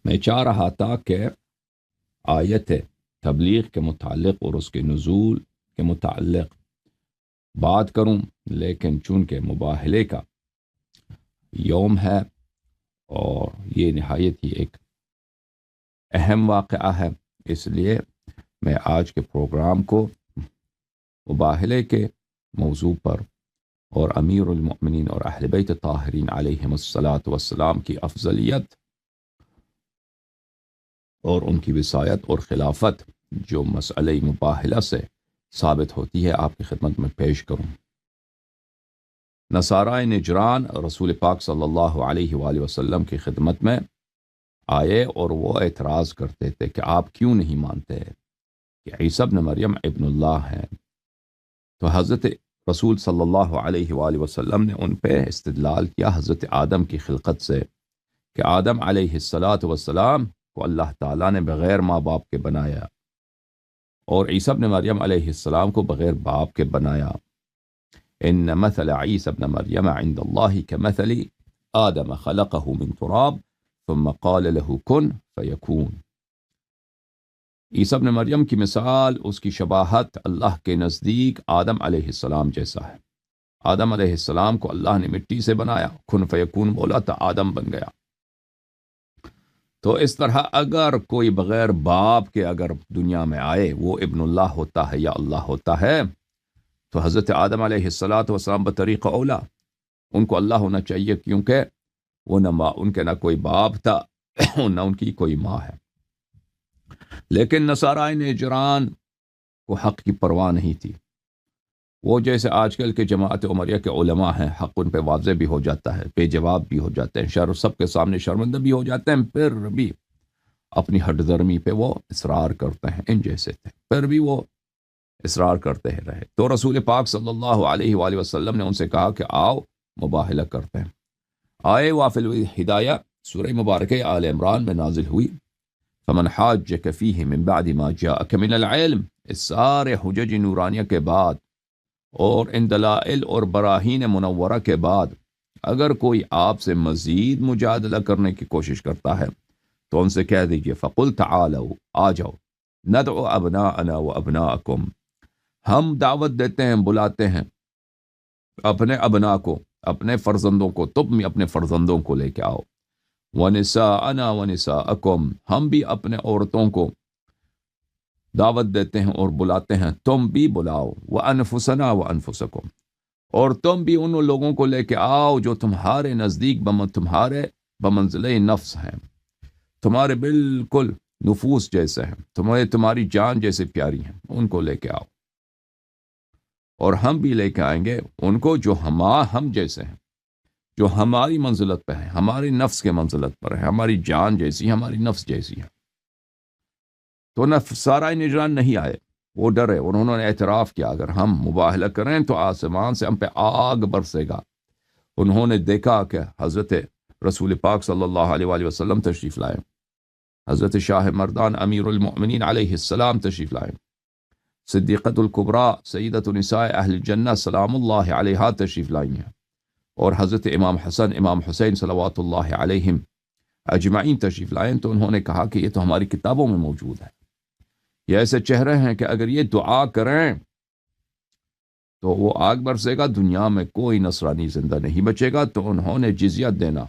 میں چاہ رہا تھا کہ آیت تبلیغ کے متعلق اور اس کے نزول کے متعلق بات کروں، لیکن چونکہ مباہلے کا یوم ہے اور یہ نہایت ہی ایک اہم واقعہ ہے، اس لیے میں آج کے پروگرام کو مباہلے کے موضوع پر اور امیر المؤمنین اور اہل بیت طاہرین علیہم الصلاۃ والسلام کی افضلیت اور ان کی وصایت اور خلافت جو مسئلہ مباہلہ سے ثابت ہوتی ہے آپ کی خدمت میں پیش کروں۔ نصارہ نجران رسول پاک صلی اللہ علیہ وآلہ وسلم کی خدمت میں آئے اور وہ اعتراض کرتے تھے کہ آپ کیوں نہیں مانتے کہ عیسیٰ ابن مریم ابن اللہ ہیں؟ تو حضرت رسول صلی اللہ علیہ وآلہ وسلم نے ان پہ استدلال کیا حضرت آدم کی خلقت سے کہ آدم علیہ السلام کو اللہ تعالیٰ نے بغیر ماں باپ کے بنایا اور عیسیٰ ابن مریم علیہ السلام کو بغیر باپ کے بنایا۔ ان مثل عیسیٰ ابن مریم عند اللہ کمثل آدم خلقہ من تراب ثم قال له کن فیکون۔ عیسیٰ ابن مریم کی مثال، اس کی شباہت اللہ کے نزدیک آدم علیہ السلام جیسا ہے۔ آدم علیہ السلام کو اللہ نے مٹی سے بنایا، کن فیکون بولا تو آدم بن گیا۔ تو اس طرح اگر کوئی بغیر باپ کے اگر دنیا میں آئے وہ ابن اللہ ہوتا ہے یا اللہ ہوتا ہے، تو حضرت آدم علیہ السلام بطریق اولا ان کو اللہ ہونا چاہیے، کیونکہ وہ نہ ان کے نہ کوئی باپ تھا نہ ان کی کوئی ماں ہے۔ لیکن نصارہ نجران کو حق کی پرواہ نہیں تھی، وہ جیسے آج کل کے جماعت عمریہ کے علماء ہیں، حق ان پہ واضح بھی ہو جاتا ہے، بے جواب بھی ہو جاتے ہیں، سب کے سامنے شرمندہ بھی ہو جاتے ہیں، پھر بھی اپنی ہٹ درمی پہ وہ اصرار کرتے ہیں، ان جیسے تھے پھر بھی وہ اصرار کرتے ہی رہے۔ تو رسول پاک صلی اللہ علیہ وآلہ وسلم نے ان سے کہا کہ آؤ مباہلہ کرتے ہیں۔ آئے وافل ہدایہ سورہ مبارکہ آل عمران میں نازل ہوئی، فمن حاجک فیہ من بعد ما جاءک من العلم، اس سارے حجج نورانیہ کے بعد اور ان دلائل اور براہین منورہ کے بعد اگر کوئی آپ سے مزید مجادلہ کرنے کی کوشش کرتا ہے تو ان سے کہہ دیجئے فقل تعالوا، آ جاؤ، ندعو ابناءنا وابناءکم، ہم دعوت دیتے ہیں، بلاتے ہیں اپنے ابنا کو، اپنے فرزندوں کو، تم بھی اپنے فرزندوں کو لے کے آؤ، ونساءنا ونساءکم، ہم بھی اپنے عورتوں کو دعوت دیتے ہیں اور بلاتے ہیں، تم بھی بلاؤ، وانفسنا وانفسکم، اور تم بھی ان لوگوں کو لے کے آؤ جو تمہارے نزدیک تمہارے بمنزلہ نفس ہیں، تمہارے بالکل نفوس جیسے ہیں، تمہاری جان جیسے پیاری ہیں، ان کو لے کے آؤ، اور ہم بھی لے کے آئیں گے ان کو جو ہم جیسے ہیں، جو ہماری منزلت پہ ہیں، ہماری نفس کے منزلت پر ہے، ہماری جان جیسی، ہماری نفس جیسی ہے۔ تو نصارہ نجران نہیں آئے، وہ ڈرے، انہوں نے اعتراف کیا اگر ہم مباہلہ کریں تو آسمان سے ہم پہ آگ برسے گا۔ انہوں نے دیکھا کہ حضرت رسول پاک صلی اللہ علیہ وآلہ وسلم تشریف لائے، حضرت شاہ مردان امیر المؤمنین علیہ السلام تشریف لائے، صدیقۃ الکبریٰ سیدۃ نساء اہل الجنہ سلام اللہ علیہا تشریف لائی ہیں، اور حضرت امام حسن امام حسین صلوات اللہ علیہم اجمعین تشریف لائیں۔ تو انہوں نے کہا کہ یہ تو ہماری کتابوں میں موجود ہے، یہ ایسے چہرے ہیں کہ اگر یہ دعا کریں تو وہ آگ برسے گا، دنیا میں کوئی نصرانی زندہ نہیں بچے گا۔ تو انہوں نے جزیہ دینا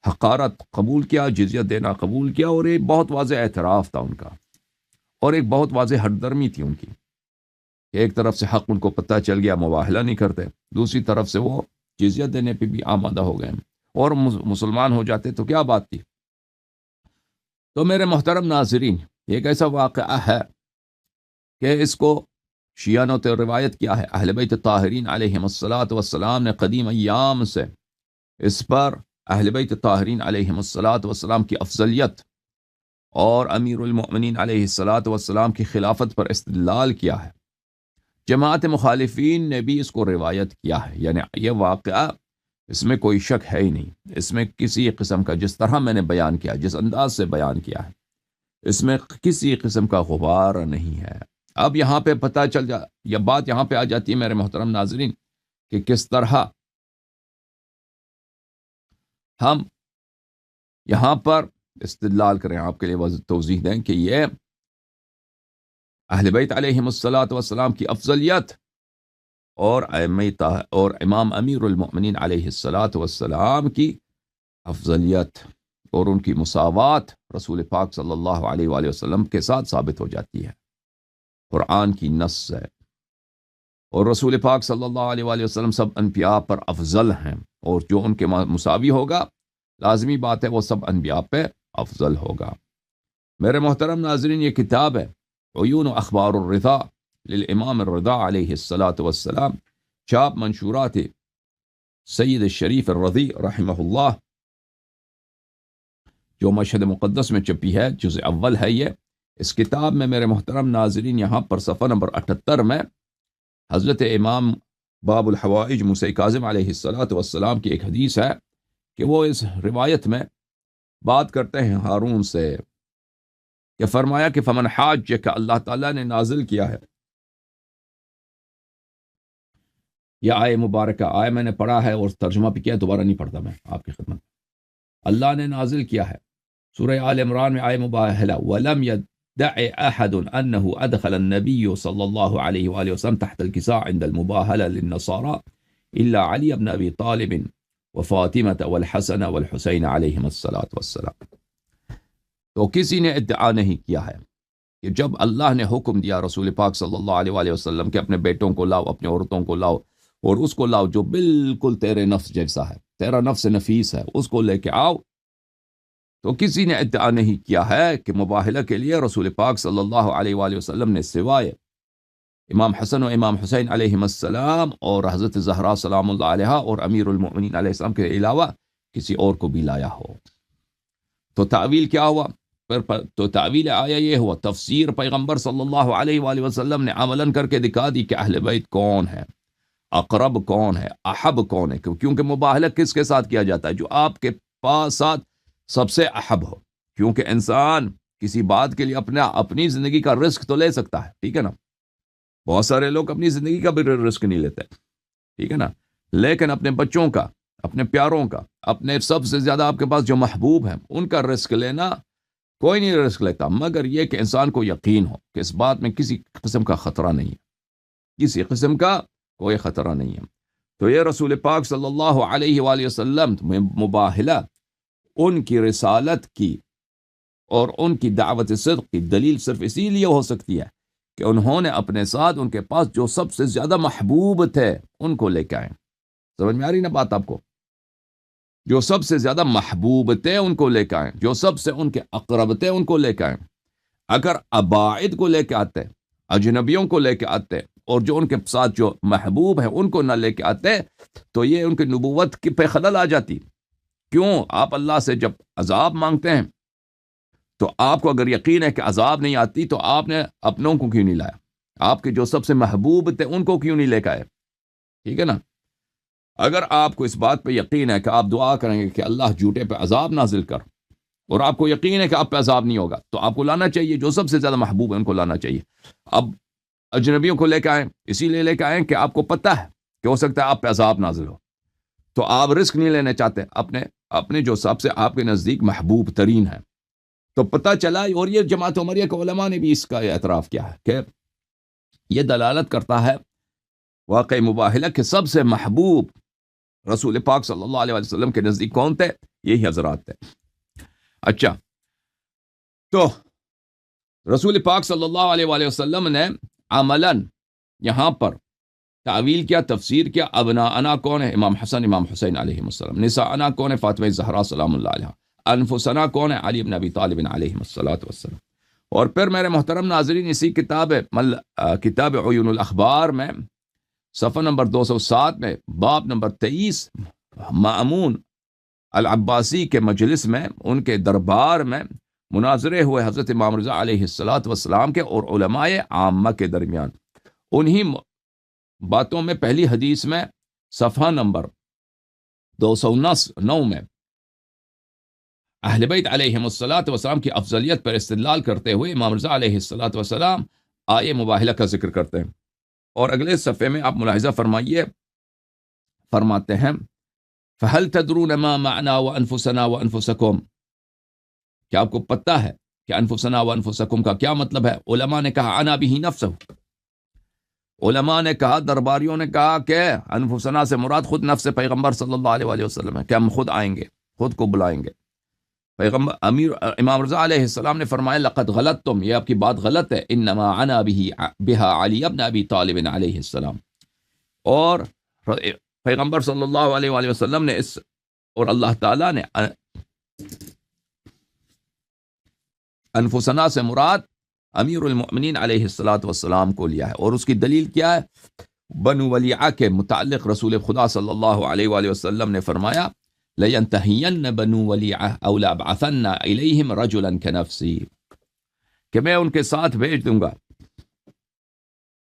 حقارت قبول کیا، جزیہ دینا قبول کیا، اور ایک بہت واضح اعتراف تھا ان کا، اور ایک بہت واضح ہٹ درمی تھی ان کی، ایک طرف سے حق ان کو پتہ چل گیا، مباہلہ نہیں کرتے، دوسری طرف سے وہ جزیہ دینے پہ بھی آمادہ ہو گئے، اور مسلمان ہو جاتے تو کیا بات تھی۔ تو میرے محترم ناظرین، ایک ایسا واقعہ ہے کہ اس کو شیعہ نے روایت کیا ہے، اہل بیت طاہرین علیہم الصلاۃ والسلام نے قدیم ایام سے اس پر اہل بیت طاہرین علیہم الصلاۃ والسلام کی افضلیت اور امیر المؤمنین علیہ الصلاۃ والسلام کی خلافت پر استدلال کیا ہے۔ جماعت مخالفین نے بھی اس کو روایت کیا ہے، یعنی یہ واقعہ اس میں کوئی شک ہے ہی نہیں، اس میں کسی قسم کا، جس طرح میں نے بیان کیا، جس انداز سے بیان کیا ہے، اس میں کسی قسم کا غبار نہیں ہے۔ اب یہاں پہ پتہ چل یا بات یہاں پہ آ جاتی ہے میرے محترم ناظرین کہ کس طرح ہم یہاں پر استدلال کریں، آپ کے لیے توضیح دیں کہ یہ اہل بیت علیہم الصلاۃ والسلام کی افضلیت اور اور امام امیر المؤمنین علیہ الصلاۃ والسلام کی افضلیت اور ان کی مساوات رسول پاک صلی اللہ علیہ وآلہ وسلم کے ساتھ ثابت ہو جاتی ہے، قرآن کی نص ہے۔ اور رسول پاک صلی اللہ علیہ وآلہ وسلم سب انبیاء پر افضل ہیں، اور جو ان کے مساوی ہوگا لازمی بات ہے وہ سب انبیاء پہ افضل ہوگا۔ میرے محترم ناظرین، یہ کتاب ہے عیون و اخبار الرضا للامام الرضا علیہ الصلاۃ والسلام، چاپ منشورات سید الشریف الرضی رحمہ اللہ، جو مشہد مقدس میں چھپی ہے، جزء اول ہے یہ۔ اس کتاب میں میرے محترم ناظرین یہاں پر صفحہ نمبر 78 میں حضرت امام باب الحوائج موسیٰ کاظم علیہ الصلاۃ والسلام کی ایک حدیث ہے کہ وہ اس روایت میں بات کرتے ہیں ہارون سے کہ فرمایا کہ فمن حاج کہ اللہ تعالیٰ نے نازل کیا ہے، یہ آئے مبارکہ آئے میں نے پڑھا ہے اور ترجمہ بھی کیا، دوبارہ نہیں پڑھتا میں آپ کی خدمت۔ اللہ نے نازل کیا ہے سورہ آل عمران میں آئے مباہلہ، وَلَمْ يَدَّعِ أَحَدٌ أَنَّهُ أَدْخَلَ النَّبِيُّ صلی اللہ علیہ وآلہ وسلم تحت الكساء عند المباہلہ للنصارى إلا علی بن ابی طالب وفاطمة والحسن والحسین علیہم الصلاۃ والسلام۔ تو کسی نے ادعا نہیں کیا ہے کہ جب اللہ نے حکم دیا رسول پاک صلی اللہ علیہ وآلہ وسلم کہ اپنے بیٹوں کو لاؤ، اپنے عورتوں کو لاؤ، اور اس کو لاؤ جو بالکل تیرے نفس جیسا ہے، تیرا نفس نفیس ہے، اس کو لے کے آؤ، تو کسی نے ادعا نہیں کیا ہے کہ مباہلہ کے لیے رسول پاک صلی اللہ علیہ وآلہ وسلم نے سوائے امام حسن و امام حسین علیہم السلام اور حضرت زہرا سلام اللہ علیہا اور امیر المؤمنین علیہ السلام کے علاوہ کسی اور کو بھی لایا ہو۔ تو تعویل کیا ہوا؟ تو تعویل آیا یہ ہوا، تفسیر پیغمبر صلی اللہ علیہ وآلہ وسلم نے عملاً کر کے دکھا دی کہ اہل بیت کون ہے، اقرب کون ہے، احب کون ہے، کیونکہ مباہلہ کس کے ساتھ کیا جاتا ہے؟ جو آپ کے پاس ساتھ سب سے احب ہو، کیونکہ انسان کسی بات کے لیے اپنی زندگی کا رسک تو لے سکتا ہے، ٹھیک ہے نا، بہت سارے لوگ اپنی زندگی کا بھی رسک نہیں لیتے، ٹھیک ہے نا، لیکن اپنے بچوں کا، اپنے پیاروں کا، اپنے سب سے زیادہ آپ کے پاس جو محبوب ہیں ان کا رسک لینا کوئی نہیں رسک لیتا، مگر یہ کہ انسان کو یقین ہو کہ اس بات میں کسی قسم کا خطرہ نہیں ہے، کسی قسم کا کوئی خطرہ نہیں ہے۔ تو یہ رسول پاک صلی اللہ علیہ وآلہ وسلم میں مباہلہ ان کی رسالت کی اور ان کی دعوت صدق کی دلیل صرف اسی لیے ہو سکتی ہے کہ انہوں نے اپنے ساتھ ان کے پاس جو سب سے زیادہ محبوب تھے ان کو لے کے آئے۔ سمجھ میں آ رہی نا بات آپ کو؟ جو سب سے زیادہ محبوب تھے ان کو لے کے آئیں، جو سب سے ان کے اقرب تھے ان کو لے کے آئیں۔ اگر اباعد کو لے کے آتے، اجنبیوں کو لے کے آتے اور جو ان کے ساتھ جو محبوب ہیں ان کو نہ لے کے آتے تو یہ ان کی نبوت کی پہ خلل آ جاتی۔ کیوں؟ آپ اللہ سے جب عذاب مانگتے ہیں تو آپ کو اگر یقین ہے کہ عذاب نہیں آتی تو آپ نے اپنوں کو کیوں نہیں لایا؟ آپ کے جو سب سے محبوب تھے ان کو کیوں نہیں لے کے آئے؟ ٹھیک ہے نا؟ اگر آپ کو اس بات پہ یقین ہے کہ آپ دعا کریں گے کہ اللہ جھوٹے پہ عذاب نازل کر، اور آپ کو یقین ہے کہ آپ پہ عذاب نہیں ہوگا، تو آپ کو لانا چاہیے، جو سب سے زیادہ محبوب ہے ان کو لانا چاہیے۔ اب اجنبیوں کو لے کے آئیں، اسی لیے لے کے آئیں کہ آپ کو پتہ ہے کہ ہو سکتا ہے آپ پہ عذاب نازل ہو، تو آپ رسک نہیں لینے چاہتے اپنے جو سب سے آپ کے نزدیک محبوب ترین ہیں۔ تو پتہ چلا، اور یہ جماعت عمریہ کے علماء نے بھی اس کا اعتراف کیا ہے کہ یہ دلالت کرتا ہے واقع مباہلہ کے سب سے محبوب رسول پاک صلی اللہ علیہ وسلم کے نزدیک کون تھے؟ یہی حضرات تھے۔ اچھا، تو رسول پاک صلی اللہ علیہ وآلہ وسلم نے عملاً یہاں پر تعویل کیا، تفسیر کیا۔ ابناءنا کون ہے؟ امام حسن امام حسین علیہ السلام۔ نساءنا کون ہے؟ فاطمہ زہرا سلام اللہ علیہ۔ انفسنا کون ہے؟ علی بن ابی طالب علیہ الصلاۃ والسلام۔ اور پھر میرے محترم ناظرین، اسی کتاب عیون الاخبار میں صفحہ نمبر 207 میں باب نمبر 23 مأمون العباسی کے مجلس میں، ان کے دربار میں مناظرے ہوئے حضرت امام رضا علیہ الصلاۃ والسلام کے اور علماء عامہ کے درمیان۔ انہی باتوں میں پہلی حدیث میں صفحہ نمبر 209 میں اہل بیت علیہم الصلاۃ والسلام کی افضلیت پر استدلال کرتے ہوئے امام رضا علیہ الصلاۃ والسلام آیے مباہلہ کا ذکر کرتے ہیں، اور اگلے صفحے میں آپ ملاحظہ فرمائیے، فرماتے ہیں فَهَلْ تَدْرُونَ مَا مَعْنَا وَأَنفُسَنَا وَأَنفُسَكُمْ، کیا آپ کو پتہ ہے کہ انفسنا و انفسکم کا کیا مطلب ہے؟ علماء نے کہا انا بھی نفسہ، علماء نے کہا، درباریوں نے کہا کہ انفسنا سے مراد خود نفس پیغمبر صلی اللہ علیہ وآلہ وسلم ہے، کہ ہم خود آئیں گے، خود کو بلائیں گے۔ پیغمبر امام رضا علیہ السلام نے فرمایا لقد غلطتم، یہ آپ کی بات غلط ہے، انما عنا بها علی ابن ابی طالب علیہ السلام، اور پیغمبر صلی اللہ علیہ وآلہ وسلم نے اس، اور اللہ تعالیٰ نے انفسنا سے مراد امیر المؤمنین علیہ الصلاۃ والسلام کو لیا ہے، اور اس کی دلیل کیا ہے؟ بنو ولیعہ کے متعلق رسول خدا صلی اللہ علیہ وآلہ وسلم نے فرمایا لَيَنْتَهِيَنَّ بَنُو وَلِيعَةَ أَوْ لَأَبْعَثَنَّ إِلَيْهِمْ رَجُلًا كَنَفْسِي، کہ میں ان کے ساتھ بھیج دوں گا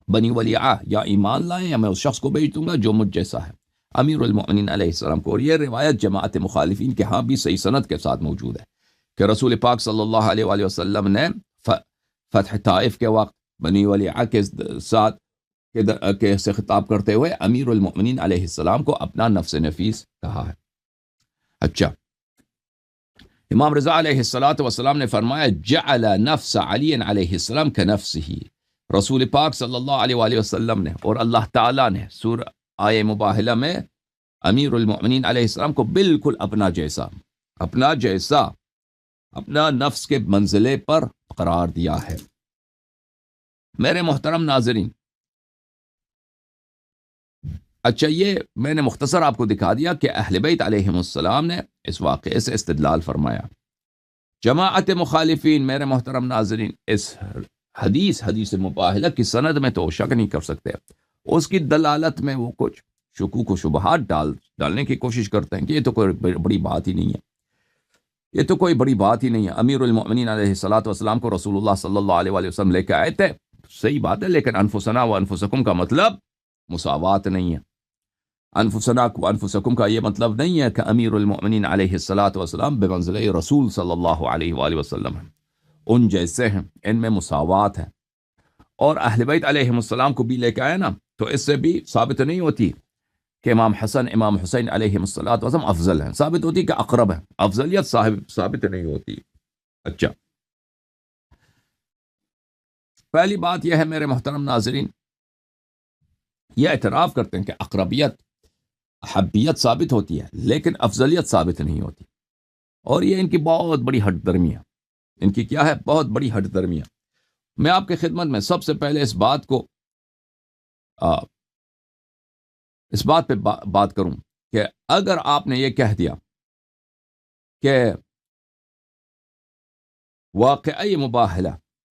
بنی ولیعہ، یا ایمان لائیں یا میں اس شخص کو بھیج دوں گا جو مجھ جیسا ہے، امیر المؤمنین علیہ السلام کو۔ اور یہ روایت جماعت مخالفین کے ہاں بھی صحیح سند کے ساتھ موجود ہے کہ رسول پاک صلی اللہ علیہ وآلہ وسلم نے فتح طائف کے وقت بنی ولیعہ کے ساتھ کے سے خطاب کرتے ہوئے امیر المؤمنین علیہ السلام کو اپنا نفس نفیس کہا ہے۔ اچھا، امام رضا علیہ السلام نے فرمایا جعل نفس علی علیہ السلام کنفسہ، رسول پاک صلی اللہ علیہ وآلہ وسلم نے اور اللہ تعالیٰ نے سورہ آیہ مباہلہ میں امیر المؤمنین علیہ السلام کو بالکل اپنا جیسا اپنا نفس کے منزلے پر قرار دیا ہے۔ میرے محترم ناظرین، اچھا، یہ میں نے مختصر آپ کو دکھا دیا کہ اہل بیت علیہم السلام نے اس واقعے سے استدلال فرمایا۔ جماعت مخالفین، میرے محترم ناظرین، اس حدیث مباہلہ کی سند میں تو شک نہیں کر سکتے، اس کی دلالت میں وہ کچھ شکوک و شبہات ڈالنے کی کوشش کرتے ہیں کہ یہ تو کوئی بڑی بات ہی نہیں ہے، یہ تو کوئی بڑی بات ہی نہیں ہے۔ امیر المؤمنین علیہ الصلاۃ والسلام کو رسول اللہ صلی اللہ علیہ وآلہ وسلم لے کے آئے تھے، صحیح بات ہے، لیکن انفسنا و انفسکم کا مطلب مساوات نہیں ہے۔ انفسنا و انفسکم کا یہ مطلب نہیں ہے کہ امیر المؤمنین علیہ الصلاۃ والسلام بے منزلہ رسول صلی اللہ علیہ وآلہ وسلم ہیں، ان جیسے ہیں، ان میں مساوات ہے۔ اور اہل بیت علیہم السلام کو بھی لے کے آئے نا، تو اس سے بھی ثابت نہیں ہوتی کہ امام حسن امام حسین علیہ الصلوۃ والسلام افضل ہیں، ثابت ہوتی کہ اقرب ہیں، افضلیت ثابت نہیں ہوتی۔ اچھا، پہلی بات یہ ہے میرے محترم ناظرین، یہ اعتراف کرتے ہیں کہ اقربیت احبیت ثابت ہوتی ہے لیکن افضلیت ثابت نہیں ہوتی، اور یہ ان کی بہت بڑی ہٹ درمی ہے، ان کی کیا ہے؟ بہت بڑی ہٹ درمی ہے۔ میں آپ کے خدمت میں سب سے پہلے اس بات پہ بات کروں کہ اگر آپ نے یہ کہہ دیا کہ واقعی مباہلہ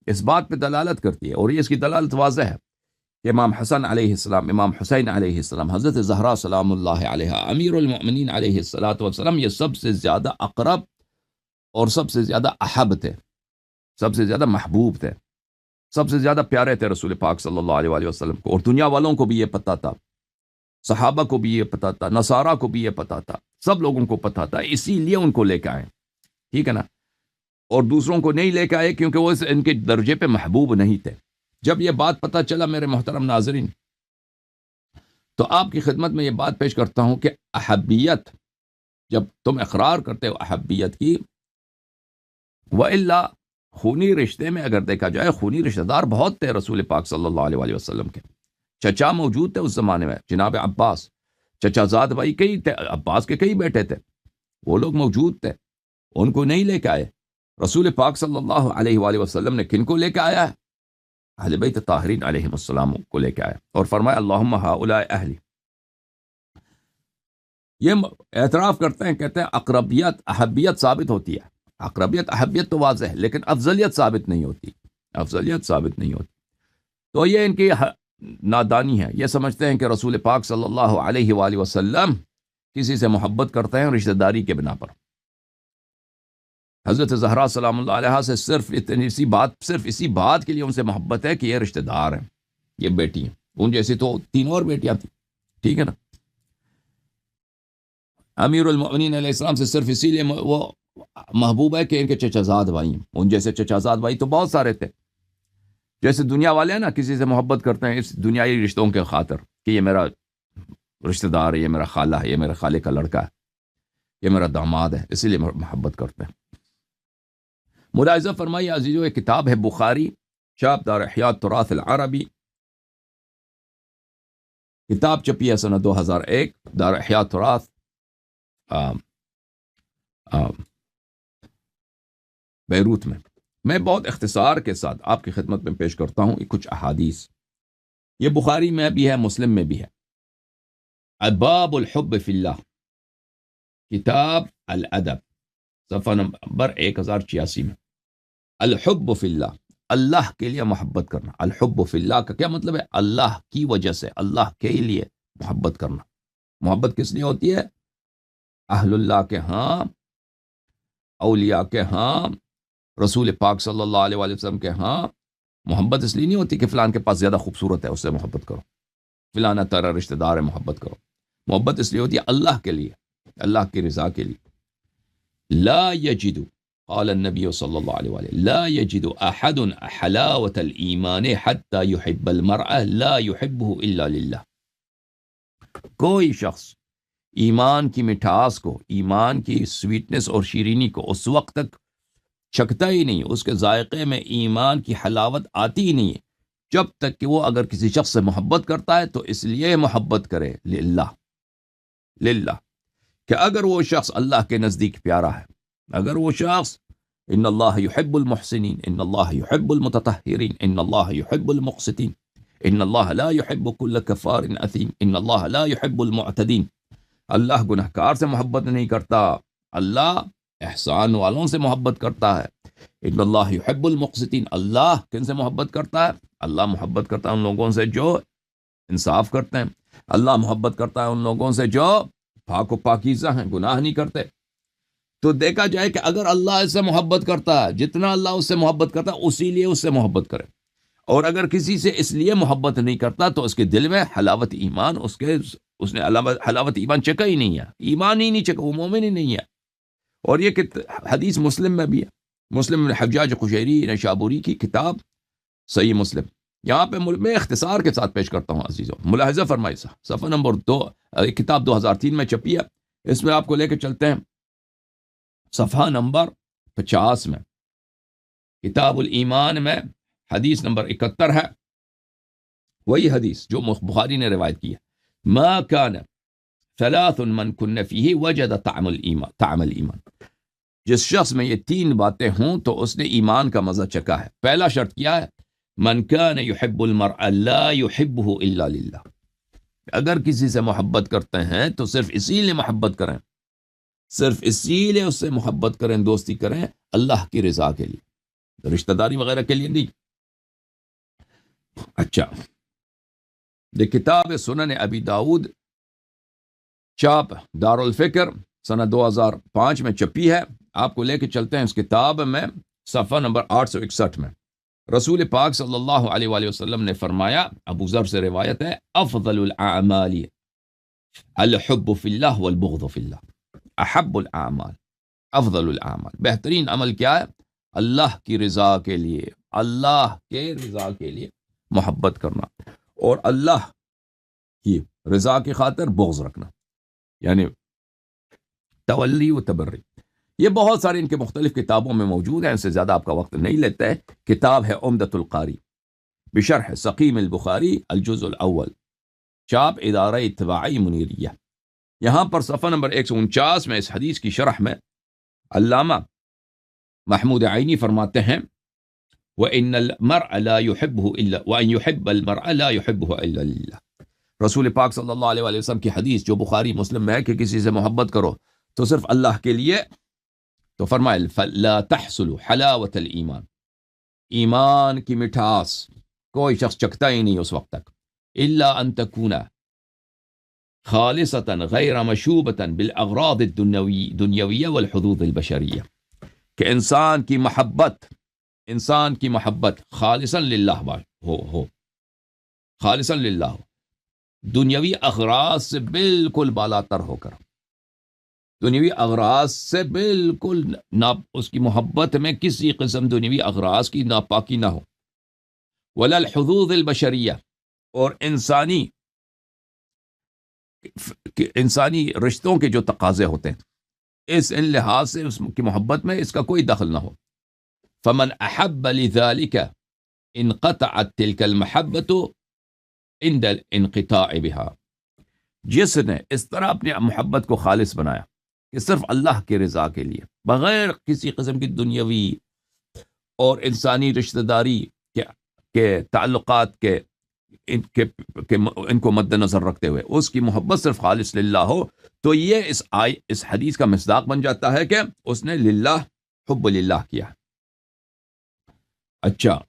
اس بات پہ دلالت کرتی ہے، اور یہ اس کی دلالت واضح ہے کہ امام حسن علیہ السلام، امام حسین علیہ السلام، حضرت زہرا سلام اللہ علیہا، امیر المؤمنین علیہ الصلوۃ والسلام، یہ سب سے زیادہ اقرب اور سب سے زیادہ احب تھے، سب سے زیادہ محبوب تھے، سب سے زیادہ پیارے تھے رسول پاک صلی اللہ علیہ وآلہ وسلم کو، اور دنیا والوں کو بھی یہ پتہ تھا، صحابہ کو بھی یہ پتہ تھا، نصارہ کو بھی یہ پتہ تھا، سب لوگوں کو پتہ تھا، اسی لیے ان کو لے کے آئے، ٹھیک ہے نا، اور دوسروں کو نہیں لے کے آئے کیونکہ وہ ان کے درجے پہ محبوب نہیں تھے۔ جب یہ بات پتہ چلا میرے محترم ناظرین، تو آپ کی خدمت میں یہ بات پیش کرتا ہوں کہ احبیت، جب تم اقرار کرتے ہو احبیت کی، وَإِلَّا خونی رشتے میں اگر دیکھا جائے، خونی رشتہ دار بہت تھے رسول پاک صلی اللہ علیہ وآلہ وسلم کے، چچا موجود تھے اس زمانے میں، جناب عباس، چچا زاد بھائی کئی تھے، عباس کے کئی بیٹے تھے، وہ لوگ موجود تھے، ان کو نہیں لے کے آئے۔ رسول پاک صلی اللہ علیہ وآلہ وسلم نے کن کو لے کے آیا ہے؟ اہل بیت طاہرین علیہم السلام کو لے کے آیا، اور فرمایا اللہم ہؤلاء اہلی۔ یہ اعتراف کرتے ہیں، کہتے ہیں اقربیت احبیت ثابت ہوتی ہے، اقربیت احبیت تو واضح ہے لیکن افضلیت ثابت نہیں ہوتی، افضلیت ثابت نہیں ہوتی۔ تو یہ ان کی نادانی ہے، یہ سمجھتے ہیں کہ رسول پاک صلی اللہ علیہ وآلہ وسلم کسی سے محبت کرتے ہیں رشتہ داری کے بنا پر۔ حضرت زہرا سلام اللہ علیہا سے صرف اسی بات کے لیے ان سے محبت ہے کہ یہ رشتہ دار ہیں، یہ بیٹی ہیں، ان جیسی تو 3 اور بیٹیاں تھیں، ٹھیک ہے نا۔ امیر المؤمنین علیہ السلام سے صرف اسی لیے وہ محبوب ہے کہ ان کے چچا زاد بھائی ہیں، ان جیسے چچا زاد بھائی تو بہت سارے تھے، جیسے دنیا والے ہیں نا، کسی سے محبت کرتے ہیں اس دنیائی رشتوں کے خاطر کہ یہ میرا رشتہ دار ہے، یہ میرا خالہ ہے، یہ میرے خالے کا لڑکا ہے، یہ میرا داماد ہے، اسی لیے محبت کرتے ہیں۔ ملاحظہ فرمائیے عزیزو، ایک کتاب ہے بخاری، چاپ دار احیاء تراث العربی، کتاب چھپی ہے سنہ 2001 دار احیاء تراث بیروت میں۔ میں بہت اختصار کے ساتھ آپ کی خدمت میں پیش کرتا ہوں کچھ احادیث، یہ بخاری میں بھی ہے، مسلم میں بھی ہے۔ باب الحب فی اللہ، کتاب الادب، صفحہ نمبر 1086 میں۔ الحب فی اللہ، اللہ کے لیے محبت کرنا۔ الحب فی اللہ کا کیا مطلب ہے؟ اللہ کی وجہ سے، اللہ کے لیے محبت کرنا۔ محبت کس لیے ہوتی ہے؟ اہل اللہ کے ہاں، اولیاء کے ہاں، رسول پاک صلی اللہ علیہ وآلہ وسلم کے ہاں۔ محبت اس لیے نہیں ہوتی کہ فلان کے پاس زیادہ خوبصورت ہے اس سے محبت کرو، فلانا تیرا رشتہ دار ہے محبت کرو۔ محبت اس لیے ہوتی ہے اللہ کے لیے، اللہ کی رضا کے لیے۔ لا یجد، قال النبی صلی اللہ علیہ وآلہ، لا یجد احد حلاوة الایمان حتى يحب المرء لا يحبه الا للہ۔ کوئی شخص ایمان کی مٹھاس کو، ایمان کی سویٹنس اور شیرینی کو اس وقت تک چکھتا ہی نہیں، اس کے ذائقے میں ایمان کی حلاوت آتی ہی نہیں ہے جب تک کہ وہ اگر کسی شخص سے محبت کرتا ہے تو اس لیے محبت کرے للہ، للہ، کہ اگر وہ شخص اللہ کے نزدیک پیارا ہے، اگر وہ شخص، ان اللہ یحب المحسنین، ان اللہ یحب المتطہرین، ان اللہ یحب المقسطین، ان اللہ لا یحب کل کفار اثیم، ان اللہ لا یحب المعتدین۔ اللہ گنہکار سے محبت نہیں کرتا، اللہ احسان والوں سے محبت کرتا ہے۔ ان اللہ یحب المقسطین، اللہ کن سے محبت کرتا ہے؟ اللہ محبت کرتا ہے ان لوگوں سے جو انصاف کرتے ہیں، اللہ محبت کرتا ہے ان لوگوں سے جو پاک و پاکیزہ ہیں، گناہ نہیں کرتے۔ تو دیکھا جائے کہ اگر اللہ اس سے محبت کرتا ہے، جتنا اللہ اس سے محبت کرتا ہے اسی لیے اس سے محبت کرے، اور اگر کسی سے اس لیے محبت نہیں کرتا تو اس کے دل میں حلاوت ایمان، اس نے حلاوت ایمان چکا ہی نہیں ہے، ایمان ہی نہیں چکا، وہ مومن ہی نہیں ہے۔ اور یہ حدیث مسلم میں بھی ہے، مسلم میں حجاج قشیری نشابوری کی کتاب صحیح مسلم۔ یہاں پہ میں اختصار کے ساتھ پیش کرتا ہوں عزیزوں، ملاحظہ فرمائیے، صفحہ نمبر 2، کتاب 2003 میں چھپی ہے، اس میں آپ کو لے کے چلتے ہیں صفحہ نمبر 50 میں، کتاب الایمان میں حدیث نمبر 71 ہے، وہی حدیث جو بخاری نے روایت کی ہے۔ ما کان ثلاث من کن فیہ وجد طعم الایمان، جس شخص میں یہ 3 باتیں ہوں تو اس نے ایمان کا مزہ چکا ہے۔ پہلا شرط کیا ہے؟ من کان یحب المرء لا یحبہ الا للہ، اگر کسی سے محبت کرتے ہیں تو صرف اسی لیے محبت کریں، صرف اسی لیے اس سے محبت کریں، دوستی کریں اللہ کی رضا کے لیے، رشتہ داری وغیرہ کے لیے نہیں۔ اچھا، یہ کتاب سنن ابی داؤد، چاپ دار الفکر، سنہ 2005 میں چھپی ہے۔ آپ کو لے کے چلتے ہیں اس کتاب میں صفحہ نمبر 861 میں۔ رسول پاک صلی اللہ علیہ وآلہ وسلم نے فرمایا، ابو ذر سے روایت ہے، افضل الاعمال الحب فی اللہ والبغض فی اللہ۔ احب الاعمال، افضل الاعمال، بہترین عمل کیا ہے؟ اللہ کی رضا کے لیے، اللہ کے رضا کے لیے محبت کرنا، اور اللہ کی رضا کی خاطر بغض رکھنا، یعنی تولی و تبری۔ یہ بہت سارے ان کے مختلف کتابوں میں موجود ہیں، ان سے زیادہ آپ کا وقت نہیں لیتا ہے۔ کتاب ہے عمدۃ القاری بشرح سقیم البخاری، الجزء الاول، چاپ ادارہ اتباعی منیریہ۔ یہاں پر صفحہ نمبر 149 میں اس حدیث کی شرح میں علامہ محمود عینی فرماتے ہیں، وَإِنَّ الْمَرْءَ لَا يُحِبُّهُ إِلَّا وَأَن يُحِبَّ الْمَرْءَ لَا يُحِبُّهُ إِلَّا لِلَّهِ۔ رسول پاک صلی اللہ علیہ وآلہ وسلم کی حدیث جو بخاری مسلم میں ہے کہ کسی سے محبت کرو تو صرف اللہ کے لیے، تو فرمائے فَلَا تَحْصُلُ حَلَاوَةَ الْإِيمَانِ، ایمان کی مٹھاس کوئی شخص چکھتا ہی نہیں اس وقت تک، إِلَّا أَن تَكُونَ خالصة غیر مشوبة بالاغراض الدنیویہ والحظوظ البشریہ، کہ انسان کی محبت خالصا للہ ہو، خالصا للہ ہو، دنیاوی اغراض سے بالکل بالا تر ہو کر، دنیاوی اغراض سے بالکل اس کی محبت میں کسی قسم دنیاوی اغراض کی ناپاکی نہ ہو، ولا الحظوظ البشریہ، اور انسانی رشتوں کے جو تقاضے ہوتے ہیں، ان لحاظ سے اس کی محبت میں اس کا کوئی دخل نہ ہو۔ فمن احب لذلك انقطعت تلك المحبة عند الانقطاع بها. جس نے اس طرح اپنی محبت کو خالص بنایا کہ صرف اللہ کے رضا کے لیے، بغیر کسی قسم کی دنیاوی اور انسانی رشتہ داری کے تعلقات کے ان کو مد نظر رکھتے ہوئے اس کی محبت صرف خالص للہ ہو، تو یہ اس حدیث کا مصداق بن جاتا ہے کہ اس نے للہ حب للہ کیا. اچھا،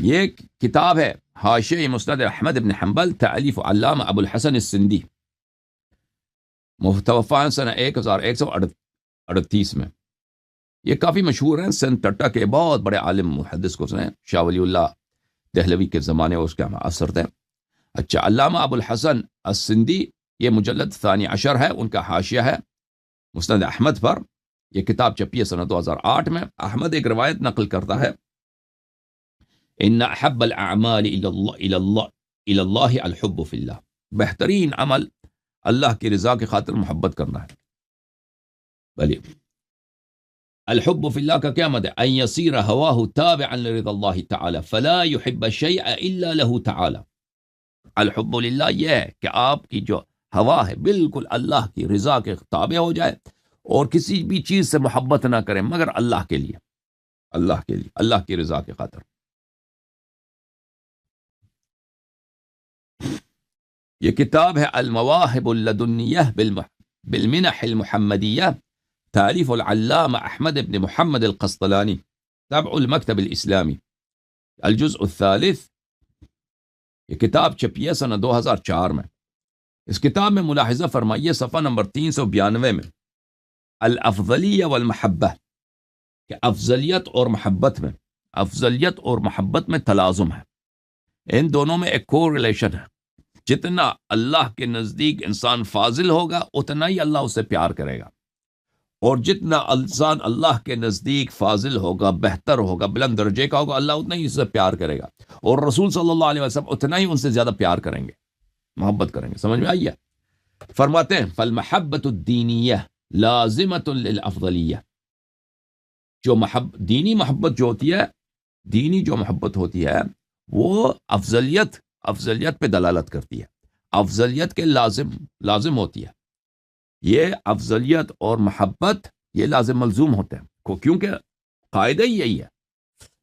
یہ کتاب ہے حاشیہ مسند احمد بن حنبل، تالیف علامہ ابو الحسن السندی، متوفی سنہ 1138 میں. یہ کافی مشہور ہیں، سن ٹٹا کے بہت بڑے عالم محدث کو سنیں، شاہ ولی اللہ دہلوی کے زمانے اس کے اثر تھے. اچھا، علامہ ابو الحسن السندی، یہ مجلد ثانی عشر ہے، ان کا حاشیہ ہے مسند احمد پر. یہ کتاب چھپی ہے سنہ 2008 میں. احمد ایک روایت نقل کرتا ہے، ان احب الاعمال الى اللہ الحب فی اللہ، بہترین عمل اللہ کی رضا کی خاطر محبت کرنا ہے. بلی الحب فی اللہ کا کیا مطلب ہے؟ ان یصیر ہواہ تابعا لرضا اللہ تعالی فلا يحب الشیء الا له تعالی. الحب للہ یہ ہے کہ آپ کی جو ہوا ہے بالکل اللہ کی رضا کے تابع ہو جائے اور کسی بھی چیز سے محبت نہ کریں مگر اللہ کے لیے، اللہ کے لیے، اللہ کی رضا کی خاطر. یہ کتاب ہے المواہب اللدنیہ بالمنح المحمدیہ، تالیف العلامہ احمد بن محمد القسطلانی، تبع المکتب الاسلامی، الجزء الثالث. یہ کتاب چھپی ہے سنہ 2004 میں. اس کتاب میں ملاحظہ فرمائیے صفحہ نمبر 392 میں، الافضلیہ والمحبہ، کہ افضلیت اور محبت میں تلازم ہے. ان دونوں میں ایک کو ریلیشن ہے. جتنا اللہ کے نزدیک انسان فاضل ہوگا اتنا ہی اللہ اسے پیار کرے گا، اور جتنا انسان اللہ کے نزدیک فاضل ہوگا، بہتر ہوگا، بلند درجے کا ہوگا، اللہ اتنا ہی اسے پیار کرے گا، اور رسول صلی اللہ علیہ وسلم اتنا ہی ان سے زیادہ پیار کریں گے، محبت کریں گے. سمجھ میں آئی ہے؟ فرماتے ہیں فالمحبت الدینیہ لازمۃ للافضلیہ. جو دینی محبت جو ہوتی ہے، دینی جو محبت ہوتی ہے وہ افضلیت پہ دلالت کرتی ہے، افضلیت کے لازم ہوتی ہے. یہ افضلیت اور محبت یہ لازم ملزوم ہوتے ہیں، کیونکہ قاعدہ ہی یہی ہے.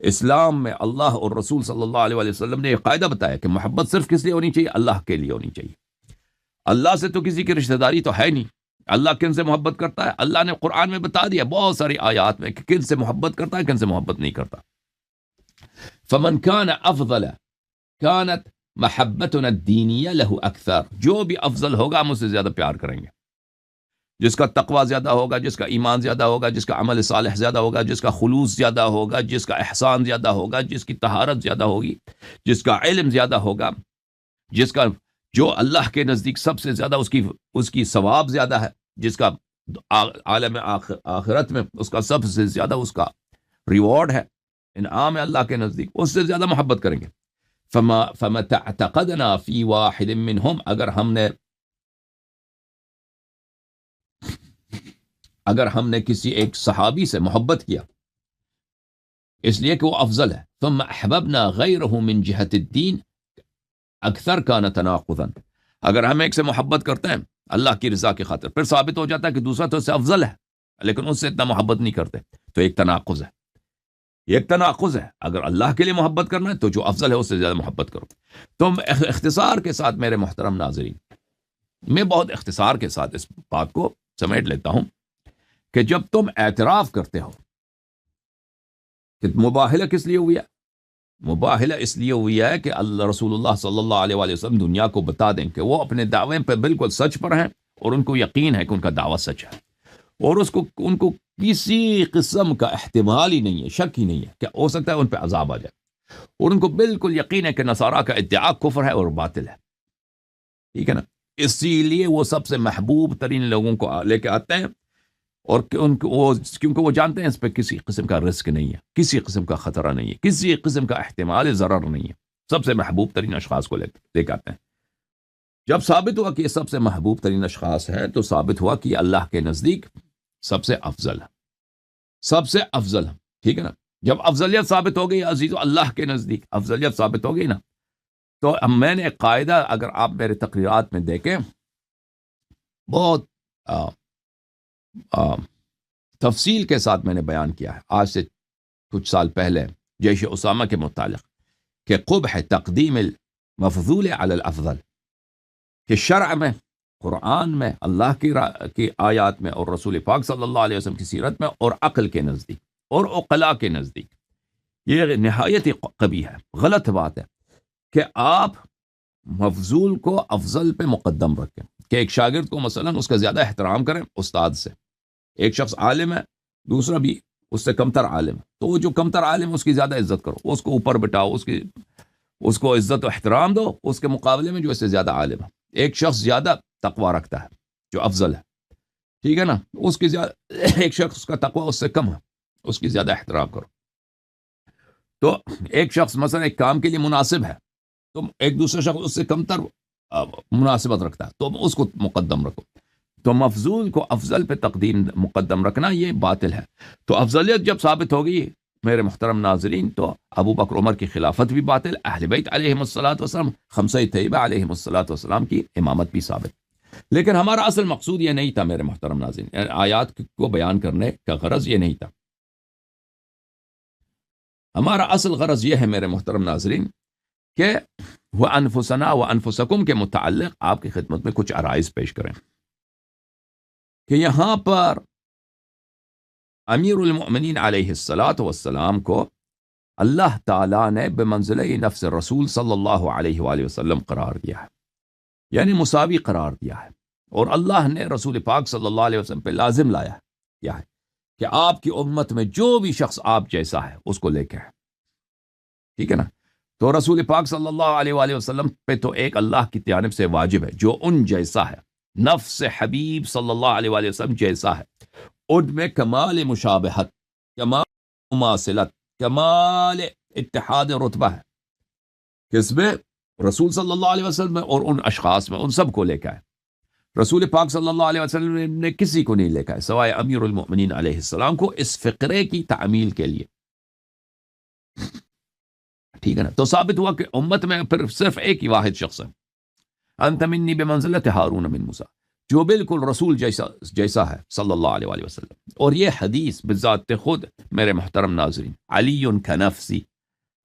اسلام میں اللہ اور رسول صلی اللہ علیہ وسلم نے یہ قاعدہ بتایا کہ محبت صرف کس لیے ہونی چاہیے؟ اللہ کے لیے ہونی چاہیے. اللہ سے تو کسی کی رشتہ داری تو ہے نہیں. اللہ کن سے محبت کرتا ہے؟ اللہ نے قرآن میں بتا دیا بہت ساری آیات میں کہ کن سے محبت کرتا ہے، کن سے محبت نہیں کرتا. فمن کان افضل کانت محبتنا الدینیہ لہ اکثر. جو بھی افضل ہوگا ہم اس سے زیادہ پیار کریں گے. جس کا تقوی زیادہ ہوگا، جس کا ایمان زیادہ ہوگا، جس کا عمل صالح زیادہ ہوگا، جس کا خلوص زیادہ ہوگا، جس کا احسان زیادہ ہوگا، جس کی طہارت زیادہ ہوگی، جس کا علم زیادہ ہوگا، جس کا جو اللہ کے نزدیک سب سے زیادہ اس کی ثواب زیادہ ہے، جس کا عالم آخرت میں اس کا سب سے زیادہ اس کا ریوارڈ ہے، انعام ہے اللہ کے نزدیک، اس سے زیادہ محبت کریں گے. فمتى اعتقدنا في واحد منهم، اگر ہم نے کسی ایک صحابی سے محبت کیا اس لیے کہ وہ افضل ہے، ثم احببنا غيره من جهة الدين اکثر كان تناقضا. اگر ہم ایک سے محبت کرتے ہیں اللہ کی رضا کی خاطر، پھر ثابت ہو جاتا ہے کہ دوسرا تو اس سے افضل ہے لیکن اس سے اتنا محبت نہیں کرتے، تو ایک تناقض ہے. ایک تناقض ہے. اگر اللہ کے لیے محبت کرنا ہے تو جو افضل ہے اس سے زیادہ محبت کرو. تم اختصار کے ساتھ میرے محترم ناظرین، میں بہت اختصار کے ساتھ اس بات کو سمیٹ لیتا ہوں کہ جب تم اعتراف کرتے ہو کہ مباہلہ کس لیے ہوئی ہے، مباہلہ اس لیے ہوئی ہے کہ اللہ رسول اللہ صلی اللہ علیہ وسلم دنیا کو بتا دیں کہ وہ اپنے دعوے پہ بالکل سچ پر ہیں اور ان کو یقین ہے کہ ان کا دعویٰ سچ ہے، اور ان کو کسی قسم کا احتمال ہی نہیں ہے، شک ہی نہیں ہے کہ ہو سکتا ہے ان پہ عذاب آ جائے، اور ان کو بالکل یقین ہے کہ نصارہ کا ادعا کفر ہے اور باطل ہے. ٹھیک ہے نا؟ اسی لیے وہ سب سے محبوب ترین لوگوں کو لے کے آتے ہیں، اور کیونکہ وہ جانتے ہیں اس پہ کسی قسم کا رسک نہیں ہے، کسی قسم کا خطرہ نہیں ہے، کسی قسم کا احتمال ضرر نہیں ہے. سب سے محبوب ترین اشخاص کو لے کے آتے ہیں. جب ثابت ہوا کہ یہ سب سے محبوب ترین اشخاص ہیں تو ثابت ہوا کہ یہ اللہ کے نزدیک سب سے افضل ہے، سب سے افضل ہے، ٹھیک ہے نا؟ جب افضلیت ثابت ہو گئی عزیزو، اللہ کے نزدیک افضلیت ثابت ہو گئی نا، تو اب میں نے ایک قاعدہ، اگر آپ میرے تقریرات میں دیکھیں، بہت تفصیل کے ساتھ میں نے بیان کیا ہے آج سے کچھ سال پہلے جیش اسامہ کے متعلق، کہ قبح تقدیم المفضول علی الافضل، کہ شرع میں، قرآن میں، اللہ کی آیات میں، اور رسول پاک صلی اللہ علیہ وسلم کی سیرت میں، اور عقل کے نزدیک اور عقلاء کے نزدیک یہ نہایت قبیح ہے، غلط بات ہے کہ آپ مفضول کو افضل پہ مقدم رکھیں، کہ ایک شاگرد کو مثلا اس کا زیادہ احترام کریں استاد سے، ایک شخص عالم ہے دوسرا بھی اس سے کمتر عالم ہے، تو وہ جو کمتر عالم ہے اس کی زیادہ عزت کرو، اس کو اوپر بٹھاؤ، اس کو عزت و احترام دو اس کے مقابلے میں جو اس سے زیادہ عالم ہے۔ ایک شخص زیادہ تقوی رکھتا ہے جو افضل ہے، ٹھیک ہے نا، اس کی ایک شخص اس کا تقوی اس سے کم ہے، اس کی زیادہ احترام کرو۔ تو ایک شخص مثلا ایک کام کے لیے مناسب ہے، تو ایک دوسرا شخص اس سے کمتر مناسبت رکھتا ہے تو اس کو مقدم رکھو۔ تو مفضول کو افضل پہ تقدیم مقدم رکھنا یہ باطل ہے۔ تو افضلیت جب ثابت ہوگی میرے محترم ناظرین، تو ابو بکر عمر کی خلافت بھی باطل، اہل بیت علیہم الصلوۃ والسلام، خمسہ طیبہ علیہم الصلوۃ والسلام کی امامت بھی ثابت۔ لیکن ہمارا اصل مقصود یہ نہیں تھا میرے محترم ناظرین، آیات کو بیان کرنے کا غرض یہ نہیں تھا۔ ہمارا اصل غرض یہ ہے میرے محترم ناظرین کہ وہ انفسنا و انفسکم کے متعلق آپ کی خدمت میں کچھ عرائض پیش کریں، کہ یہاں پر امیر المؤمنین علیہ الصلاۃ والسلام کو اللہ تعالیٰ نے بمنزلہ نفس رسول صلی اللہ علیہ وآلہ وسلم قرار دیا ہے، یعنی مساوی قرار دیا ہے، اور اللہ نے رسول پاک صلی اللہ علیہ وسلم پہ لازم لایا ہے کہ آپ کی امت میں جو بھی شخص آپ جیسا ہے اس کو لے کے ہے، ٹھیک ہے نا؟ تو رسول پاک صلی اللہ علیہ وآلہ وسلم پہ تو ایک اللہ کی جانب سے واجب ہے جو ان جیسا ہے، نفس حبیب صلی اللہ علیہ وآلہ وسلم جیسا ہے، ان میں کمال مشابہت، کمال مماثلت، کمال اتحاد رتبہ ہے، کس میں؟ رسول صلی اللہ علیہ وسلم میں اور ان اشخاص میں، ان سب کو لے کے آئے۔ رسول پاک صلی اللہ علیہ وسلم نے کسی کو نہیں لے کے آئے سوائے امیر المؤمنین علیہ السلام کو، اس فقرے کی تعمیل کے لیے، ٹھیک ہے نا؟ تو ثابت ہوا کہ امت میں پھر صرف ایک ہی واحد شخص ہے، انت منی بمنزلت ہارون من موسیٰ، جو بالکل رسول جیسا ہے صلی اللہ علیہ وآلہ وسلم۔ اور یہ حدیث بذات خود میرے محترم ناظرین، علی کنفسی،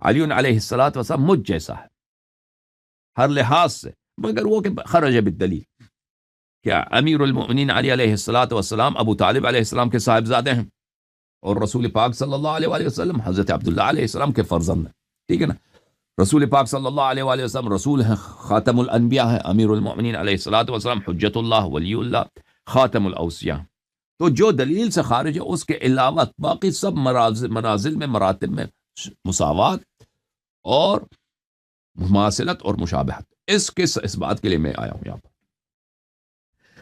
علی علیہ الصلوۃ والسلام مجھ جیسا ہے ہر لحاظ سے، مگر وہ کہ خرج بالدلیل، کیا امیر المؤمنین علی علیہ الصلوۃ والسلام ابو طالب علیہ السلام کے صاحبزادے ہیں، اور رسول پاک صلی اللہ علیہ وآلہ وسلم حضرت عبداللہ علیہ السلام کے فرزند ہیں، ٹھیک ہے نا؟ رسول پاک صلی اللہ علیہ وآلہ وسلم رسول ہیں، خاتم الانبیاء ہیں، امیر المؤمنین علیہ الصلوۃ والسلام حجت اللہ، ولی اللہ، خاتم الاوصیاء۔ تو جو دلیل سے خارج ہے اس کے علاوہ باقی سب منازل میں، مراتب میں مساوات اور مماثلت اور مشابہت، اس بات کے لیے میں آیا ہوں یہاں پر۔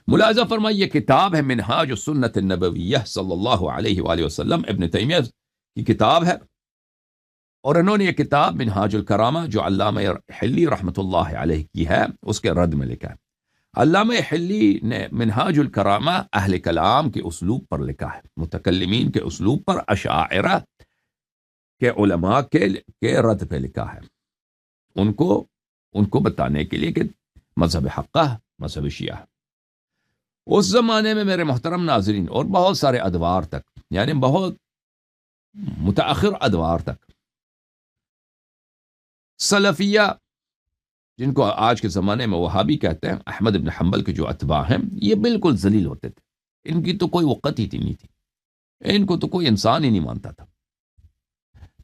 ملاحظہ فرمائیے، یہ کتاب ہے منہاج السنت النبویہ صلی اللہ علیہ وآلہ وسلم، ابن تیمیہ کی کتاب ہے، اور انہوں نے یہ کتاب منہاج الکرامہ جو علامہ حلی رحمۃ اللہ علیہ کی ہے اس کے رد میں لکھا ہے۔ علامہ حلی نے منہاج الکرامہ اہل کلام کے اسلوب پر لکھا ہے، متکلمین کے اسلوب پر، اشاعرہ کے علماء کے رد پہ لکھا ہے، ان کو بتانے کے لیے کہ مذہب حقہ، مذہب شیعہ۔ اس زمانے میں میرے محترم ناظرین، اور بہت سارے ادوار تک، یعنی بہت متاخر ادوار تک، سلفیہ جن کو آج کے زمانے میں وہابی کہتے ہیں، احمد بن حنبل کے جو اتباع ہیں، یہ بالکل ذلیل ہوتے تھے، ان کی تو کوئی وقت ہی نہیں تھی، ان کو تو کوئی انسان ہی نہیں مانتا تھا۔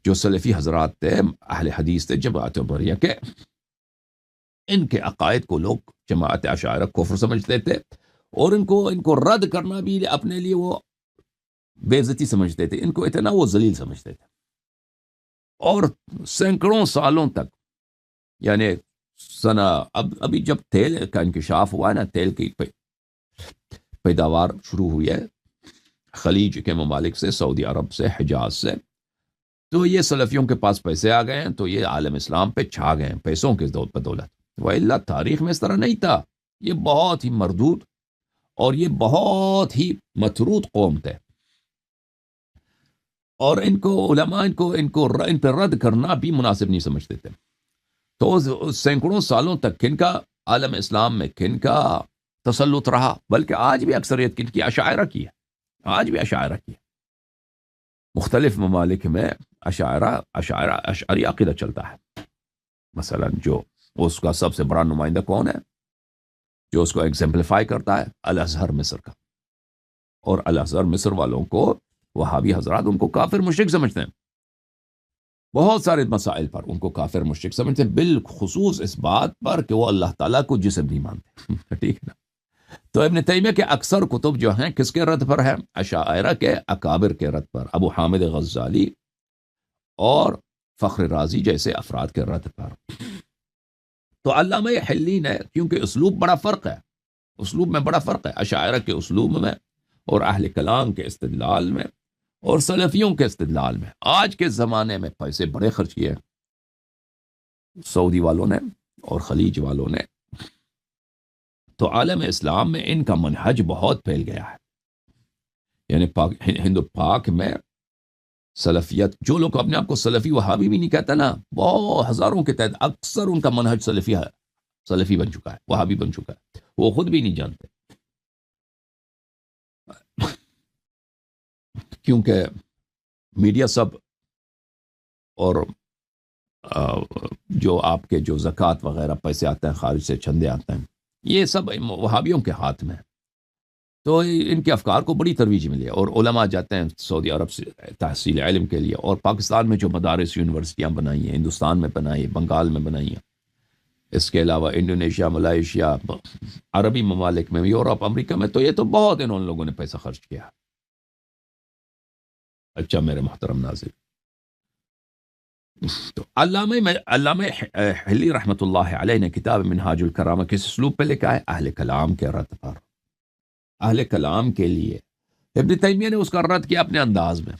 جو سلفی حضرات تھے، اہل حدیث تھے، جماعت بریہ کے، ان کے عقائد کو لوگ جماعت اشاعرہ کفر سمجھتے تھے، اور ان کو رد کرنا بھی اپنے لیے وہ بے عزتی سمجھتے تھے، ان کو اتنا وہ ذلیل سمجھتے تھے، اور سینکڑوں سالوں تک، یعنی ابھی جب تیل کا انکشاف ہوا ہے نا، تیل کی پیداوار شروع ہوئی ہے خلیج کے ممالک سے، سعودی عرب سے، حجاز سے، تو یہ سلفیوں کے پاس پیسے آ گئے ہیں، تو یہ عالم اسلام پہ چھا گئے ہیں پیسوں کے بدولت، وَإِلَّا تاریخ میں اس طرح نہیں تھا. یہ بہت ہی مردود اور یہ بہت ہی مطرود قوم تھے، اور ان کو علماء ان پہ رد کرنا بھی مناسب نہیں سمجھتے تھے. تو سینکڑوں سالوں تک کن کا عالم اسلام میں کن کا تسلط رہا، بلکہ آج بھی اکثریت کن کی اشاعرہ کی ہے. آج بھی اشاعرہ کی ہے. مختلف ممالک میں اشعری عقیدہ چلتا ہے. مثلا جو اس کا سب سے بڑا نمائندہ کون ہے جو اس کو ایگزمپلیفائی کرتا ہے؟ الازہر مصر کا. اور الازہر مصر والوں کو وہابی حضرات ان کو کافر مشرک سمجھتے ہیں. بہت سارے مسائل پر ان کو کافر مشرک سمجھتے ہیں، بالخصوص اس بات پر کہ وہ اللہ تعالیٰ کو جسم نہیں مانتے. ٹھیک ہے نا؟ تو ابن تیمیہ کے اکثر کتب جو ہیں کس کے رد پر ہیں؟ اشاعرہ کے اکابر کے رد پر، ابو حامد غزالی اور فخر رازی جیسے افراد کے رد پر. تو علامہ حلی نے، کیونکہ اسلوب بڑا فرق ہے، اسلوب میں بڑا فرق ہے اشاعرہ کے اسلوب میں اور اہل کلام کے استدلال میں اور سلفیوں کے استدلال میں. آج کے زمانے میں پیسے بڑے خرچ کیے سعودی والوں نے اور خلیج والوں نے، تو عالم اسلام میں ان کا منہج بہت پھیل گیا ہے. یعنی ہندو پاک میں سلفیت، جو لوگ اپنے آپ کو سلفی وہابی بھی نہیں کہتا نا، بہت ہزاروں کے تحت اکثر ان کا منہج سلفی بن چکا ہے، وہابی بن چکا ہے، وہ خود بھی نہیں جانتے. کیونکہ میڈیا سب اور جو آپ کے جو زکوٰۃ وغیرہ پیسے آتے ہیں خارج سے، چندے آتے ہیں، یہ سب وہابیوں کے ہاتھ میں ہے. تو ان کے افکار کو بڑی ترویج ملی ہے، اور علماء جاتے ہیں سعودی عرب سے تحصیل علم کے لیے. اور پاکستان میں جو مدارس یونیورسٹیاں بنائی ہیں، ہندوستان میں بنائی ہیں، بنگال میں بنائی ہیں، اس کے علاوہ انڈونیشیا، ملائیشیا، عربی ممالک میں، یورپ، امریکہ میں، تو یہ تو بہت انہوں لوگوں نے پیسہ خرچ کیا. اچھا میرے محترم ناظرین، تو علامہ حلی رحمۃ اللہ علیہ نے کتاب منہاج الکرامہ کس اسلوب پہ لکھا ہے؟ اہل کلام کے رد پر. اہل کلام کے لیے ابن تیمیہ نے اس کا رد کیا اپنے انداز میں،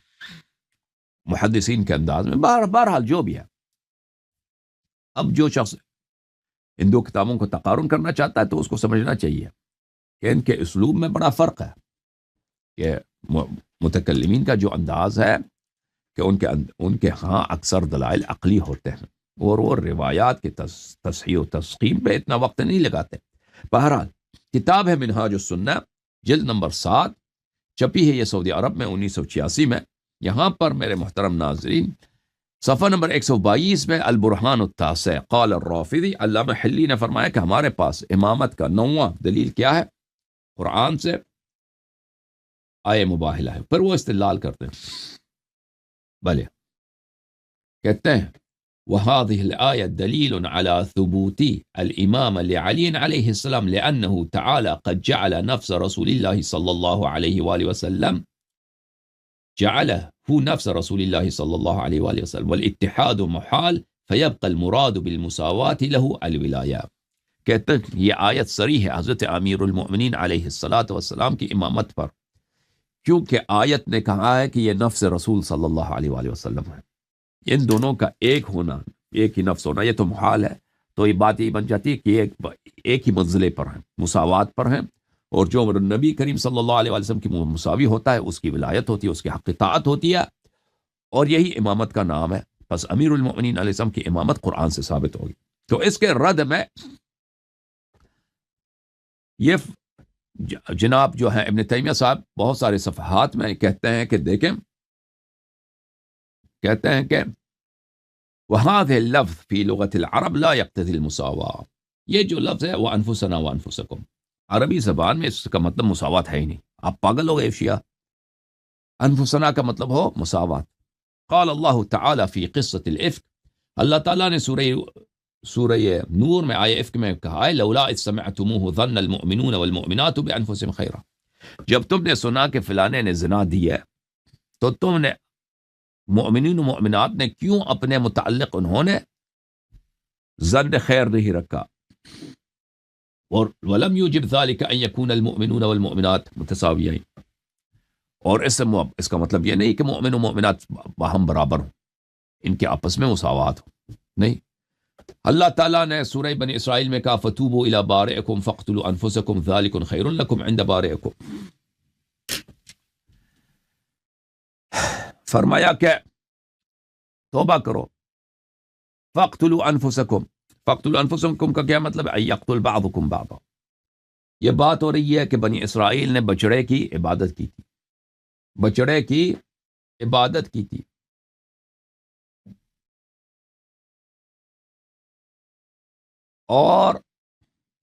محدثین کے انداز میں. بہرحال جو بھی ہے، اب جو شخص ان دو کتابوں کو تقارن کرنا چاہتا ہے تو اس کو سمجھنا چاہیے کہ ان کے اسلوب میں بڑا فرق ہے. کہ متکلمین کا جو انداز ہے کہ ان کے ہاں اکثر دلائل عقلی ہوتے ہیں، اور وہ روایات کی تصحیح و تسقیم پہ اتنا وقت نہیں لگاتے. بہرحال کتاب ہے منہاج السنہ، جلد نمبر 7، چھپی ہے یہ سعودی عرب میں 1986 میں. یہاں پر میرے محترم ناظرین صفحہ نمبر 122 میں البرہان التاسع قال الرافضی، علامہ حلی نے فرمایا کہ ہمارے پاس امامت کا 9واں دلیل کیا ہے؟ قرآن سے آیہ مباہلہ ہے. پھر وہ استدلال کرتے ہیں، بھلے کہتے ہیں وهذه الآية دليل على ثبوت الإمامة لعلي عليه السلام لأنه تعالى قد جعل نفس رسول الله صلى الله عليه وآله وسلم جعله نفس رسول الله صلى الله عليه وآله وسلم والاتحاد محال فيبقى المراد بالمساواة له الولاية. کہتے ہیں یہ آیت صریح ہے حضرت امیر المؤمنین علیہ الصلاۃ والسلام کی امامت پر، کیونکہ آیت نے کہا ہے کہ یہ نفس رسول صلی اللہ علیہ وآلہ وسلم ہے. ان دونوں کا ایک ہونا، ایک ہی نفس ہونا، یہ تو محال ہے. تو یہ بات یہ بن جاتی ہے کہ ایک ہی منزلے پر ہیں، مساوات پر ہیں، اور جو نبی کریم صلی اللہ علیہ وسلم کی مساوی ہوتا ہے اس کی ولایت ہوتی ہے، اس کی حق اطاعت ہوتی ہے، اور یہی امامت کا نام ہے. پس امیر المؤمنین علیہ السلام کی امامت قرآن سے ثابت ہوگی. تو اس کے رد میں یہ جناب جو ہے ابن تیمیہ صاحب بہت سارے صفحات میں کہتے ہیں کہ دیکھیں، کہتے ہیں کہ وَهَذِهِ اللَّفْظ فِي لُغَةِ الْعَرَبِ لَا يَقْتَضِي الْمُسَاوَاةَ، یہ جو لفظ ہے وہ انفسنا وانفسکم، عربی زبان میں اس کا مطلب مساوات ہے ہی نہیں. آپ پاگل ہو گئے شیعہ. انفسنا کا مطلب ہو مساوات. قال اللہ تعالی فی قصة الافک، اللہ تعالیٰ نے سورہ نور میں آیہ افک میں کہا ہے لولا اذ سمعتموه ظن المؤمنون والمؤمنات بانفسهم خیرا، جب تم نے سنا کہ فلانے نے زنا دی ہے تو تم نے مؤمنین و مؤمنات نے کیوں اپنے متعلق انہوں نے ظن خیر نہیں رکھا. اور ولم یوجب ذلك ان يكون المؤمنون والمؤمنات متساویین، اور اس کا مطلب یہ نہیں کہ مومن و مومنات باہم برابر ہوں، ان کے آپس میں مساوات ہو، نہیں. اللہ تعالیٰ نے سورہ بنی اسرائیل میں کہا فتوبوا الی بارئکم فاقتلوا انفسکم ذالکم خیر لکم عند بارئکم، فرمایا کہ توبہ کرو، فاقتلوا انفسکم، فاقتلوا انفسکم کا کیا مطلب ہے؟ یقتل بعضکم بعضا، یہ بات ہو رہی ہے کہ بنی اسرائیل نے بچڑے کی عبادت کی تھی، بچڑے کی عبادت کی تھی، اور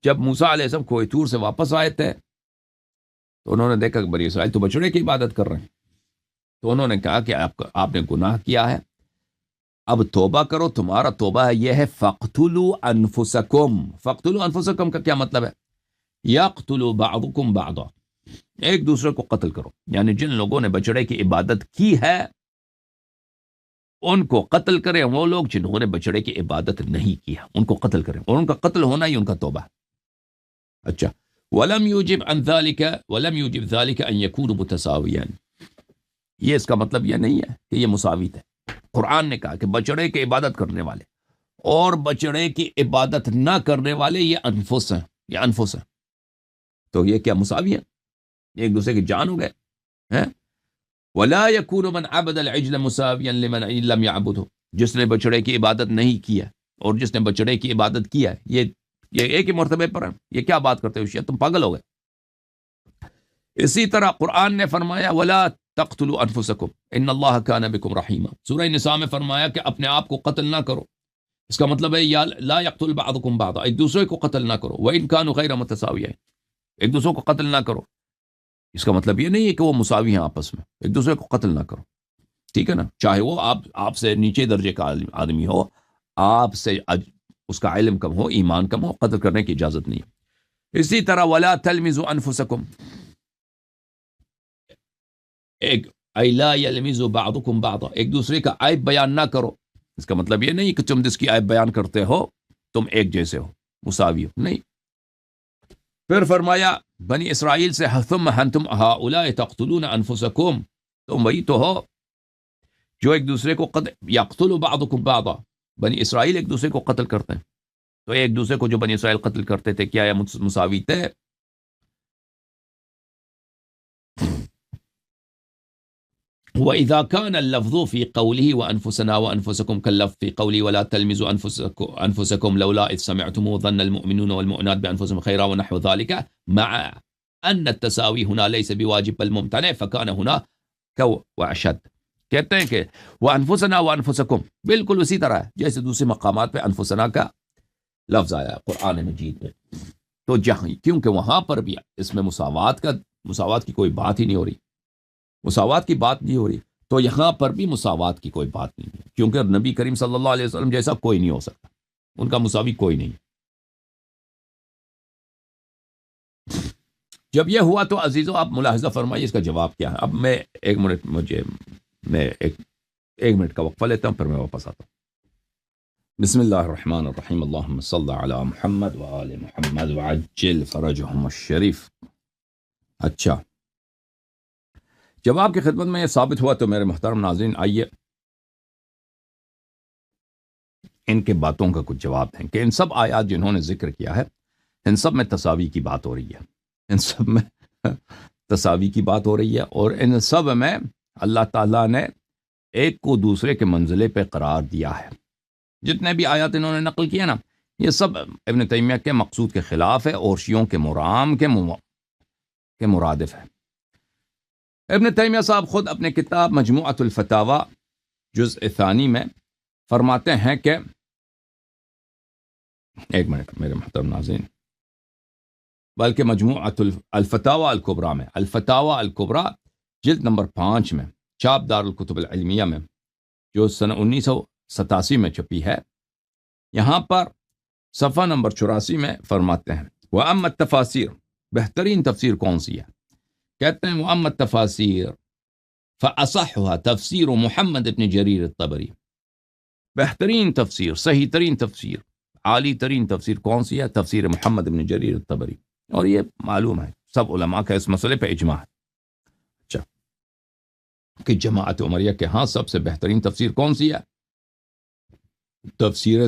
جب موسیٰ علیہ السلام کوہ طور سے واپس آئے تھے تو انہوں نے دیکھا کہ بنی اسرائیل تو بچڑے کی عبادت کر رہے ہیں، تو انہوں نے کہا کہ آپ نے گناہ کیا ہے، اب توبہ کرو، تمہارا توبہ ہے یہ ہے فَاقْتُلُوا أَنفُسَكُمْ، فَاقْتُلُوا أَنفُسَكُمْ کا کیا مطلب ہے؟ يَقْتُلُوا بَعْضُكُمْ بَعْضًا، ایک دوسرے کو قتل کرو، یعنی جن لوگوں نے بچڑے کی عبادت کی ہے ان کو قتل کریں، وہ لوگ جنہوں نے بچڑے کی عبادت نہیں کی ہے ان کو قتل کریں، اور ان کا قتل ہونا ہی ان کا توبہ ہے۔ اچھا، وَلَمْ يُوجِبْ عَنْ ذَلِكَ وَلَمْ يُوجِبْ ذَلِكَ أَنْ يَكُونُوا مُتَسَاوِيًا، یہ اس کا مطلب یہ نہیں ہے کہ یہ مساویت ہے۔ قرآن نے کہا کہ بچڑے کی عبادت کرنے والے اور بچڑے کی عبادت نہ کرنے والے یہ انفس ہیں، یہ انفس ہیں، تو یہ کیا مساوی ہے؟ ایک دوسرے کی جان ہو گئے ہیں۔ وَلَا يَكُونُ مَنْ عَبَدَ الْعِجْلَ مُسَاوِيًا لِمَنْ لَمْ يَعْبُدْهُ، جس نے بچڑے کی عبادت نہیں کی ہے اور جس نے بچڑے کی عبادت کی ہے یہ ایک ہی مرتبے پر ہے، یہ کیا بات کرتے ہو؟ تم پاگل ہو گئے۔ اسی طرح قرآن نے فرمایا وَلَا تَقْتُلُوا أَنفُسَكُمْ إِنَّ اللَّهَ كَانَ بِكُمْ رَحِيمًا، سورہ نساء میں فرمایا کہ اپنے آپ کو قتل نہ کرو، اس کا مطلب ہے یا لا يقتل بعضكم بعضا، ایک دوسرے کو قتل نہ کرو، وَإِن كَانُوا غَيْرَ مُتَسَاوِيَيْنِ، ایک دوسرے کو قتل نہ کرو، اس کا مطلب یہ نہیں ہے کہ وہ مساوی ہیں آپس میں، ایک دوسرے کو قتل نہ کرو، ٹھیک ہے نا، چاہے وہ آپ سے نیچے درجے کا آدمی ہو، آپ سے اس کا علم کم ہو، ایمان کم ہو، قتل کرنے کی اجازت نہیں ہے۔ اسی طرح وَلَا تَلْمِزُوا أَنفُسَكُمْ، ایک لا يلمزوا بعضكم بعضا، ایک دوسرے کا عیب بیان نہ کرو، اس کا مطلب یہ نہیں کہ تم جس کی عیب بیان کرتے ہو تم ایک جیسے ہو، مساوی ہو، نہیں۔ پھر فرمایا بنی اسرائیل سے ثم انتم هؤلاء تقتلون انفسکم، تم وہی تو ہو جو ایک دوسرے کو یقتل بعضکم بعضا، بنی اسرائیل ایک دوسرے کو قتل کرتے ہیں، تو ایک دوسرے کو جو بنی اسرائیل قتل کرتے تھے کیا یہ مساوی تھے؟ وَإِذَا كَانَ اللَّفْظُ فِي قَوْلِهِ وَأَنفُسَنَا وَأَنفُسَكُمْ كَاللَّفْظِ فِي قَوْلِهِ وَلَا تَلْمِزُوا أَنفُسَكُمْ لَوْلَا إِذْ سَمِعْتُمُوهُ ظَنَّ الْمُؤْمِنُونَ وَالْمُؤْمِنَاتُ بِأَنفُسِهِمْ خَيْرًا وَنَحْوُ ذَلِكَ مَعَ أَنَّ التَّسَاوِي هُنَا لَيْسَ بِوَاجِبٍ بَلْ مُمْتَنِعٌ فَكَانَ هُنَا وَأَشَدَّ، کہتے ہیں کہ وَأَنفُسَنَا وَأَنفُسَكُمْ بالکل اسی طرح ہے جیسے دوسرے مقامات پہ انفسنا کا لفظ آیا ہے قرآن مجید میں، تو جہاں کیونکہ وہاں پر بھی اس میں مساوات کی کوئی بات ہی نہیں ہو رہی، مساوات کی بات نہیں ہو رہی، تو یہاں پر بھی مساوات کی کوئی بات نہیں ہے، کیونکہ نبی کریم صلی اللہ علیہ وسلم جیسا کوئی نہیں ہو سکتا، ان کا مساوی کوئی نہیں۔ جب یہ ہوا تو عزیزو آپ ملاحظہ فرمائیے اس کا جواب کیا ہے۔ اب میں ایک منٹ کا وقفہ لیتا ہوں، پھر میں واپس آتا ہوں۔ بسم اللہ الرحمن الرحیم، اللہم صل علی محمد وآل محمد وعجل فرجہم الشریف۔ اچھا، جب آپ کی خدمت میں یہ ثابت ہوا تو میرے محترم ناظرین آئیے ان کے باتوں کا کچھ جواب دیں کہ ان سب آیات جنہوں نے ذکر کیا ہے ان سب میں تساوی کی بات ہو رہی ہے، ان سب میں تساوی کی بات ہو رہی ہے، اور ان سب میں اللہ تعالیٰ نے ایک کو دوسرے کے منزلے پہ قرار دیا ہے۔ جتنے بھی آیات انہوں نے نقل کیا نا، یہ سب ابن تیمیہ کے مقصود کے خلاف ہے اور شیعوں کے مرام کے مرادف ہے۔ ابن تیمیہ صاحب خود اپنے کتاب مجموعۃ الفتاوی جزء ثانی میں فرماتے ہیں کہ ایک منٹ میرے محترم ناظرین، بلکہ مجموعۃ الفتاوی الکبریٰ میں، الفتاوی الکبریٰ جلد نمبر 5 میں، چاپ دار الکتب العلمیہ میں، جو سن 1987 میں چھپی ہے، یہاں پر صفحہ نمبر 84 میں فرماتے ہیں وَأَمَّا التَّفَاسِيرُ، بہترین تفسیر کون سی ہے؟ کہتے ہیں وَأَمَّا التَّفَاسِيرُ فَأَصَحُّهَا تفسیر محمد ابن جریر الطبری، بہترین تفسیر، صحیح ترین تفسیر، عالی ترین تفسیر کون سی ہے؟ تفسیر محمد ابن جریر الطبری، اور یہ معلوم ہے سب علماء کا اس مسئلے پہ اجماع ہے۔ اچھا، کہ جماعت عمریہ کے ہاں سب سے بہترین تفسیر کون سی ہے؟ تفسیر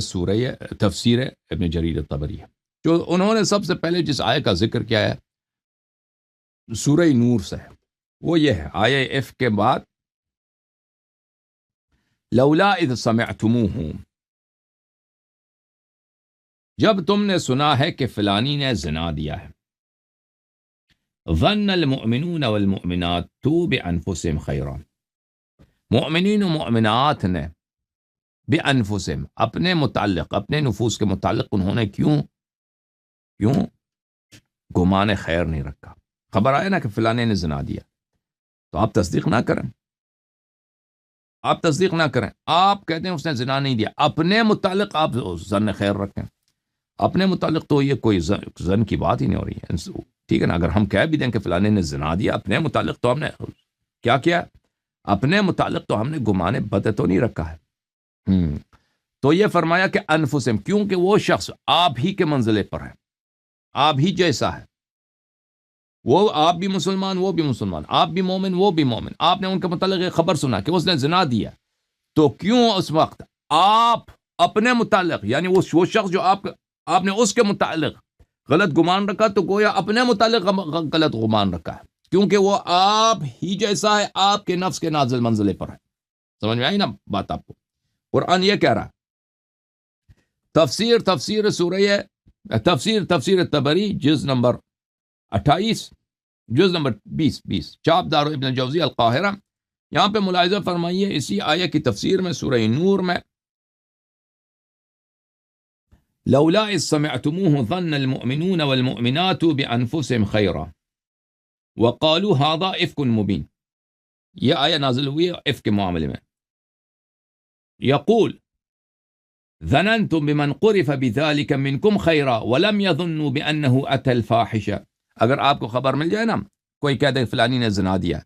ابن جریر طبری ہے، جو انہوں نے سب سے پہلے جس آیت کا ذکر کیا ہے سورہ نور سے، وہ یہ ہے آیہ اف کے بعد لولا اذ سمعتموہ، جب تم نے سنا ہے کہ فلانی نے زنا دیا ہے، ظن المؤمنون والمؤمنات بانفسهم خیرا، مؤمنین و مؤمنات نے بانفسهم اپنے متعلق، اپنے نفوس کے متعلق انہوں نے کیوں گمان خیر نہیں رکھا؟ خبر آئے نا کہ فلانے نے زنا دیا، تو آپ تصدیق نہ کریں، آپ کہتے ہیں اس نے زنا نہیں دیا، اپنے متعلق آپ ظن خیر رکھیں، اپنے متعلق تو یہ کوئی ظن کی بات ہی نہیں ہو رہی ہے، ٹھیک ہے نا؟ اگر ہم کہہ بھی دیں کہ فلانے نے زنا دیا، اپنے متعلق تو ہم نے کیا اپنے متعلق تو ہم نے گمان بد تو نہیں رکھا ہے۔ تو یہ فرمایا کہ انفسہم، کیونکہ وہ شخص آپ ہی کے منزلے پر ہے، آپ ہی جیسا ہے، وہ آپ بھی مسلمان وہ بھی مسلمان، آپ بھی مومن وہ بھی مومن، آپ نے ان کے متعلق ایک خبر سنا کہ اس نے زنا دیا، تو کیوں اس وقت آپ اپنے متعلق، یعنی وہ شخص جو آپ نے اس کے متعلق غلط گمان رکھا، تو گویا اپنے متعلق غلط گمان رکھا ہے، کیونکہ وہ آپ ہی جیسا ہے، آپ کے نفس کے نازل منزلے پر ہے۔ سمجھ میں آئی نا بات آپ کو؟ قرآن یہ کہہ رہا ہے، تفسیر تبری جز نمبر 28 جز نمبر 20 چاپ دار ابن جوزی القاہرہ، یہاں پہ ملاحظہ فرمائیے اسی آیہ کی تفسیر میں سورہ نور میں لولا اذ سمعتموه ظن المؤمنون والمؤمنات بانفسهم خیرا وقالوا هذا افک مبین، یہ آیہ نازل ہوئی ہے افک کے معاملے میں، یقول ظننتم بمن قرف بذلك منكم خیرا ولم يظنوا بانه اتى الفاحشة، اگر آپ کو خبر مل جائے نا کوئی کہہ دے فلانی نے زنا دیا،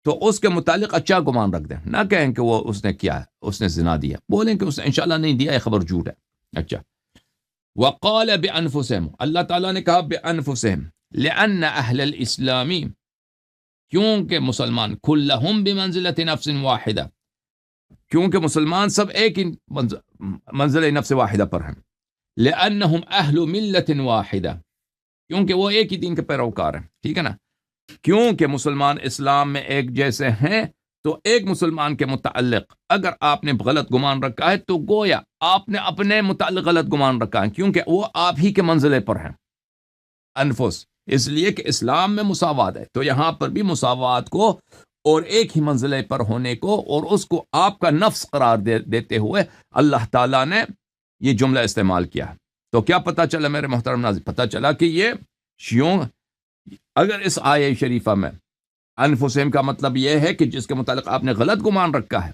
تو اس کے متعلق اچھا گمان رکھ دیں، نہ کہیں کہ وہ اس نے کیا ہے، اس نے زنا دیا، بولیں کہ اس نے انشاءاللہ نہیں دیا، یہ خبر جھوٹ ہے۔ اچھا، وقال بانفسهم، اللہ تعالیٰ نے کہا بانفسهم، لان اہل الاسلام، کیونکہ مسلمان کلہم بمنزلۃ نفس واحدہ، کیونکہ مسلمان سب ایک ہی منزل نفس واحدہ پر ہیں، لانہم اہل ملت واحدہ، کیونکہ وہ ایک ہی دین کے پیروکار ہیں، ٹھیک ہے نا؟ کیونکہ مسلمان اسلام میں ایک جیسے ہیں، تو ایک مسلمان کے متعلق اگر آپ نے غلط گمان رکھا ہے، تو گویا آپ نے اپنے متعلق غلط گمان رکھا ہے، کیونکہ وہ آپ ہی کے منزلے پر ہیں، انفس، اس لیے کہ اسلام میں مساوات ہے، تو یہاں پر بھی مساوات کو اور ایک ہی منزلے پر ہونے کو اور اس کو آپ کا نفس قرار دیتے ہوئے اللہ تعالیٰ نے یہ جملہ استعمال کیا۔ تو کیا پتہ چلا میرے محترم ناظرین؟ پتہ چلا کہ یہ شیعوں، اگر اس آیہ شریفہ میں انفسہم کا مطلب یہ ہے کہ جس کے متعلق آپ نے غلط گمان رکھا ہے،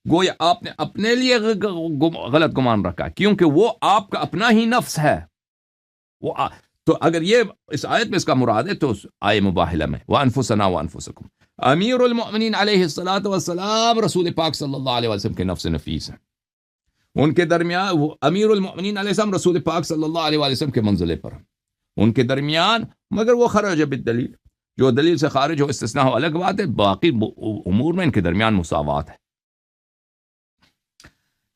گویا آپ نے اپنے لیے غلط گمان رکھا ہے، کیونکہ وہ آپ کا اپنا ہی نفس ہے، تو اگر یہ اس آیت میں اس کا مراد ہے، تو آیہ مباہلہ میں وَأَنفُسَنَا وَأَنفُسَكُمْ، امیر المؤمنین علیہ الصلاۃ والسلام رسول پاک صلی اللہ علیہ وسلم کے نفس نفیس ہیں، ان کے درمیان وہ امیر المؤمنین علیہ السلام رسول پاک صلی اللہ علیہ وسلم کے منزلے پر ہیں، ان کے درمیان، مگر وہ خرج بالدلیل، جو دلیل سے خارج ہو استثناء ہو الگ بات ہے، باقی امور میں ان کے درمیان مساوات ہے۔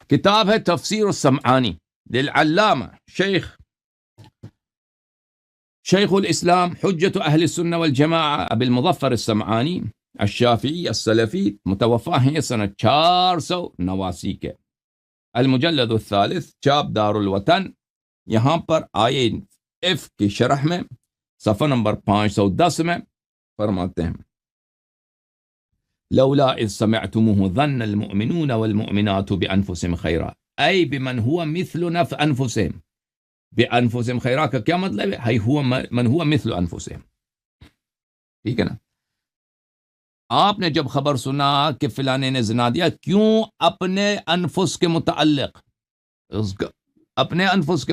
کتاب ہے تفسیر السمعانی للعلامہ شیخ الاسلام حجت اہل السنہ والجماعہ ابی المظفر السمعانی الشافعی السلفی، متوفا ہیں سنہ 489 کے، المجلد الثالث، چاپ دار الوطن، یہاں پر آیہ اف کی شرح میں صفحہ نمبر 510 میں فرماتے ہیں لولا اذ سمعتموه ظن المؤمنون والمؤمنات بانفسهم خیرا، ای بمن هو مثل انفسهم، بانفسهم خیرا کا کیا مطلب ہے؟ هو من هو مثل انفسهم، ٹھیک ہے نا؟ آپ نے جب خبر سنا کہ فلانے نے زنا دیا، کیوں اپنے انفس کے متعلق، اپنے انفس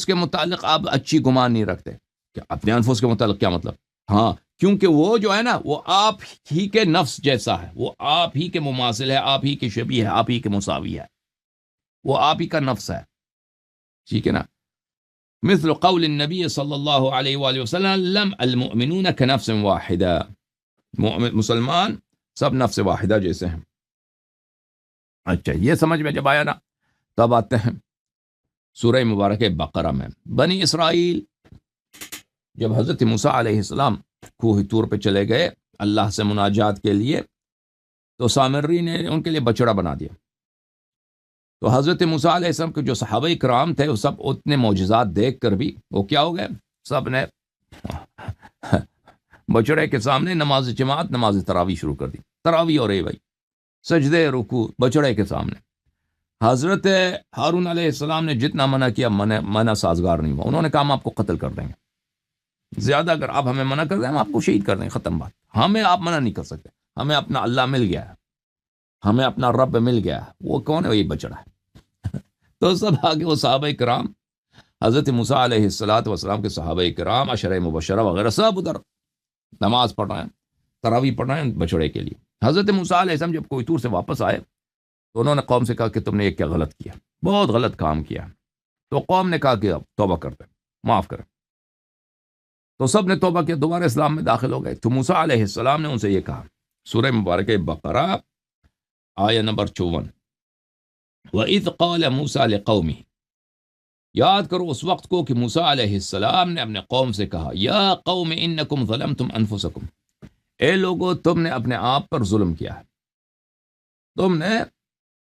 کے متعلق آپ اچھی گمان نہیں رکھتے؟ کہ اپنے انفس کے متعلق کیا مطلب؟ ہاں، کیونکہ وہ جو ہے نا، وہ آپ ہی کے نفس جیسا ہے، وہ آپ ہی کے مماثل ہے، آپ ہی کے شبیہ ہے، آپ ہی کے مساوی ہے، وہ آپ ہی کا نفس ہے، ٹھیک ہے نا؟ مثل قول النبی صلی اللہ علیہ وآلہ وسلم لم المؤمنون كنفس واحدہ، مسلمان سب نفس واحدہ جیسے ہیں۔ اچھا، یہ سمجھ میں جب آیا نا، تب آتے ہیں سورہ مبارک بقرہ میں۔ بنی اسرائیل جب حضرت موسیٰ علیہ السلام کوہ طور پہ چلے گئے اللہ سے مناجات کے لیے، تو سامری نے ان کے لیے بچڑا بنا دیا۔ تو حضرت موسیٰ علیہ السلام کے جو صحابہ کرام تھے وہ سب اتنے معجزات دیکھ کر بھی وہ کیا ہو گئے، سب نے بچڑے کے سامنے نماز جماعت، نماز تراویح شروع کر دی۔ تراویح ہو رہی بھائی، سجدے رکوع بچڑے کے سامنے۔ حضرت ہارون علیہ السلام نے جتنا منع کیا، منع سازگار نہیں ہوا۔ انہوں نے کہا ہم آپ کو قتل کر دیں گے، زیادہ اگر آپ ہمیں منع کر دیں ہم آپ کو شہید کر دیں گے، ختم بات۔ ہمیں آپ منع نہیں کر سکتے، ہمیں اپنا اللہ مل گیا ہے، ہمیں اپنا رب مل گیا ہے۔ وہ کون ہے؟ وہی بچڑا ہے۔ تو سب آگے وہ صحابہ کرام، حضرت موسیٰ علیہ السلام کے صحابہ کرام، عشرہ مبشرہ وغیرہ سب ادھر نماز پڑھ رہے ہیں، تراویح پڑھ رہے ہیں بچڑے کے لیے۔ حضرت موسیٰ علیہ السلام جب کوہ طور سے واپس آئے تو انہوں نے قوم سے کہا کہ تم نے یہ کیا غلط کیا، بہت غلط کام کیا۔ تو قوم نے کہا کہ اب توبہ کرتے، معاف کریں۔ تو سب نے توبہ کیا، دوبارہ اسلام میں داخل ہو گئے۔ تو موسیٰ علیہ السلام نے ان سے یہ کہا، سورہ مبارک بقرہ آیہ نمبر 54، وَإِذْ قَالَ مُوسَىٰ لِقَوْمِهِ، یاد کرو اس وقت کو کہ موسیٰ علیہ السلام نے اپنے قوم سے کہا، یا قوم انکم ظلمتم انفسکم، اے لوگو تم نے اپنے آپ پر ظلم کیا ہے، تم نے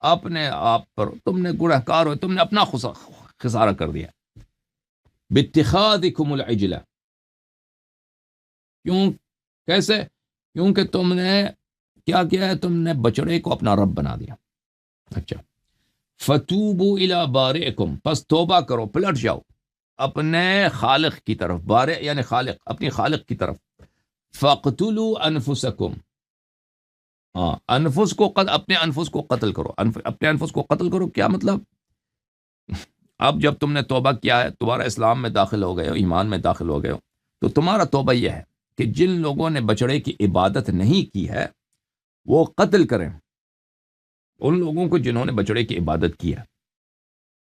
اپنے آپ پر، تم نے گناہ کار ہوئے، تم نے اپنا خسارہ کر دیا، باتخاذکم العجلہ، کیوں، کیسے؟ کیونکہ تم نے کیا کیا ہے، تم نے بچڑے کو اپنا رب بنا دیا۔ اچھا، فتوبوا الی بارئکم، پس توبہ کرو، پلٹ جاؤ اپنے خالق کی طرف، بارئ یعنی خالق، اپنی خالق کی طرف۔ فاقتلوا انفسکم، ہاں انفس کو اپنے انفس کو قتل کرو، اپنے انفس کو قتل کرو، کیا مطلب؟ اب جب تم نے توبہ کیا ہے، تمہارا اسلام میں داخل ہو گئے ہو، ایمان میں داخل ہو گئے ہو، تو تمہارا توبہ یہ ہے کہ جن لوگوں نے بچڑے کی عبادت نہیں کی ہے وہ قتل کریں ان لوگوں کو جنہوں نے بچڑے کی عبادت کی ہے۔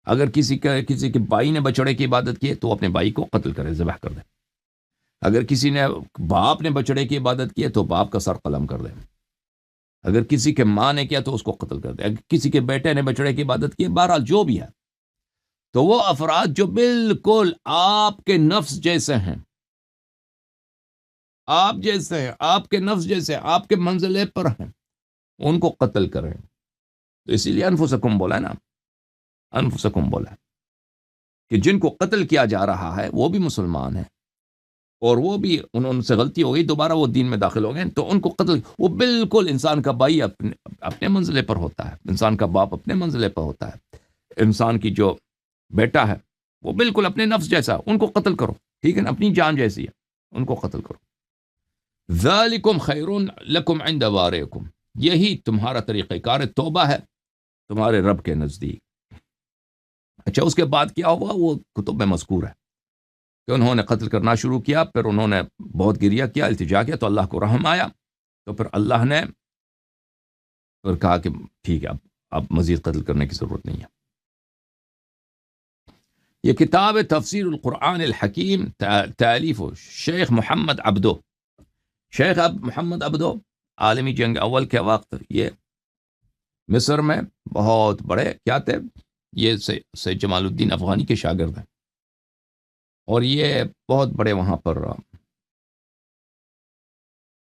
اگر کسی کے بھائی نے بچڑے کی عبادت کی ہے تو اپنے بھائی کو قتل کرے، ذبح کر دے۔ اگر کسی نے باپ نے بچڑے کی عبادت کی ہے تو باپ کا سر قلم کر دے۔ اگر کسی کے ماں نے کیا تو اس کو قتل کر دے۔ اگر کسی کے بیٹے نے بچڑے کی عبادت کی ہے، بہرحال جو بھی ہے، تو وہ افراد جو بالکل آپ کے نفس جیسے ہیں، آپ جیسے ہیں، آپ کے نفس جیسے، آپ کے منزلے پر ہیں، ان کو قتل کریں۔ تو اسی لیے انفسکم بولا ہے نا، انفسکم بولا ہے کہ جن کو قتل کیا جا رہا ہے وہ بھی مسلمان ہیں، اور وہ بھی ان سے غلطی ہو گئی، دوبارہ وہ دین میں داخل ہو گئے، تو ان کو قتل، وہ بالکل انسان کا بھائی اپنے منزلے پر ہوتا ہے، انسان کا باپ اپنے منزلے پر ہوتا ہے، انسان کی جو بیٹا ہے وہ بالکل اپنے نفس جیسا، ان کو قتل کرو، ٹھیک ہے نا، اپنی جان جیسی ہے، ان کو قتل کرو۔ ذالکم خیر لکم عند بارئکم، یہی تمہارا طریقہ کار توبہ ہے تمہارے رب کے نزدیک۔ اچھا، اس کے بعد کیا ہوا وہ کتب میں مذکور ہے کہ انہوں نے قتل کرنا شروع کیا، پھر انہوں نے بہت گریہ کیا، التجا کیا، تو اللہ کو رحم آیا، تو پھر اللہ نے پھر کہا کہ ٹھیک ہے، اب مزید قتل کرنے کی ضرورت نہیں ہے۔ یہ کتاب تفسیر القرآن الحکیم، تالیف شیخ محمد عبدو، شیخ محمد عبدو عالمی جنگ اول کے وقت یہ مصر میں بہت بڑے کیا تھے، یہ سید جمال الدین افغانی کے شاگرد ہیں، اور یہ بہت بڑے وہاں پر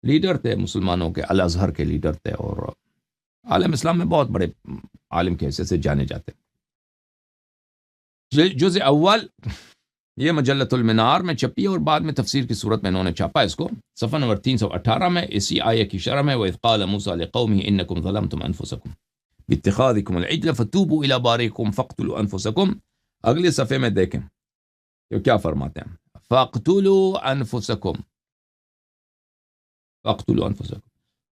لیڈر تھے مسلمانوں کے، الازہر کے لیڈر تھے، اور عالم اسلام میں بہت بڑے عالم کے حیثیت سے جانے جاتے۔ جزء اول یہ مجلۃ المنار میں چھپی ہے، اور بعد میں تفسیر کی صورت میں انہوں نے چھاپا اس کو، صفحہ نمبر 318 میں، اسی آیہ کی شرح میں، وَإِذْ قَالَ مُوسَىٰ لِقَوْمِهِ إِنَّكُمْ ظَلَمْتُمْ أَنفُسَكُمْ بِاتِّخَاذِكُمُ الْعِجْلَ فَتُوبُوا إِلَىٰ بَارِئِكُمْ فَاقْتُلُوا أَنفُسَكُمْ۔ اگلے صفحے میں دیکھیں کہ کیا فرماتے ہیں، فَاقْتُلُوا أَنفُسَكُمْ، فَاقْتُلُوا أَنفُسَكُمْ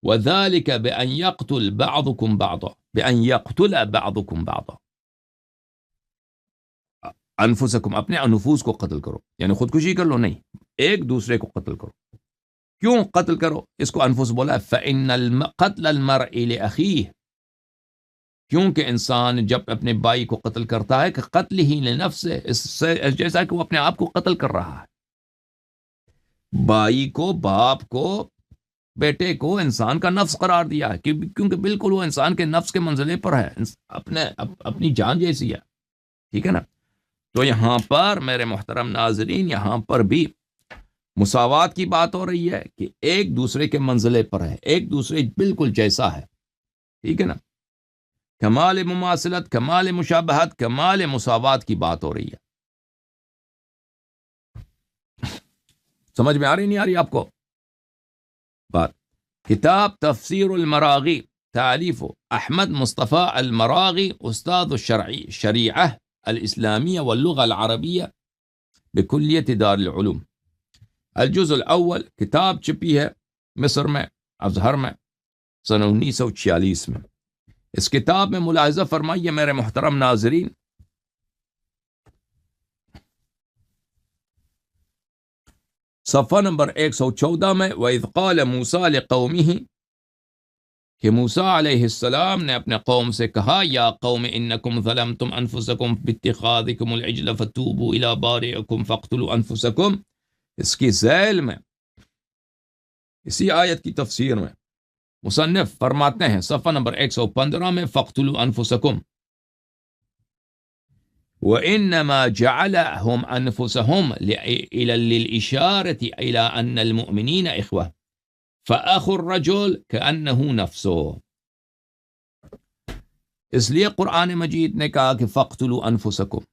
وَذَلِكَ بِأَنْ يَقْتُلَ بَعْضُكُمْ بَعْضًا، بِأَنْ يَقْتُلَ بَعْضُكُمْ بَعْضًا۔ انفسکم، اپنے انفوس کو قتل کرو، یعنی خودکشی کر لو نہیں، ایک دوسرے کو قتل کرو۔ کیوں قتل کرو؟ اس کو انفس بولا ہے، فَإِنَّ قَتْلَ الْمَرْءِ لِأَخِيهِ، کیونکہ انسان جب اپنے بھائی کو قتل کرتا ہے کہ قتل ہی لنفسه، اس سے جیسا کہ وہ اپنے آپ کو قتل کر رہا ہے۔ بھائی کو، باپ کو بیٹے کو انسان کا نفس قرار دیا ہے کیونکہ بالکل وہ انسان کے نفس کے منزلے پر ہے، اپنی جان جیسی ہے، ٹھیک ہے نا؟ تو یہاں پر میرے محترم ناظرین، یہاں پر بھی مساوات کی بات ہو رہی ہے کہ ایک دوسرے کے منزلے پر ہے، ایک دوسرے بالکل جیسا ہے، ٹھیک ہے نا؟ کمال مماثلت، کمال مشابہت، کمال مساوات کی بات ہو رہی ہے۔ سمجھ میں آ رہی نہیں آ رہی آپ کو بات؟ کتاب تفسیر المراغی، تعلیف احمد مصطفیٰ المراغی، استاد الشریعہ الاسلامیہ واللغة العربیہ بکلیت دار العلوم، الجزء الاول، کتاب چھپی ہے مصر میں، ازہر میں، سن 1946 میں۔ اس کتاب میں ملاحظہ فرمائیے میرے محترم ناظرین، صفحہ نمبر 114 میں، وَإِذْ قَالَ مُوسَىٰ لِقَوْمِهِ، کہ موسیٰ علیہ السلام نے اپنے قوم سے کہا، یا قوم انکم ظلمتم انفسکم باتخاذکم العجل فتوبوا الی بارئکم فاقتلوا انفسکم۔ اس کی ذیل میں، اسی آیت کی تفسیر میں مصنف فرماتے ہیں صفحہ نمبر 115 میں، فاقتلوا انفسکم، وَإِنَّمَا جَعَلَهُمْ أَنفُسَهُمْ لِلْإِشَارَةِ إِلَىٰ أَنَّ الْمُؤْمِنِينَ إِخْوَةٌ فَأَخُو الرَّجُلِ كَأَنَّهُ نَفْسُهُ۔ اس لیے قرآن مجید نے کہا کہ فَاقْتُلُوا أَنفُسَكُمْ،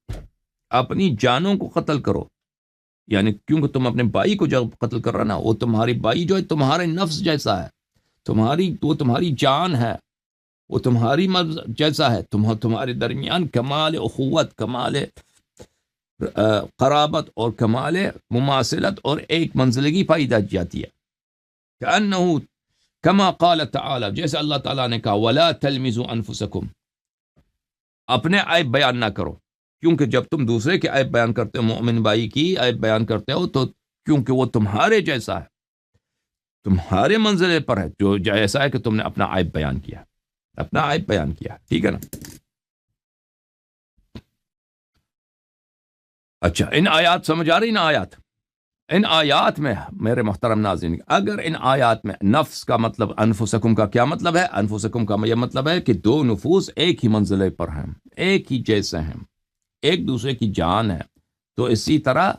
اپنی جانوں کو قتل کرو، یعنی کیونکہ تم اپنے بھائی کو جب قتل کر رہا نا، وہ تمہاری بھائی جو ہے تمہارے نفس جیسا ہے، وہ تمہاری جان ہے، وہ تمہاری مرض جیسا ہے، تمہارے درمیان کمال اخوت، کمال قرابت اور کمال مماثلت اور ایک منزلگی پائی جاتی ہے۔ کأنہ کما قال تعالی، جیسے اللہ تعالیٰ نے کہا، ولا تلمزوا انفسکم، اپنے عیب بیان نہ کرو، کیونکہ جب تم دوسرے کے عیب بیان کرتے ہو، مومن بھائی کی عیب بیان کرتے ہو، تو کیونکہ وہ تمہارے جیسا ہے، تمہارے منزلے پر ہے، جو ایسا ہے کہ تم نے اپنا عیب بیان کیا، اپنا عیب بیان کیا، ٹھیک ہے نا؟ اچھا، ان آیات سمجھ آ رہی نا؟ ان آیات میں میرے محترم ناظرین، اگر ان آیات میں نفس کا مطلب، انفسکم کا کیا مطلب ہے؟ انفسکم کا یہ مطلب ہے کہ دو نفوس ایک ہی منزلے پر ہیں، ایک ہی جیسے ہیں، ایک دوسرے کی جان ہے۔ تو اسی طرح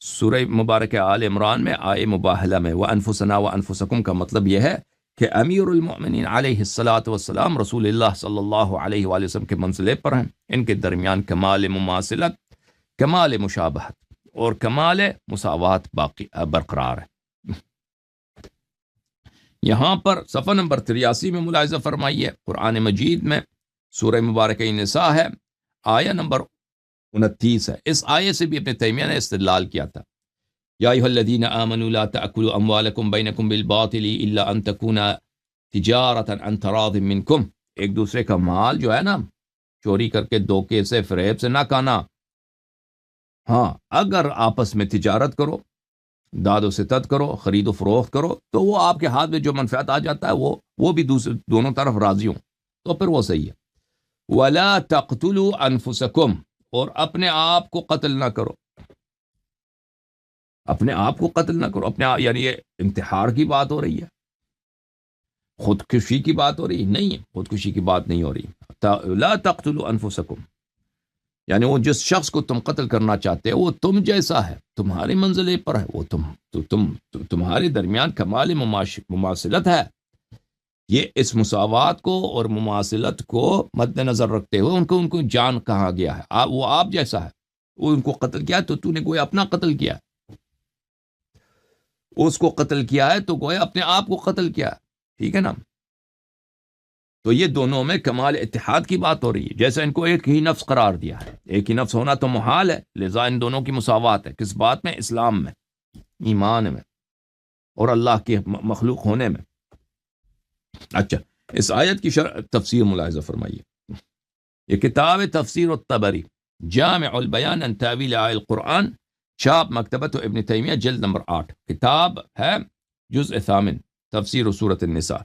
سورہ مبارک آل عمران میں آئے مباہلہ میں وَأَنفُسَنَا وَأَنفُسَكُمْ کا مطلب یہ ہے کہ امیر المؤمنین علیہ الصلاۃ والسلام رسول اللہ صلی اللہ علیہ وآلہ وسلم کے منزلے پر ہیں، ان کے درمیان کمال مماثلت، کمال مشابہت اور کمال مساوات باقی برقرار ہے۔ یہاں پر صفحہ نمبر 83 میں ملاحظہ فرمائیے، قرآن مجید میں سورہ مبارکہ نساء ہے، آیہ نمبر 29 ہے۔ اس آیے سے بھی ابن تیمیہ نے استدلال کیا تھا، یا ایھا الذین آمنوا لا تأکلوا اموالکم بینکم بالباطل الا ان تکون تجارۃ عن تراض منکم، ایک دوسرے کا مال جو ہے نا چوری کر کے، دھوکے سے، فریب سے نہ کھانا، ہاں اگر آپس میں تجارت کرو، داد و ستد کرو، خرید و فروخت کرو، تو وہ آپ کے ہاتھ میں جو منفعت آ جاتا ہے وہ بھی دونوں طرف راضی ہوں، تو پھر وہ صحیح ہے۔ وَلَا تَقْتُلُوا أَنفُسَكُمْ، اور اپنے آپ کو قتل نہ کرو، اپنے آپ کو قتل نہ کرو، اپنے آپ، یعنی یہ انتحار کی بات ہو رہی ہے، خودکشی کی بات ہو رہی ہے؟ نہیں، خودکشی کی بات نہیں ہو رہی۔ لا تقتلوا انفسکم، یعنی وہ جس شخص کو تم قتل کرنا چاہتے ہو وہ تم جیسا ہے، تمہاری منزلے پر ہے، وہ تمہارے درمیان کمال مماثلت ہے۔ یہ اس مساوات کو اور مماثلت کو مد نظر رکھتے ہوئے ان کو جان کہا گیا ہے، وہ آپ جیسا ہے، وہ ان کو قتل کیا تو تو نے گویا اپنا قتل کیا، اس کو قتل کیا ہے تو گویا اپنے آپ کو قتل کیا، ٹھیک ہے نا؟ تو یہ دونوں میں کمال اتحاد کی بات ہو رہی ہے، جیسے ان کو ایک ہی نفس قرار دیا ہے، ایک ہی نفس ہونا تو محال ہے، لذا ان دونوں کی مساوات ہے، کس بات میں؟ اسلام میں، ایمان میں اور اللہ کے مخلوق ہونے میں۔ اچھا، اس آیت کی تفسیر ملاحظہ فرمائیے، یہ کتاب تفسیر الطبری جامع البیان عن تاویل آیات القرآن، چھاپ مکتبۃ ابن تیمیہ، جلد نمبر 8، کتاب ہے جزء 8 تفسیر سورۃ النساء۔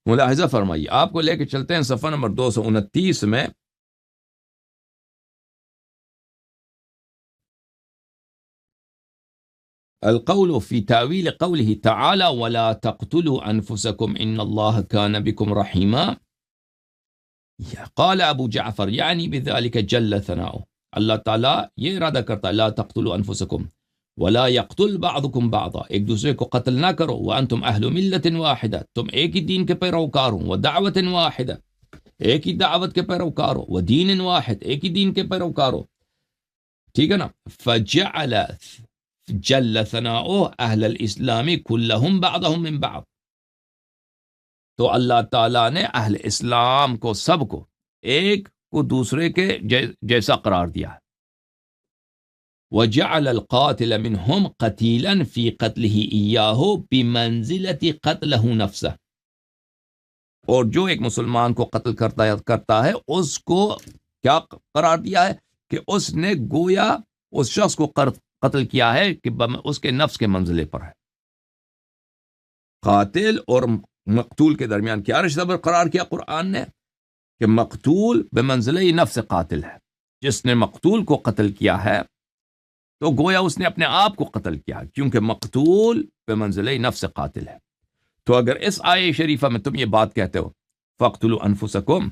ملاحظہ فرمائیے، آپ کو لے کے چلتے ہیں صفحہ نمبر 229 میں، القول في تأويل قوله تعالى ولا تقتلوا أنفسكم إن الله كان بكم رحيما. قال ابو جعفر يعني بذلك جل ثناؤه، اللہ تعالیٰ یہ ارادہ کرتا ہے لا تقتلوا انفسکم ولا يقتل بعضكم بعضا، ایک دوسرے کو قتل نہ کرو، وانتم اہل ملت واحدہ، تم ایک ہی دین کے پیروکار ہو، ودعوت واحدہ، ایک ہی دعوت کے پیروکار ہو، ودین واحد، ایک ہی دین کے پیروکار ہو، ٹھیک ہے نا. فجعل جل ثناؤه اہل الاسلام كلهم بعضهم من بعض، تو اللہ تعالیٰ نے اہل اسلام کو سب کو ایک کو دوسرے کے جیسا قرار دیا ہے. وَجَعَلَ الْقَاتِلَ مِنْهُمْ قَتِيلًا فِي قَتْلِهِ إِيَّاهُ بِمَنْزِلَةِ قَتْلَهُ نَفْسَهُ، اور جو ایک مسلمان کو قتل کرتا ہے اس کو کیا قرار دیا ہے کہ اس نے گویا اس شخص کو قتل کیا ہے کہ اس کے نفس کے منزلے پر ہے. قاتل اور مقتول کے درمیان کیا رشتہ برقرار کیا قرآن نے کہ مقتول بمنزلہ نفس قاتل ہے، جس نے مقتول کو قتل کیا ہے تو گویا اس نے اپنے آپ کو قتل کیا، کیونکہ مقتول بمنزلہ نفس قاتل ہے. تو اگر اس آیہ شریفہ میں تم یہ بات کہتے ہو فَاقْتُلُوا أَنفُسَكُمْ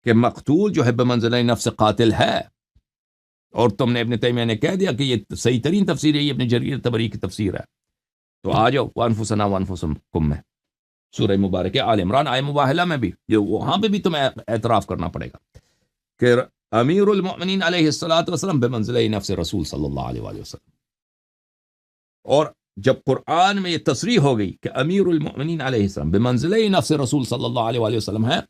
کہ مقتول جو ہے بمنزلہ نفس قاتل ہے، اور تم نے ابن تیمیہ نے کہہ دیا کہ یہ صحیح ترین تفسیر ہے، یہ ابن جریر طبری کی تفسیر ہے، تو آ جاؤ وَأَنفُسَنَا وَأَنفُسَكُمْ میں سورہ مبارک آل عمران آیہ مباہلہ میں بھی وہاں پہ بھی تمہیں اعتراف کرنا پڑے گا کہ امیر المؤمنین علیہ السلام بمنزلہ نفس رسول صلی اللہ علیہ وآلہ وسلم. اور جب قرآن میں یہ تصریح ہو گئی کہ امیر المؤمنین علیہ السلام بمنزلہ نفس رسول صلی اللہ علیہ وآلہ وسلم ہے،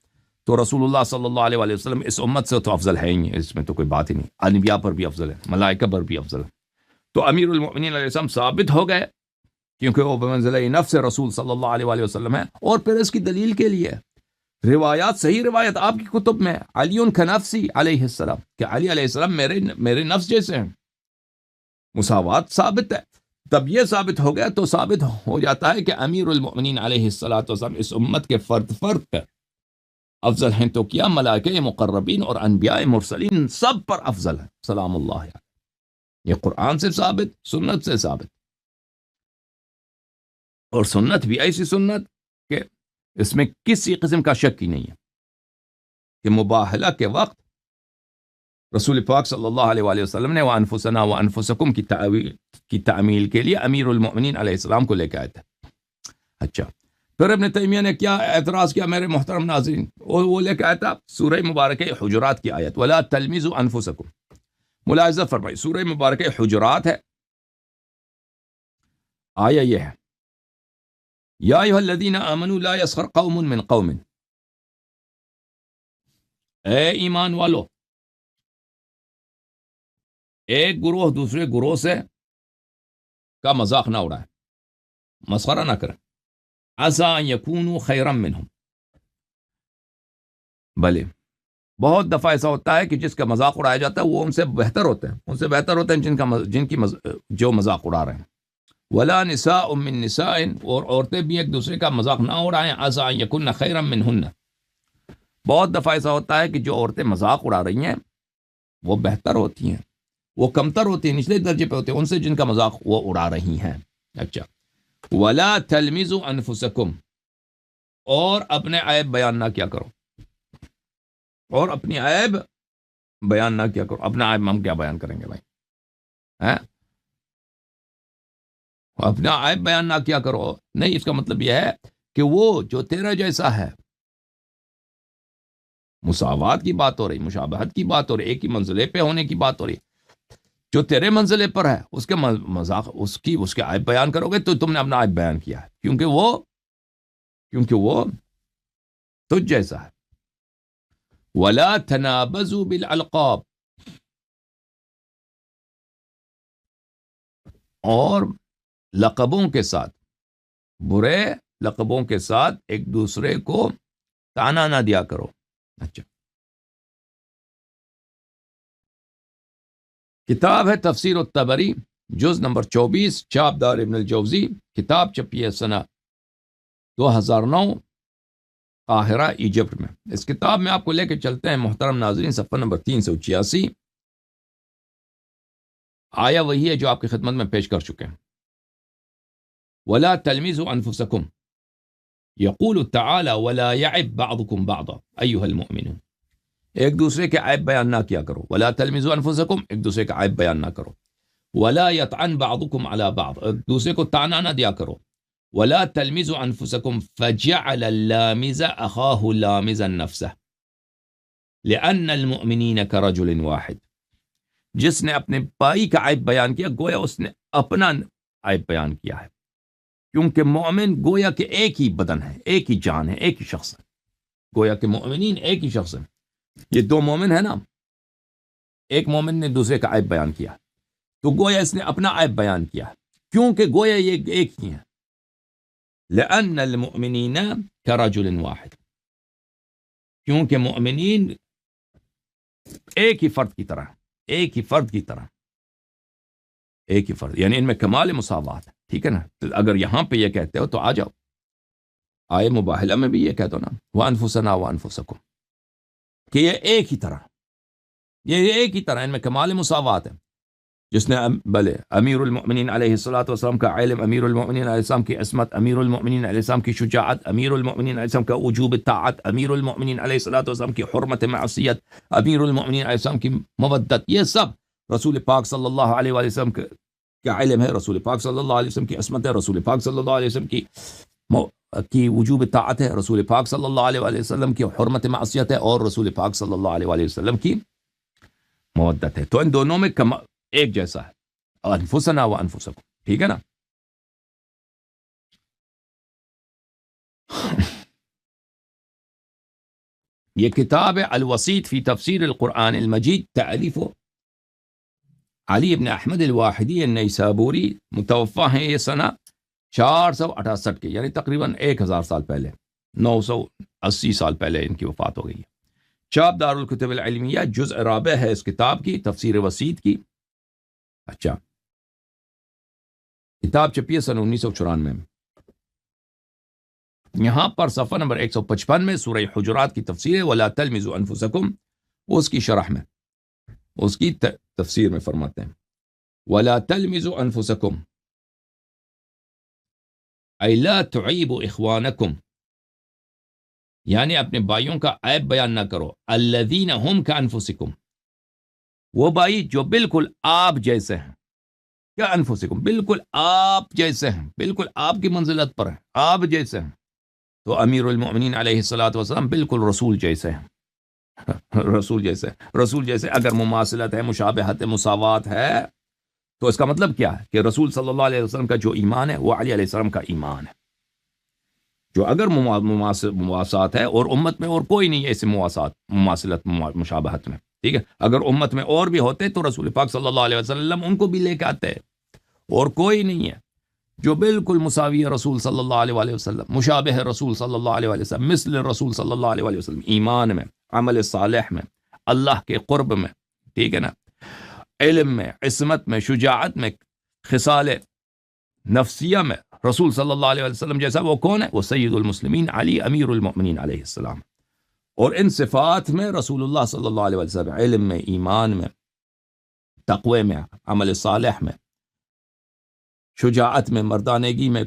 تو رسول اللہ صلی اللہ علیہ وآلہ وسلم اس امت سے تو افضل ہے ہی، اس میں تو کوئی بات ہی نہیں، انبیاء پر بھی افضل ہے، ملائکہ پر بھی افضل ہے. تو امیر المؤمنین علیہ السلام ثابت ہو گئے کیونکہ وہ بمنزلہ نفس رسول صلی اللہ علیہ وآلہ وسلم ہے. اور پھر اس کی دلیل کے لیے روایات، صحیح روایت آپ کی کتب میں، علی کنفسی علیہ السلام کہ علی علیہ السلام میرے نفس جیسے ہیں، مساوات ثابت ہے. تب یہ ثابت ہو گیا تو ثابت ہو جاتا ہے کہ امیر المؤمنین علیہ السلام اس امت کے فرد پر افضل ہیں. تو کیا ملائکہ مقربین اور انبیاء مرسلین سب پر افضل ہیں سلام اللہ علیہ. یہ قرآن سے ثابت، سنت سے ثابت، اور سنت بھی ایسی سنت کہ اس میں کسی قسم کا شک ہی نہیں ہے کہ مباہلہ کے وقت رسول پاک صلی اللہ علیہ وآلہ وسلم نے وَأَنفُسَنَا وَأَنفُسَكُمْ کی تعمیل کے لیے امیر المؤمنین علیہ السلام کو لے کے آئے تھے. اچھا، پھر ابن تیمیہ نے کیا اعتراض کیا میرے محترم ناظرین؟ وہ لے کے آیا تھا سورہ مبارک حجرات کی آیت وَلَا تَلْمِزُوا أَنفُسَكُمْ. ملاحظہ فرمائی، سورہ مبارک حجرات ہے، آیا یہ ہے یا ایھا الذین آمنوا لا یسخر قوم من قوم، اے ایمان والو، ایک گروہ دوسرے گروہ سے کا مذاق نہ اڑائے، مسخرہ نہ کریں. عسیٰ ان یکونوا خیرا منہم، بھلے بہت دفعہ ایسا ہوتا ہے کہ جس کا مذاق اڑایا جاتا ہے وہ ان سے بہتر ہوتے ہیں، ان سے بہتر ہوتے ہیں جن کی جو مذاق اڑا رہے ہیں. ولا نساء من نساء، اور عورتیں بھی ایک دوسرے کا مذاق نہ اڑائیں. عسیٰ ان یکن خیرا منہن، بہت دفعہ ایسا ہوتا ہے کہ جو عورتیں مذاق اڑا رہی ہیں وہ بہتر ہوتی ہیں، وہ کمتر ہوتی ہیں، نچلے درجے پہ ہوتے ہیں ان سے جن کا مذاق وہ اڑا رہی ہیں. اچھا، ولا تلمزوا انفسکم، اور اپنے عیب بیان نہ کیا کرو، اور اپنی عیب بیان نہ کیا کرو. اپنا عیب ہم کیا بیان کریں گے بھائی؟ اپنا عیب بیان نہ کیا کرو، نہیں، اس کا مطلب یہ ہے کہ وہ جو تیرا جیسا ہے، مساوات کی بات ہو رہی، مشابہت کی بات ہو رہی، ایک ہی منزلے پہ ہونے کی بات ہو رہی. جو تیرے منزلے پر ہے اس کے مذاق، اس کے عیب بیان کرو گے تو تم نے اپنا عیب بیان کیا ہے، کیونکہ وہ تجھ جیسا ہے. وَلَا تَنَابَزُوا بِالْأَلْقَابِ، اور لقبوں کے ساتھ، برے لقبوں کے ساتھ ایک دوسرے کو تانا نہ دیا کرو. اچھا، کتاب ہے تفسیر الطبری، جز نمبر 24، چاپ دار ابن الجوزی، کتاب چھپی ہے سنہ 2009، قاہرہ ایجپٹ میں. اس کتاب میں آپ کو لے کے چلتے ہیں محترم ناظرین صفحہ نمبر 386. آیا وہی ہے جو آپ کی خدمت میں پیش کر چکے ہیں. ولا تلمزوا انفسکم یقول تعالی ولا یعب بعضکم بعضا ایها المؤمنون، ایک دوسرے کے عیب بیان نہ کیا کرو، ولا تلمزوا انفسکم، ایک دوسرے کا عیب بیان نہ کرو، ولا یطعن بعضکم علی بعض، ایک دوسرے کو طعنہ نہ دیا کرو، ولا تلمزوا انفسکم فجعل اللامز اخاہ لامزا نفسه لأن المؤمنین کرجل واحد، جس نے اپنے بھائی کا عیب بیان کیا گویا اس نے اپنا عیب بیان کیا ہے، کیونکہ مومن گویا کہ ایک ہی بدن ہے، ایک ہی جان ہے، ایک ہی شخص ہے، گویا کہ مومنین ایک ہی شخص ہے، یہ دو مومن ہے نا، ایک مومن نے دوسرے کا عیب بیان کیا تو گویا اس نے اپنا عیب بیان کیا کیونکہ گویا یہ ایک ہی ہے، لأن المؤمنین کرجل واحد، کیونکہ مومنین ایک ہی فرد کی طرح، ایک ہی فرد کی طرح، ایک ہی فرد، یعنی ان میں کمال مساوات ہے، ٹھیک ہے نا؟ تو اگر یہاں پہ یہ کہتے ہو تو آ جاؤ آئے مباہلہ میں بھی یہ کہہ دو نا وَأَنفُسَنَا وَأَنفُسَكُمْ، کہ یہ ایک ہی طرح، یہ ایک ہی طرح، ان میں کمال مساوات ہے، جس نے بلے امیر المؤمنین علیہ الصلوۃ والسلام کا علم، امیر المؤمنین علیہ السلام کی عصمت، امیر المؤمنین علیہ السلام کی شجاعت، امیر المؤمنین علیہ السلام کا وجوب الطاعت، امیر المؤمنین علیہ الصلوۃ والسلام کی حرمت معصیت، امیر المؤمنین علیہ السلام کی مودت، یہ سب رسول پاک صلی اللہ علیہ وآلہ وسلم کا علم ہے، رسول پاک صلی اللہ علیہ وسلم کی عصمت ہے، رسول پاک صلی اللہ علیہ وسلم کی وجوب الطاعت ہے، رسول پاک صلی اللہ علیہ وآلہ وسلم کی حرمت معصیت ہے، اور رسول پاک صلی اللہ علیہ وآلہ وسلم کی مودت ہے، تو ان دونوں میں ایک جیسا ہے، انفسنا و انفسکم، ٹھیک ہے نا؟ یہ کتاب ہے الوسیط فی تفسیر القرآن المجید، تألیف علی ابن احمد الواحدی النیسابوری، متوفہ ہیں یہ سنہ 468 کے، یعنی تقریباً 1000 سال پہلے، 980 سال پہلے ان کی وفات ہو گئی ہے۔ چاپ دار الکتب العلمیہ، جزء رابع ہے اس کتاب کی، تفسیر وسیط کی۔ اچھا، کتاب چھپی ہے سن 1994 میں۔ یہاں پر صفحہ نمبر 155 میں سورہ حجرات کی تفسیر ہے وَلَا تَلْمِزُوا أَنفُسَكُمْ، اس کی شرح میں، اس کی تفسیر میں فرماتے ہیں وَلَا تَلْمِزُوا أَنفُسَكُمْ أَيْ لَا تُعِيبُوا إِخْوَانَكُمْ، یعنی اپنے بھائیوں کا عیب بیان نہ کرو، الَّذِينَ هُمْ كَأَنفُسِكُمْ، وہ بھائی جو بالکل آپ جیسے ہیں، کیا انفسکم، بالکل آپ جیسے ہیں، بالکل آپ کی منزلت پر ہیں، آپ جیسے ہیں، تو امیر المؤمنین علیہ الصلوۃ والسلام بالکل رسول جیسے ہیں، رسول جیسے، رسول جیسے اگر مماثلت ہے، مشابہت ہے، مساوات ہے، تو اس کا مطلب کیا ہے کہ رسول صلی اللہ علیہ وسلم کا جو ایمان ہے وہ علی علیہ السلام کا ایمان ہے، جو اگر مواسات ہے، اور امت میں اور کوئی نہیں ہے ایسے مماثلت مشابہت میں، ٹھیک ہے، اگر امت میں اور بھی ہوتے تو رسول پاک صلی اللہ علیہ وسلم ان کو بھی لے کے آتے، اور کوئی نہیں ہے جو بالکل مساوی ہے رسول صلی اللہ علیہ وآلہ وسلم، مشابہ ہے رسول صلی اللہ علیہ وآلہ وسلم، مثل رسول صلی اللہ علیہ وآلہ وسلم، ایمان میں، عمل صالح میں، اللہ کے قرب میں، ٹھیک ہے نا، علم میں، عصمت میں، شجاعت میں، خصال نفسیہ میں، رسول صلی اللہ علیہ وسلم جیسا وہ کون ہے؟ وہ سید المسلمین علی امیر المؤمنین علیہ السلام، اور ان صفات میں رسول اللہ صلی اللہ علیہ وسلم، علم میں، ایمان میں، تقوی میں، عمل صالح میں، شجاعت میں، مردانگی میں،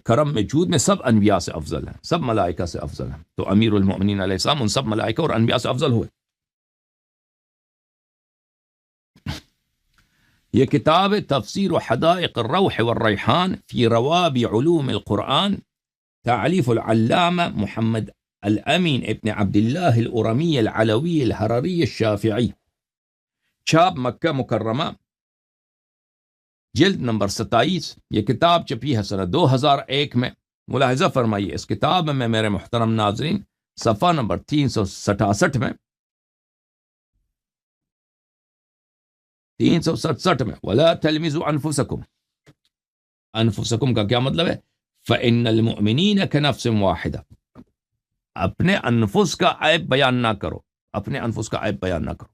کرم میں، جود میں، سب انبیاء سے افضل ہیں، سب ملائکہ سے افضل ہیں، تو امیر المؤمنین علیہ السلام ان سب ملائکہ اور انبیاء سے افضل ہوئے۔ یہ کتاب تفسیر حدائق الروح والریحان فی روابع علوم القرآن، تعلیف العلامہ محمد الامین ابن عبداللہ الارمی العلوی الحرری الشافعی، چھاپ مکہ مکرمہ، جلد نمبر 27، یہ کتاب چھپی ہے سنہ 2001 میں۔ ملاحظہ فرمائیے اس کتاب میں میرے محترم ناظرین، صفحہ نمبر 367 میں، 367 میں وَلَا تَلْمِزُوا أَنفُسَكُمْ، انفسکم کا کیا مطلب ہے؟ فَإِنَّ الْمُؤْمِنِينَ كَنَفْسٍ وَاحِدَةٍ، اپنے انفس کا عیب بیان نہ کرو، اپنے انفس کا عیب بیان نہ کرو،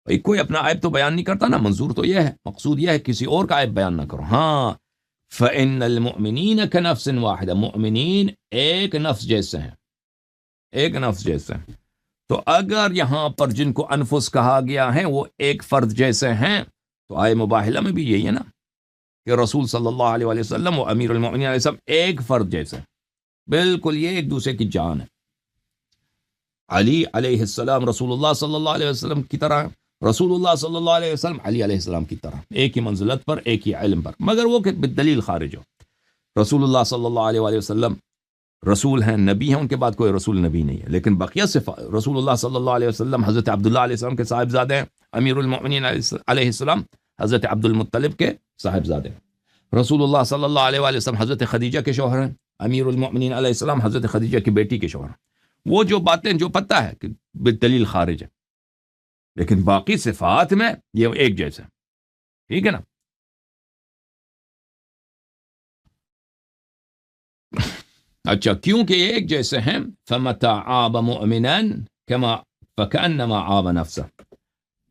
بھئی کوئی اپنا عیب تو بیان نہیں کرتا نا، منظور تو یہ ہے، مقصود یہ ہے کسی اور کا عیب بیان نہ کرو۔ ہاں، فَإِنَّ الْمُؤْمِنِينَ كَنَفْسٍ وَاحِدَةٍ، مؤمنین ایک نفس جیسے ہیں، ایک نفس جیسے ہیں، تو اگر یہاں پر جن کو انفس کہا گیا ہے وہ ایک فرد جیسے ہیں، تو آئے مباہلہ میں بھی یہی ہے نا، کہ رسول صلی اللہ علیہ وآلہ وسلم و امیر المؤمنین علیہ السلام ایک فرد جیسے، بالکل یہ ایک دوسرے کی جان ہے۔ علی علیہ السلام رسول اللہ صلی اللہ علیہ وسلم کی طرح، رسول اللہ صلی اللہ علیہ وسلم علی علیہ السلام کی طرح، ایک ہی منزلت پر، ایک ہی علم پر، مگر وہ کہ بالدلیل خارج ہو۔ رسول اللہ صلی اللہ علیہ وآلہ وسلم رسول ہیں، نبی ہیں، ان کے بعد کوئی رسول نبی نہیں ہے، لیکن بقیہ صفات رسول اللہ صلی اللہ علیہ وسلم حضرت عبداللہ علیہ السلام کے صاحبزادے ہیں، امیر المؤمنین علیہ السلام حضرت عبد المطلب کے صاحبزادے ہیں، رسول اللہ صلی اللہ علیہ وآلہ وسلم حضرت خدیجہ کے شوہر ہیں، امیر المؤمنین علیہ السلام حضرت خدیجہ کی بیٹی کے شوہر ہیں۔ وہ جو باتیں جو پتہ ہے کہ بالدلیل خارج ہے، لیکن باقی صفات میں یہ ایک جیسے، ٹھیک ہے نا۔ اچھا، کیونکہ ایک جیسے ہیں، فَمَتَا عَابَ مُؤْمِنًا كَمَا فَكَأَنَّمَا عَابَ نَفْسَهُ،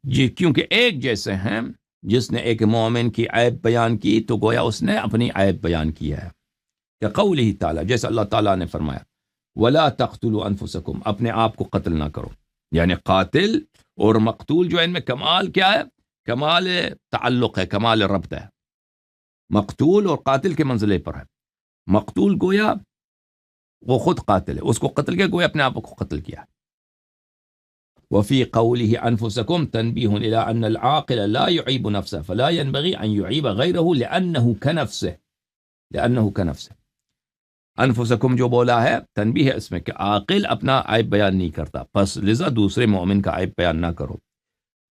یہ کیونکہ ایک جیسے ہیں، جس نے ایک مومن کی عیب بیان کی تو گویا اس نے اپنی عیب بیان کی ہے، کہ قولہ تعالیٰ، جیسے اللہ تعالیٰ نے فرمایا وَلَا تَقْتُلُوا أَنفُسَكُمْ، اپنے آپ کو قتل نہ کرو، یعنی قاتل اور مقتول جو ان میں کمال کیا ہے؟ کمال تعلق ہے، کمال ربط ہے، مقتول اور قاتل کے منزلے پر ہے۔ مقتول گویا وہ خود قاتل ہے، اس کو قتل کیا، گویا اپنے آپ کو قتل کیا۔ وفي قوله أنفسكم تنبيه إلى أن العاقل لا يعيب نفسه فلا ينبغي أن يعيب غيره لأنه كنفسه انفسکم جو بولا ہے تنبیہ ہے اس میں کہ عاقل اپنا عیب بیان نہیں کرتا، پس لذا دوسرے مومن کا عیب بیان نہ کرو،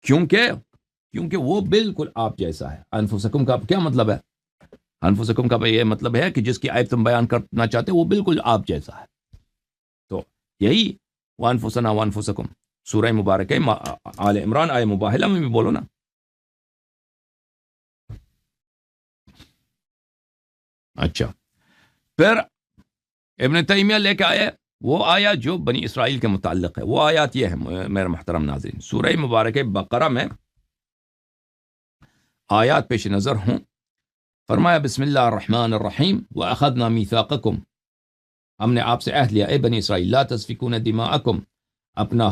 کیونکہ وہ بالکل آپ جیسا ہے۔ انفسکم کا کیا مطلب ہے؟ انفسکم کا یہ مطلب ہے کہ جس کی عیب تم بیان کرنا چاہتے ہو وہ بالکل آپ جیسا ہے۔ تو یہی وانفسنا وانفسکم سورہ مبارکہ آل عمران آیہ مباہلہ میں بھی بولو نا۔ اچھا، پھر ابن تیمیہ لے کے آئے وہ آیات جو بنی اسرائیل کے متعلق ہے، وہ آیات یہ ہے میرے محترم ناظرین، سورہ مبارکہ بقرہ میں آیات پیش نظر ہوں۔ فرمایا بسم اللہ الرحمن الرحیم وَأَخَذْنَا مِيثَاقَكُمْ، ہم نے آپ سے عہد لیا اے بنی اسرائیل، لا تسفکون دماءکم، اپنا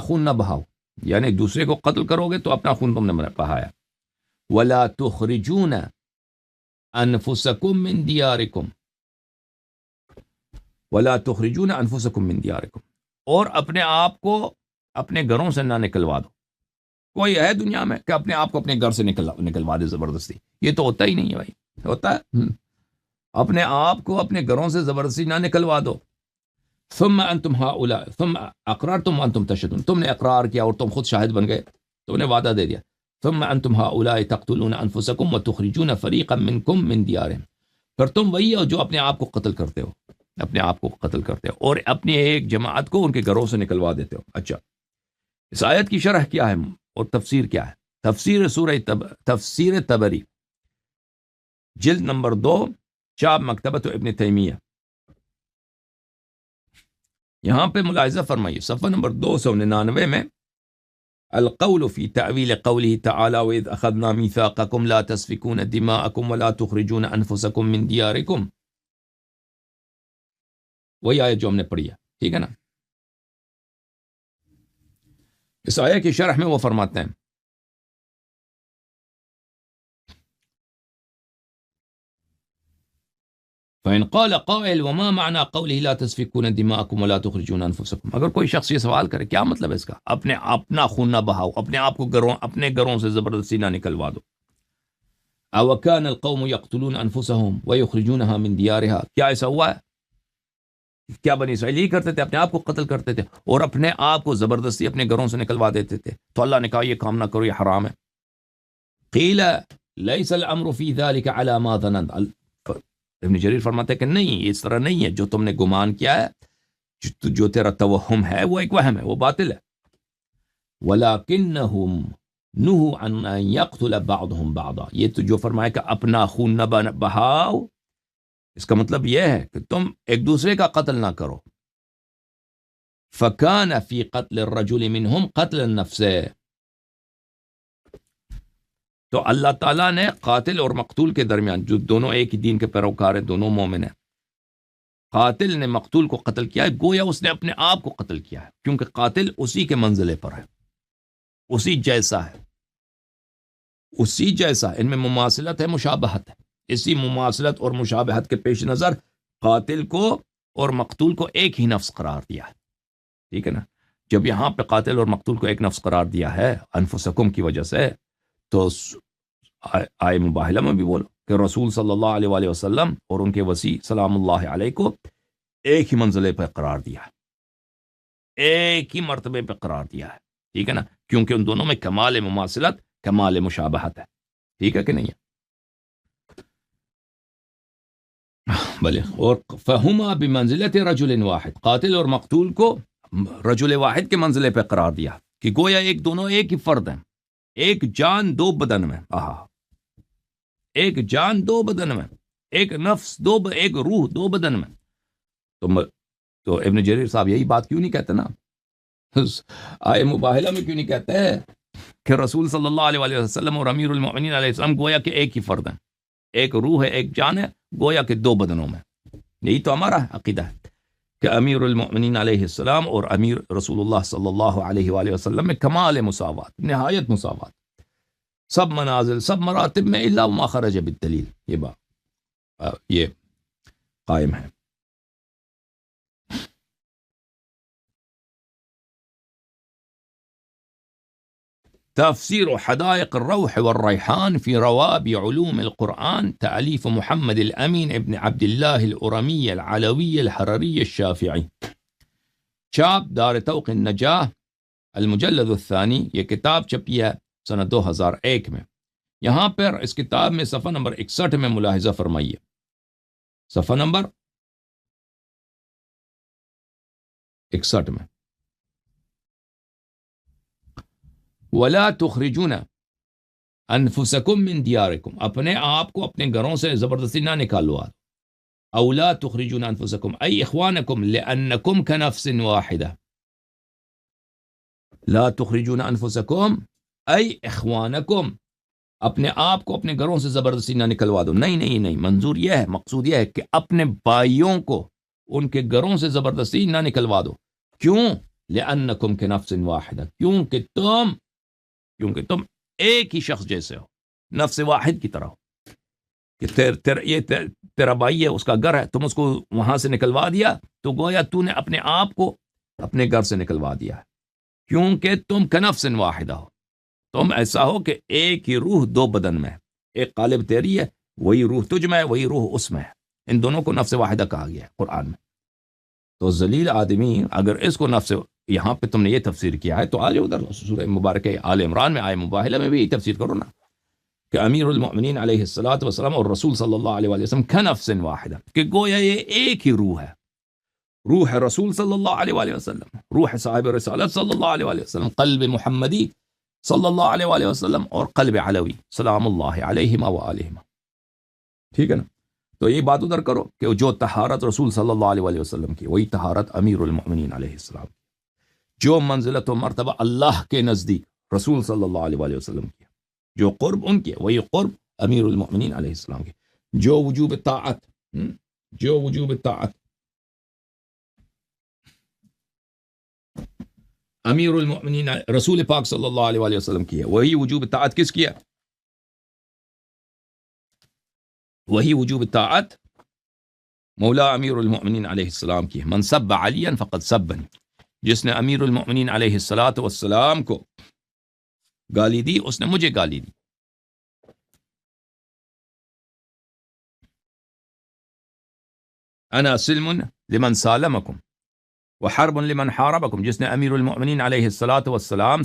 خون نہ بہاؤ، یعنی ایک دوسرے کو قتل کرو گے تو اپنا خون تم نے بہایا۔ وَلَا تُخْرِجُونَ انفسکم من دیارکم، ولا تخرجون انفسکم من دیارکم، اور اپنے آپ کو اپنے گھروں سے نہ نکلوا دو۔ کوئی ہے دنیا میں کہ اپنے آپ کو اپنے گھر سے نکلوا دے زبردستی؟ یہ تو ہوتا ہی نہیں ہے بھائی، ہوتا ہے اپنے آپ کو اپنے گھروں سے زبردستی نہ نکلوا دو۔ ثم انتم ہؤلاء ثم اقررتم وانتم تشهدون، تم نے اقرار کیا اور تم خود شاہد بن گئے، تم نے وعدہ دے دیا۔ ثم انتم هؤلاء تقتلون انفسکم وتخرجون فریقا منکم من دیارہم، پھر تم وہی ہو جو اپنے آپ کو قتل کرتے ہو، اپنے آپ کو قتل کرتے ہو اور اپنی ایک جماعت کو ان کے گھروں سے نکلوا دیتے ہو۔ اچھا، اس آیت کی شرح کیا ہے اور تفسیر کیا ہے؟ تفسیر طبری جلد نمبر 2 چاپ مکتبۃ ابن تیمیہ، یہاں پہ ملاحظہ فرمائیے صفحہ نمبر 299 میں القول فی تعویل قوله تعالی وَإِذْ أَخَذْنَا مِيثَاقَكُمْ لَا تَسْفِكُونَ دِمَاءَكُمْ وَلَا تُخْرِجُونَ أَنفُسَكُمْ مِنْ دِيَارِكُمْ، وہی آیت جو ہم نے پڑھی ہے، ٹھیک ہے نا۔ اس آیت کی شرح میں وہ فرماتے ہیں فَإِنْ قَالَ قَائِلٌ وَمَا مَعْنَى قَوْلِهِ لَا تَسْفِكُونَ دِمَاءَكُمْ وَلَا تُخْرِجُونَ أَنفُسَكُمْ، اگر کوئی شخص یہ سوال کرے کیا مطلب ہے اس کا، اپنا خون نہ بہاؤ، اپنے آپ کو اپنے گھروں سے زبردستی نہ نکلوا دو۔ أَوَ كَانَ الْقَوْمُ يَقْتُلُونَ أَنفُسَهُمْ وَيُخْرِجُونَهَا مِنْ دِيَارِهَا، کیا ایسا ہوا ہے؟ کیا بنی اسرائیل ہی کرتے تھے، اپنے آپ کو قتل کرتے تھے اور اپنے آپ کو زبردستی اپنے گھروں سے نکلوا دیتے تھے؟ تو اللہ نے کہا یہ کام نہ کرو، یہ حرام ہے۔ قیل لیس الامر فی ذلک علی ما ظننت، ابن جریر فرماتے ہیں کہ نہیں، اس طرح نہیں ہے، جو تم نے گمان کیا ہے، جو تیرا توہم ہے وہ ایک وہم ہے، وہ باطل ہے۔ ولکنہم نہوا عن ان یقتل بعضهم بعضا، یہ تو جو فرمایا کہ اپنا خون نہ بہاؤ، اس کا مطلب یہ ہے کہ تم ایک دوسرے کا قتل نہ کرو۔ فکان فی قتل الرجل منہم قتل النفس، تو اللہ تعالیٰ نے قاتل اور مقتول کے درمیان، جو دونوں ایک ہی دین کے پیروکار ہیں، دونوں مومن ہیں، قاتل نے مقتول کو قتل کیا ہے، گویا اس نے اپنے آپ کو قتل کیا ہے، کیونکہ قاتل اسی کے منزلے پر ہے، اسی جیسا ہے۔ اسی جیسا ان میں مماثلت ہے، مشابہت ہے، اسی مماثلت اور مشابہت کے پیش نظر قاتل کو اور مقتول کو ایک ہی نفس قرار دیا ہے، ٹھیک ہے نا؟ جب یہاں پہ قاتل اور مقتول کو ایک نفس قرار دیا ہے انفسکم کی وجہ سے، تو آئے مباہلہ میں بھی بولو کہ رسول صلی اللہ علیہ وآلہ وسلم اور ان کے وسیع سلام اللہ علیہ کو ایک ہی منزلے پہ قرار دیا ہے، ایک ہی مرتبے پہ قرار دیا ہے، ٹھیک ہے نا؟ کیونکہ ان دونوں میں کمال مماثلت، کمال مشابہت ہے، ٹھیک ہے کہ نہیں ہے؟ بلے اور فہما بمنزلت رجل واحد، قاتل اور مقتول کو رجل واحد کے منزلے پہ قرار دیا کہ گویا ایک دونوں ایک ہی فرد ہیں، ایک جان دو بدن میں، ایک جان دو بدن میں، ایک نفس ایک روح دو بدن میں۔ تو ابن جریر صاحب یہی بات کیوں نہیں کہتے نا؟ آئے مباہلہ میں کیوں نہیں کہتے ہیں کہ رسول صلی اللہ علیہ وآلہ وسلم اور امیر المؤمنین علیہ السلام گویا کہ ایک ہی فرد ہیں، ایک روح ہے، ایک جان ہے، گویا کہ دو بدنوں میں۔ یہی تو ہمارا عقیدہ ہے کہ امیر المؤمنین علیہ السلام اور امیر رسول اللہ صلی اللہ علیہ وآلہ وسلم میں کمال مساوات، نہایت مساوات، سب منازل، سب مراتب میں الا ما خرج بالدلیل، یہ بات یہ قائم ہے۔ تفسير حدائق الروح والريحان في روابع علوم القرآن تأليف محمد الأمين ابن عبد الله الأرمي العلوي الحرري الشافعي، چاپ دار توق النجاح، المجلد الثانی، یہ کتاب چھپی ہے سنہ 2001 میں۔ یہاں پر اس کتاب میں صفحہ نمبر 61 میں ملاحظہ فرمائیے، صفحہ نمبر 61 میں، وَلَا تُخْرِجُونَ أَنفُسَكُم مِّن دِيَارِكُم، اپنے آپ کو اپنے گھروں سے زبردستی نہ نکالوا، أَوْ لَا تُخْرِجُونَ أَنفُسَكُم أَيْ إِخْوَانَكُم لِأَنَّكُمْ كَنَفْسٍ وَاحِدَةٍ، لا تخرجون انفسکم ای اخوانکم، اپنے آپ کو اپنے گھروں سے زبردستی نہ نکلوا دو، نہیں، منظور یہ ہے، مقصود یہ ہے کہ اپنے بھائیوں کو ان کے گھروں سے زبردستی نہ نکلوا دو۔ کیوں؟ لأنکم کنفس واحدہ، کیونکہ تم ایک ہی شخص جیسے ہو، نفس واحد کی طرح ہو، کہ یہ تیرا بھائی ہے، اس کا گھر ہے، تم اس کو وہاں سے نکلوا دیا تو گویا تو نے اپنے آپ کو اپنے گھر سے نکلوا دیا ہے، کیونکہ تم کنفس واحدہ ہو، تم ایسا ہو کہ ایک ہی روح دو بدن میں ہے، ایک قالب تیری ہے، وہی روح تجھ میں ہے، وہی روح اس میں ہے، ان دونوں کو نفس واحدہ کہا گیا ہے قرآن میں۔ تو ذلیل آدمی اگر اس کو نفس، یہاں پہ تم نے یہ تفسیر کیا ہے تو آج ادھر سورہ مبارکہ آل عمران میں آئے مباہلہ میں بھی یہ تفسیر کرو نا کہ امیر المؤمنین علیہ الصلوۃ والسلام اور رسول صلی اللہ علیہ وآلہ وسلم کنفس واحدہ، کہ گویا یہ ایک ہی روح ہے، روح رسول صلی اللہ علیہ وآلہ وسلم، روح صاحب رسالت صلی اللہ علیہ وآلہ وسلم، قلب محمدی صلی اللہ علیہ وآلہ وسلم اور قلب علوی سلام اللہ علیہما وآلہما، ٹھیک ہے نا؟ تو یہ بات ادھر کرو کہ جو طہارت رسول صلی اللہ علیہ وآلہ وسلم کی، وہی طہارت امیر المؤمنین علیہ السلام کی، جو منزلت و مرتبہ اللہ کے نزدیک رسول صلی اللہ علیہ وآلہ وسلم کی، جو قرب ان کی، وہی قرب امیر المؤمنین علیہ السلام کی، جو وجوب طاعت امیر المؤمنین رسول پاک صلی اللہ علیہ وآلہ وسلم کی ہے، وہی وجوب طاعت کس کی ہے؟ وہی وجوب طاعت مولا امیر المؤمنین علیہ السلام کی ہے۔ من سب علیا فقد سبنی، جس نے امیر المؤمنین علیہ الصلوۃ والسلام کو گالی دی اس نے مجھے گالی دی۔ انا سلم لمن سالمکم وحرب لمن حاربکم، جس نے امیر المؤمنین علیہ الصلوۃ والسلام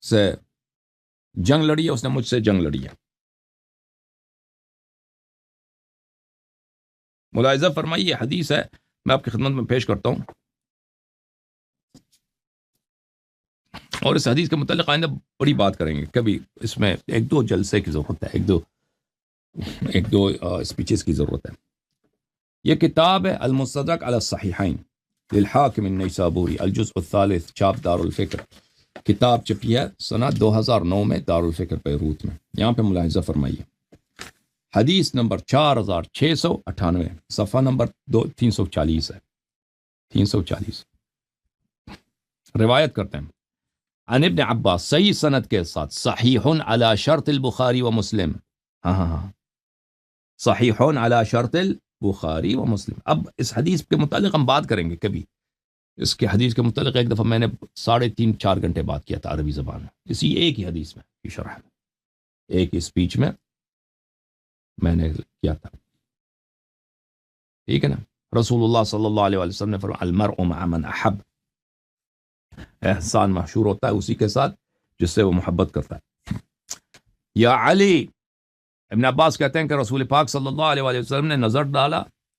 سے جنگ لڑی ہے اس نے مجھ سے جنگ لڑی ہے۔ ملاحظہ فرمائیے، حدیث ہے، میں آپ کی خدمت میں پیش کرتا ہوں، اور اس حدیث کے متعلق آئندہ بڑی بات کریں گے کبھی، اس میں ایک دو جلسے کی ضرورت ہے، ایک دو اسپیچز کی ضرورت ہے۔ یہ کتاب ہے المستدرک علی الصحیحین للحاکم النیسابوری، الجزء الثالث، چاپ دار الفکر، کتاب چھپی ہے سنہ 2009 میں دار الفکر بیروت میں۔ یہاں پہ ملاحظہ فرمائیے، حدیث نمبر 4698، صفحہ نمبر 340 ہے، 340 روایت کرتے ہیں، عن ابن عباس، صحیح سند کے ساتھ، صحیح علی شرط البخاری و مسلم. ہاں صحیح علی شرط البخاری و مسلم. اب اس حدیث کے متعلق ہم بات کریں گے کبھی. اس کے حدیث کے متعلق ایک دفعہ میں نے 3.5-4 گھنٹے بات کیا تھا عربی زبان میں، اسی ایک ہی حدیث میں کی شرح میں، ایک ہی اسپیچ میں نے کیا تھا. ٹھیک ہے نا. رسول اللہ صلی اللہ علیہ وسلم نے فرمایا المرء مع من احب، احسان محشور ہوتا ہے اسی کے ساتھ جس سے وہ محبت کرتا ہے. یا علی، ابن عباس کہتے ہیں کہ رسول پاک صلی اللہ علیہ وسلم نے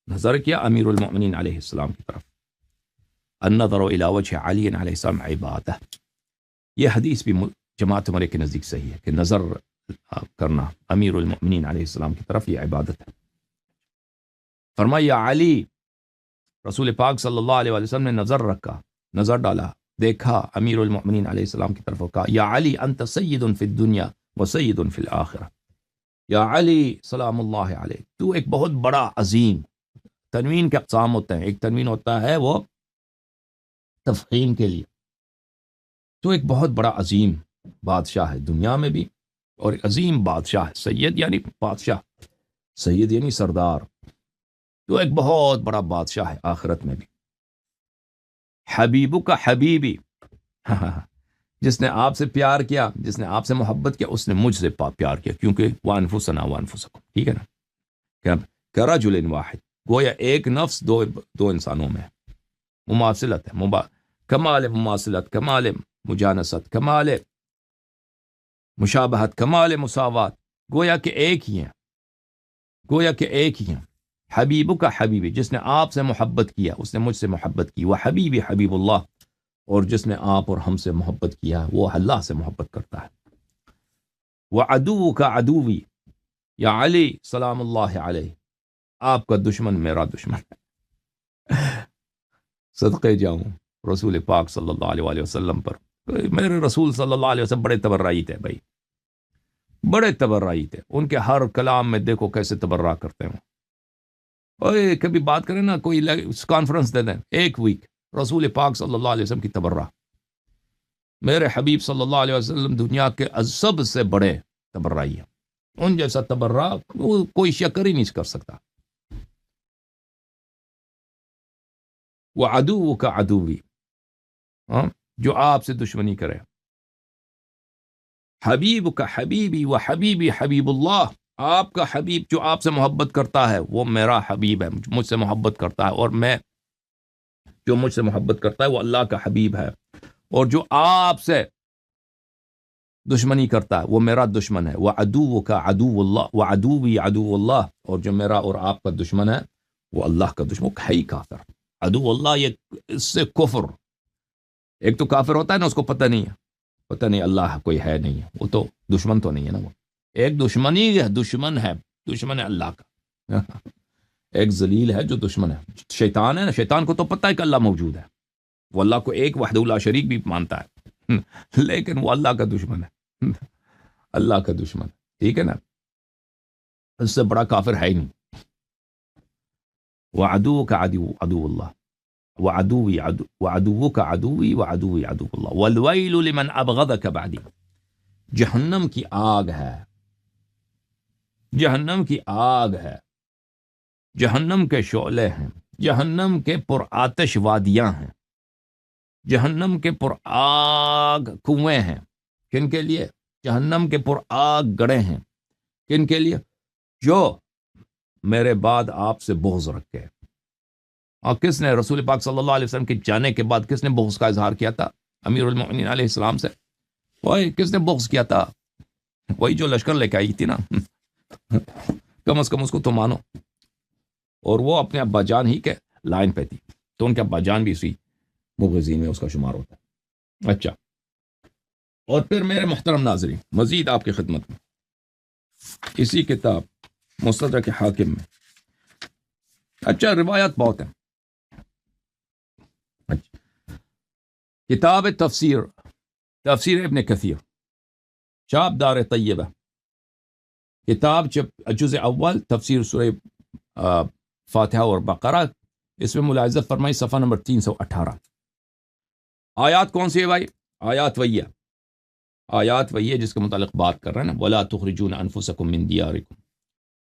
نظر کیا امیر المؤمنین علیہ السلام کی طرف. النظر الى وجه علی علیہ السلام عبادہ. یہ حدیث بھی جماعت عمرے کے نزدیک صحیح ہے کہ نظر کرنا امیر المؤمنین علیہ السلام کی طرف یہ عبادت ہے. فرمایا یا علی، رسول پاک صلی اللہ علیہ وسلم نے نظر ڈالا، دیکھا امیر المؤمنین علیہ السلام کی طرف، کہا یا علی انت سید فی الدنیا و سید فی الآخرہ. یا علی سلام اللہ علیہ، تو ایک بہت بڑا عظیم، تنوین کے اقسام ہوتے ہیں، ایک تنوین ہوتا ہے وہ تفخیم کے لیے، تو ایک بہت بڑا عظیم بادشاہ ہے دنیا میں بھی، اور ایک عظیم بادشاہ ہے، سید یعنی بادشاہ، سید یعنی سردار، تو ایک بہت بڑا بادشاہ ہے آخرت میں بھی. حبیبو کا حبیبی، جس نے آپ سے پیار کیا، جس نے آپ سے محبت کیا، اس نے مجھ سے پیار کیا، کیونکہ وانفسنا وانفسکم. ٹھیک ہے نا. کرجل واحد، گویا ایک نفس دو انسانوں میں مماثلت ہے، کمال مماثلت، کمال مجانست، کمال مشابہت، کمال مساوات، گویا کہ ایک ہی ہیں. حبیبو کا حبیبی، جس نے آپ سے محبت کیا اس نے مجھ سے محبت کی. وہ حبیبی حبیب اللہ، اور جس نے آپ اور ہم سے محبت کیا وہ اللہ سے محبت کرتا ہے. وہ عدو کا عدوی، یا علی سلام اللہ علیہ، آپ کا دشمن میرا دشمن ہے. صدقے جاؤں رسول پاک صلی اللہ علیہ وسلم پر. میرے رسول صلی اللہ علیہ وسلم بڑے تبرعی تھے بھائی، بڑے تبرعی تھے. ان کے ہر کلام میں دیکھو کیسے تبرع کرتے ہیں. اور کبھی بات کریں نا، کوئی کانفرنس دے دیں ایک ویک، رسول پاک صلی اللہ علیہ وسلم کی تبرع. میرے حبیب صلی اللہ علیہ وسلم دنیا کے سب سے بڑے تبرعی ہیں. ان جیسا تبرع کوئی شکر ہی نہیں کر سکتا. وہ عدو کا عدوی، جو آپ سے دشمنی کرے. حبیب کا حبیبی و حبیبی حبیب اللہ، آپ کا حبیب جو آپ سے محبت کرتا ہے وہ میرا حبیب ہے، مجھ سے محبت کرتا ہے، اور میں جو مجھ سے محبت کرتا ہے وہ اللہ کا حبیب ہے. اور جو آپ سے دشمنی کرتا ہے وہ میرا دشمن ہے. وہ عدو کا عدو اللہ و عدوی عدو اللہ، اور جو میرا اور آپ کا دشمن ہے وہ اللہ کا دشمن ہے ہی کافر. عدو اللہ، یہ اس سے کفر. ایک تو کافر ہوتا ہے نا، اس کو پتہ نہیں اللہ کوئی ہے نہیں ہے، وہ تو دشمن تو نہیں ہے نا. وہ ایک دشمن ہے اللہ کا. ایک ذلیل ہے جو دشمن ہے، شیطان ہے نا. شیطان کو تو پتہ ہے کہ اللہ موجود ہے، وہ اللہ کو ایک وحدہ لا شریک بھی مانتا ہے، لیکن وہ اللہ کا دشمن ہے. اللہ کا دشمن، ٹھیک ہے نا. اس سے بڑا کافر ہے ہی نہیں. وعدو کا عدو اللہ، وعدو کا عدوی وعدوی عدو اللہ. والویل لمن ابغضک بعدی، جہنم کی آگ ہے، جہنم کی آگ ہے، جہنم کے شعلے ہیں، جہنم کے پرآتش وادیاں ہیں، جہنم کے پرآگ کنویں ہیں. کن کے لیے؟ جہنم کے پرآگ گڑھے ہیں. کن کے لیے؟ جو میرے بعد آپ سے بغض رکھے. اور کس نے رسول پاک صلی اللہ علیہ وسلم کے جانے کے بعد کس نے بغض کا اظہار کیا تھا امیر المؤمنین علیہ السلام سے؟ وہی کس نے بغض کیا تھا؟ وہی جو لشکر لے کے آئی تھی نا. کم از کم اس کو تو مانو. اور وہ اپنے ابا جان ہی کے لائن پہ تھی، تو ان کے ابا جان بھی اسی مبغضین میں اس کا شمار ہوتا ہے. اچھا، اور پھر میرے محترم ناظرین، مزید آپ کی خدمت میں اسی کتاب مستدرک حاکم میں، اچھا روایات بہت ہیں. کتاب تفسیر ابن کثیر، چاپ دار طیبہ، کتاب جزء اول تفسیر سورہ فاتحہ اور بقرہ، اس میں ملاحظہ فرمائی صفحہ نمبر 318. آیات کون سی ہے بھائی؟ آیات وہی ہے آیات وہی ہے جس کے متعلق بات کر رہے ہیں نا، ولا تخرجون انفسکم من دیارکم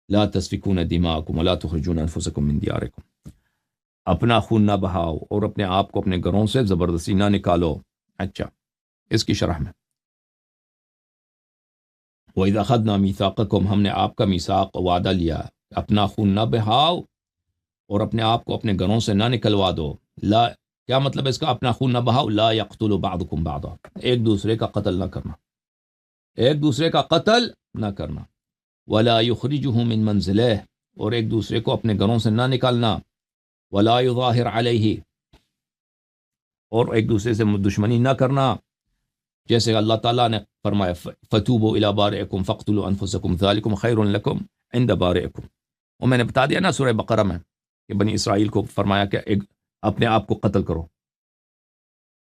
لا تسفکون دماءکم ولا تخرجون انفسکم من دیارکم، اپنا خون نہ بہاؤ اور اپنے آپ کو اپنے گھروں سے زبردستی نہ نکالو. اچھا، اس کی شرح میں وَإِذَا أَخَذْنَا مِيثَاقَكُمْ، ہم نے آپ کا میثاق وعدہ لیا، اپنا خون نہ بہاؤ اور اپنے آپ کو اپنے گھروں سے نہ نکلوا دو. لا، کیا مطلب ہے اس کا؟ اپنا خون نہ بہاؤ، لا يقتل بعضكم بعضا، ایک دوسرے کا قتل نہ کرنا، ایک دوسرے کا قتل نہ کرنا. ولا يخرجه من منزله، اور ایک دوسرے کو اپنے گھروں سے نہ نکالنا. ولا يظاهر عليه، اور ایک دوسرے سے دشمنی نہ کرنا، جیسے اللہ تعالیٰ نے فرمایا فتوبوا الى بارئکم فاقتلوا انفسکم ذالکم خیر لکم عند بارئکم. اور میں نے بتا دیا نا سورہ بقرہ میں کہ بنی اسرائیل کو فرمایا کہ اپنے آپ کو قتل کرو،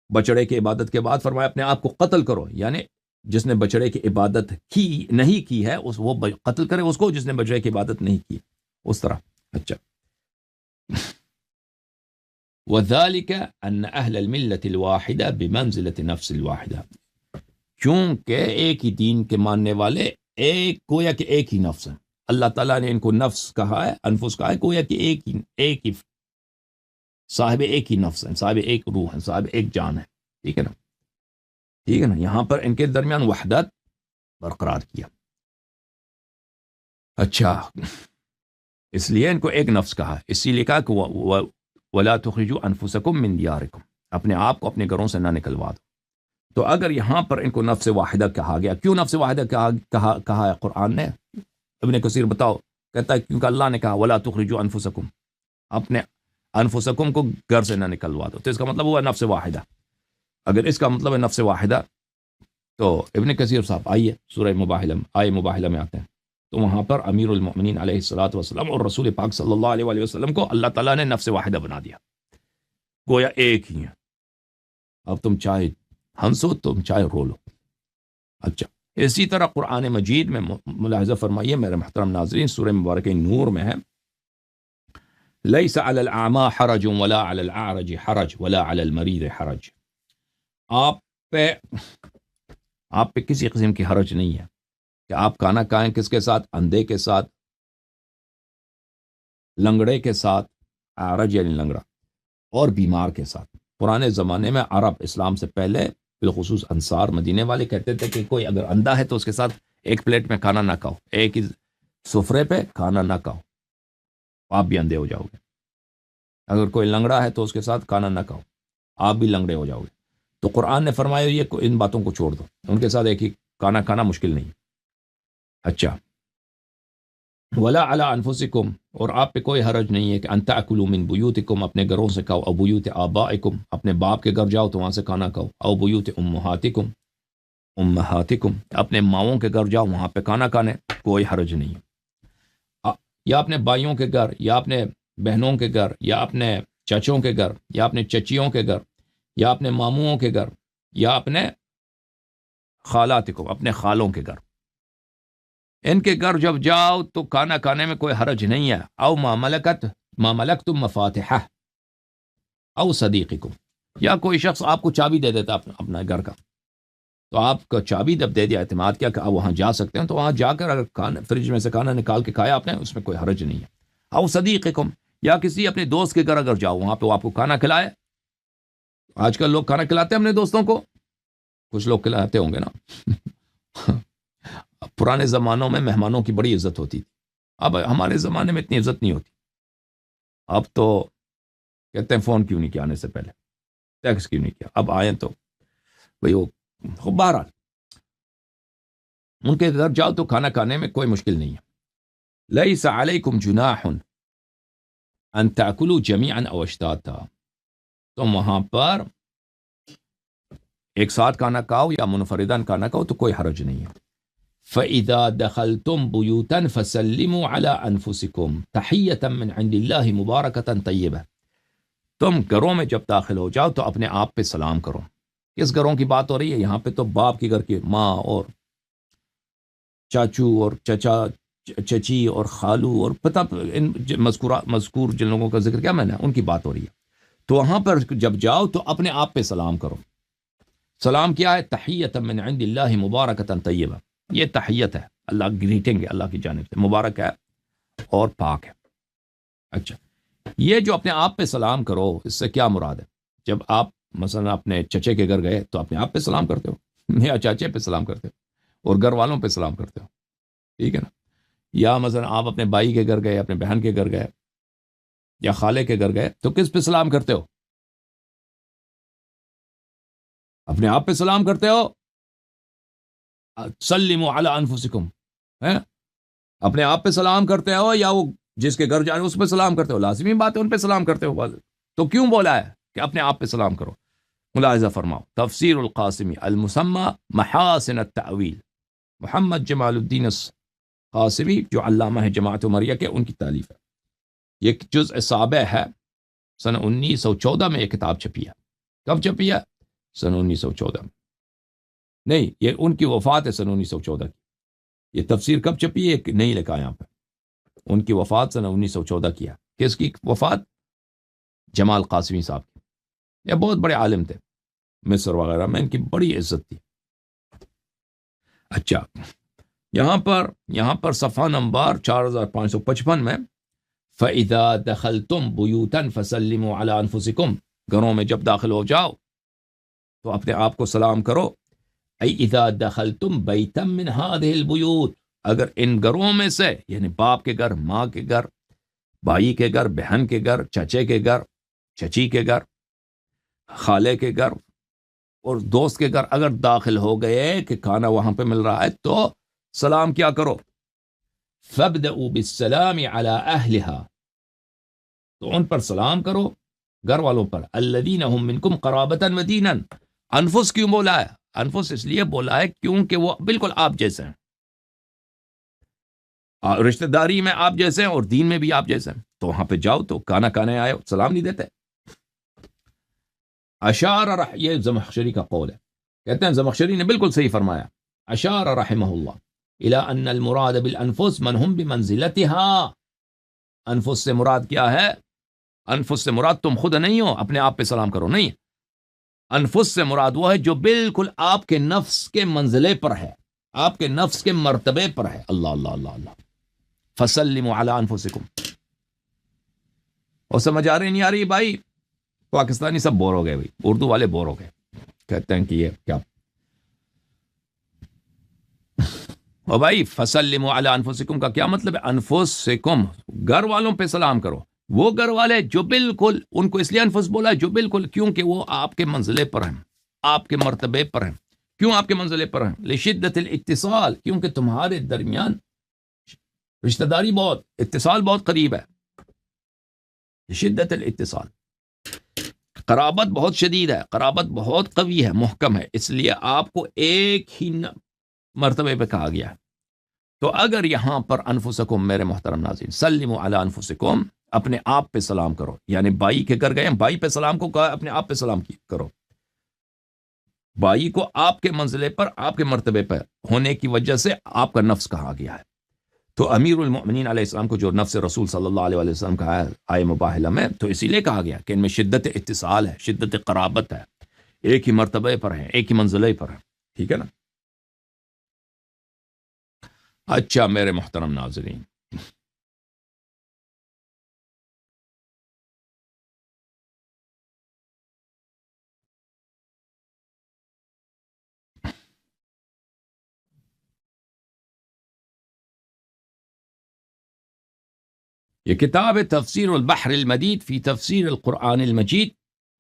بچڑے کی عبادت کے بعد فرمایا اپنے آپ کو قتل کرو، یعنی جس نے بچڑے کی عبادت کی نہیں کی ہے وہ قتل کرے اس کو، جس نے بچڑے کی عبادت نہیں کی، اس طرح. اچھا، وَذَلِكَ أَنَّ أَهْلَ الْمِلَّةِ الْوَاحِدَةِ بِمَنْزِلَةِ نَفْسِ الْوَاحِدَةِ، کیونکہ ایک ہی دین کے ماننے والے ایک گویا کہ ایک ہی نفس ہیں. اللہ تعالیٰ نے ان کو نفس کہا ہے، انفس کہا ہے، گویا کہ ایک ہی صاحب ایک ہی نفس ہیں، صاحب ایک روح ہیں، صاحب ایک جان ہے. ٹھیک ہے نا، ٹھیک ہے نا. یہاں پر ان کے درمیان وحدت برقرار کیا. اچھا، اس لیے ان کو ایک نفس کہا، اسی لیے کہا کہ ولا تخرجوا انفسکم من دیارکم، اپنے آپ کو اپنے گھروں سے نہ نکلوا دو. تو اگر یہاں پر ان کو نفس واحدہ کہا گیا، کیوں نفس واحدہ کہا ہے قرآن نے؟ ابن کثیر بتاؤ، کہتا ہے کیونکہ اللہ نے کہا ولا تخرجوا انفسکم، اپنے انفسکم کو گھر سے نہ نکلوا دو، تو اس کا مطلب ہوا نفس واحدہ. اگر اس کا مطلب ہے نفس واحدہ تو ابن کثیر صاحب آئیے سورہ مباحلہ میں آتے ہیں، تو وہاں پر امیر المؤمنین علیہ الصلوۃ والسلام اور رسول پاک صلی اللہ علیہ وآلہ وسلم کو اللہ تعالیٰ نے نفس واحدہ بنا دیا، گویا ایک ہی ہے. اب تم چاہے ہنسو، تم چاہے رو لو. اچھا، اسی طرح قرآن مجید میں ملاحظہ فرمائیے میرے محترم ناظرین، سورہ مبارکہ نور میں ہے لیس علی الاعمى حرج ولا علی الاعرج حرج ولا علی المریض حرج، آپ پہ کسی قسم کی حرج نہیں ہے کہ آپ کھانا کھائیں، کس کے ساتھ؟ اندھے کے ساتھ، لنگڑے کے ساتھ، اعرج یعنی لنگڑا، اور بیمار کے ساتھ. پرانے زمانے میں عرب اسلام سے پہلے بالخصوص انصار مدینے والے کہتے تھے کہ کوئی اگر اندھا ہے تو اس کے ساتھ ایک پلیٹ میں کھانا نہ کھاؤ، ایک ہی سفرے پہ کھانا نہ کھاؤ، آپ بھی اندھے ہو جاؤ گے. اگر کوئی لنگڑا ہے تو اس کے ساتھ کھانا نہ کھاؤ، آپ بھی لنگڑے ہو جاؤ گے. تو قرآن نے فرمایا یہ ان باتوں کو چھوڑ دو، ان کے ساتھ ایک ہی کھانا کھانا مشکل نہیں. اچھا، ولا علی انفسکم، اور آپ پہ کوئی حرج نہیں ہے کہ ان تاکلوا من بیوتکم، اپنے گھروں سے کھاؤ، او بیوت آبائکم، اپنے باپ کے گھر جاؤ تو وہاں سے کھانا کھاؤ، او بیوت امہاتکم، اپنے ماؤں کے گھر جاؤ وہاں پہ کھانا کھانے، کوئی حرج نہیں ہے. یا اپنے بھائیوں کے گھر، یا اپنے بہنوں کے گھر، یا اپنے چچوں کے گھر، یا اپنے چچیوں کے گھر، یا اپنے ماموں کے گھر، یا اپنے خالاتکم، اپنے خالوں کے گھر، ان کے گھر جب جاؤ تو کھانا کھانے میں کوئی حرج نہیں ہے. او ما ملکتم مفاتحہ او صدیقکم، یا کوئی شخص آپ کو چابی دے دیتا اپنا گھر کا، تو آپ کو چابی جب دے دیا، اعتماد کیا کہ آپ وہاں جا سکتے ہیں، تو وہاں جا کر اگر فریج میں سے کھانا نکال کے کھایا آپ نے، اس میں کوئی حرج نہیں ہے. او صدیقکم، یا کسی اپنے دوست کے گھر اگر جاؤ وہاں پہ وہ آپ کو کھانا کھلائے. آج کل لوگ کھانا کھلاتے ہیں اپنے دوستوں کو، کچھ لوگ کھلاتے ہوں گے نا. پرانے زمانوں میں مہمانوں کی بڑی عزت ہوتی تھی، اب ہمارے زمانے میں اتنی عزت نہیں ہوتی. اب تو کہتے ہیں فون کیوں نہیں کیا آنے سے پہلے، ٹیکس کیوں نہیں کیا، اب آئیں تو بھئی وہ. بہرحال ان کے گھر جاؤ تو کھانا کھانے میں کوئی مشکل نہیں ہے. لیس علیکم جناح ان تاکلوا جمیعا او اشتاتا، تم وہاں پر ایک ساتھ کھانا کھاؤ یا منفرداً کھانا کھاؤ تو کوئی حرج نہیں ہے. فَإِذَا دَخَلْتُمْ بُيُوتًا فَسَلِّمُوا عَلَىٰ أَنفُسِكُمْ تَحِيَّةً مِّنْ عِندِ اللَّهِ مُبَارَكَةً طَيِّبَةً، تم گھروں میں جب داخل ہو جاؤ تو اپنے آپ پہ سلام کرو. کس گھروں کی بات ہو رہی ہے یہاں پہ؟ تو باپ کے گھر کی، ماں اور چاچو اور چچا چچی اور خالو اور پتہ مذکور جن لوگوں کا ذکر کیا میں نے ان کی بات ہو رہی ہے. تو وہاں پر جب جاؤ تو اپنے آپ پہ سلام کرو. سلام کیا ہے؟ تحیۃ من عند اللہ مبارکۃ طیبہ، یہ تحیت ہے، اللہ گریٹنگ ہے اللہ کی جانب سے، مبارک ہے اور پاک ہے۔ اچھا، یہ جو اپنے آپ پہ سلام کرو، اس سے کیا مراد ہے؟ جب آپ مثلا اپنے چچے کے گھر گئے تو اپنے آپ پہ سلام کرتے ہو یا چاچے پہ سلام کرتے ہو اور گھر والوں پہ سلام کرتے ہو، ٹھیک ہے نا؟ یا مثلا آپ اپنے بھائی کے گھر گئے، اپنے بہن کے گھر گئے یا خالے کے گھر گئے تو کس پہ سلام کرتے ہو؟ اپنے آپ پہ سلام کرتے ہو، سلموا علی انفسکم، ہیں؟ اپنے آپ پہ سلام کرتے ہو یا وہ جس کے گھر جا رہے ہو اس پہ سلام کرتے ہو؟ لازمی بات ہے ان پہ سلام کرتے ہو، تو کیوں بولا ہے کہ اپنے آپ پہ سلام کرو؟ ملاحظہ فرماؤ، تفسیر القاسمی المسمى محاسن التأویل، محمد جمال الدین قاسمی جو علامہ ہے جماعت عمریہ کے، ان کی تالیف ہے، یہ جزء سابع ہے، سن 1914 میں یہ کتاب چھپی ہے۔ کب چھپی ہے؟ سن 1914 میں، نہیں یہ ان کی وفات ہے سن 1914 کی۔ یہ تفسیر کب چھپی ہے نہیں لکھا یہاں پہ، ان کی وفات سن 1914 کی ہے۔ کس کی وفات؟ جمال قاسمی صاحب کی۔ یہ بہت بڑے عالم تھے، مصر وغیرہ میں ان کی بڑی عزت تھی۔ اچھا، یہاں پر صفحہ نمبر 4555 میں فَإِذَا دَخَلْتُمْ بُيُوتًا فَسَلِّمُوا عَلَىٰ أَنفُسِكُمْ، گھروں میں جب داخل ہو جاؤ تو اپنے آپ کو سلام کرو۔ اَيْ إِذَا دَخَلْتُمْ بَيْتًا مِّنْ هَٰذِهِ الْبُيُوتِ، اگر ان گھروں میں سے، یعنی باپ کے گھر، ماں کے گھر، بھائی کے گھر، بہن کے گھر، چچے کے گھر، چچی کے گھر، خالے کے گھر اور دوست کے گھر اگر داخل ہو گئے کہ کھانا وہاں پہ مل رہا ہے تو سلام کیا کرو؟ فَابْدَئُوا بِالسَّلَامِ عَلَىٰ أَهْلِهَا، تو ان پر سلام کرو، گھر والوں پر۔ الَّذِينَ هُم مِّنكُمْ قَرَابَةً وَدِينًا، انفس کیوں بولا ہے؟ انفس اس لیے بولا ہے کیونکہ وہ بالکل آپ جیسے ہیں، رشتہ داری میں آپ جیسے ہیں اور دین میں بھی آپ جیسے ہیں، تو وہاں پہ جاؤ تو کھانا کھانے آئے سلام نہیں دیتے؟ یہ زمخشری کا قول ہے، کہتے ہیں زمخشری نے بالکل صحیح فرمایا، اشار رحمہ اللہ الى ان المراد بالانفس من هم بمنزلتها، انفس سے مراد کیا ہے؟ انفس سے مراد تم خود نہیں ہو اپنے آپ پہ سلام کرو، نہیں، انفس سے مراد وہ ہے جو بالکل آپ کے نفس کے منزلے پر ہے، آپ کے نفس کے مرتبے پر ہے۔ اللہ اللہ اللہ اللہ، فسلموا علی انفسکم۔ اور سمجھ آ رہی نہیں آ رہی بھائی؟ پاکستانی سب بور ہو گئے بھائی، اردو والے بور ہو گئے، کہتے ہیں کہ یہ کیا؟ اور بھائی فسلموا علی انفسکم کا کیا مطلب ہے؟ انفسکم، گھر والوں پہ سلام کرو، وہ گھر والے جو بالکل، ان کو اس لیے انفس بولا ہے جو بالکل، کیونکہ وہ آپ کے منزلے پر ہیں، آپ کے مرتبے پر ہیں۔ کیوں آپ کے منزلے پر ہیں؟ لشدت الاتصال، کیونکہ تمہارے درمیان رشتہ داری بہت، اتصال بہت قریب ہے، شدت الاتصال، قرابت بہت شدید ہے، قرابت بہت قوی ہے، محکم ہے، اس لیے آپ کو ایک ہی مرتبے پہ کہا گیا ہے۔ تو اگر یہاں پر انفسکم، میرے محترم ناظرین، سلموا علی انفسکم، اپنے آپ پہ سلام کرو، یعنی بھائی کے گھر گئے، بھائی پہ سلام کو کہا، اپنے آپ پہ سلام کرو۔ بھائی کو آپ کے منزلے پر، آپ کے مرتبے پر ہونے کی وجہ سے آپ کا نفس کہا گیا ہے۔ تو امیر المؤمنین علیہ السلام کو جو نفس رسول صلی اللہ علیہ وسلم کہا ہے آئے مباحلہ میں، تو اسی لیے کہا گیا کہ ان میں شدت اتصال ہے، شدت قرابت ہے، ایک ہی مرتبے پر ہیں، ایک ہی منزلے پر ہیں، ٹھیک ہے نا؟ اچھا میرے محترم ناظرین، یہ کتاب ہے تفسیر البحر المدید فی تفسیر القرآن المجید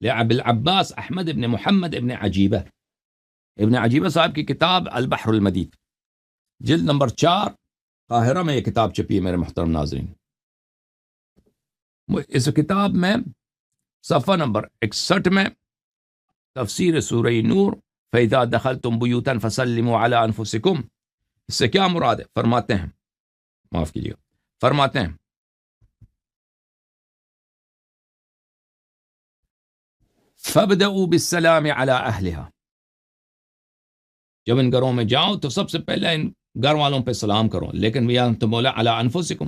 لأبی العباس احمد ابن محمد ابن عجیبہ، ابن عجیبہ صاحب کی کتاب البحر المدید، جلد نمبر 4، قاہرہ میں یہ کتاب چھپی ہے میرے محترم ناظرین۔ اس کتاب میں صفحہ نمبر 61 میں تفسیر سورہ نور، فَإِذَا دَخَلْتُمْ بُيُوتًا فَسَلِّمُوا عَلَىٰ أَنفُسِكُمْ، اس سے کیا مراد ہے؟ فرماتے ہیں، معاف کیجیے، فرماتے ہیں فَابْدَئُوا بِالسَّلَامِ عَلَىٰ أَهْلِهَا، جب ان گھروں میں جاؤ تو سب سے پہلے ان گھر والوں پہ سلام کرو، لیکن یہاں تو بولا علی انفسکم،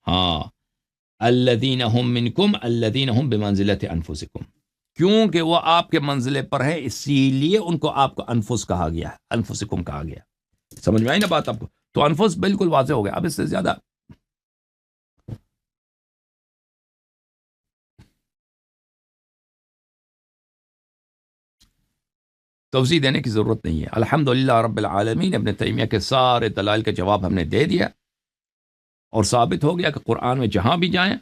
ہاں، الذین هم منکم الذین هم بمنزلت انفسکم، کیونکہ وہ آپ کے منزلے پر ہیں، اسی لیے ان کو آپ کو انفس کہا گیا ہے، انفسکم کہا گیا. سمجھ میں آئی نا بات آپ کو؟ تو انفس بالکل واضح ہو گیا. اب اس سے زیادہ توضیح دینے کی ضرورت نہیں ہے. الحمدللہ رب العالمین. ابن تیمیہ کے سارے دلائل کا جواب ہم نے دے دیا اور ثابت ہو گیا کہ قرآن میں جہاں بھی جائیں،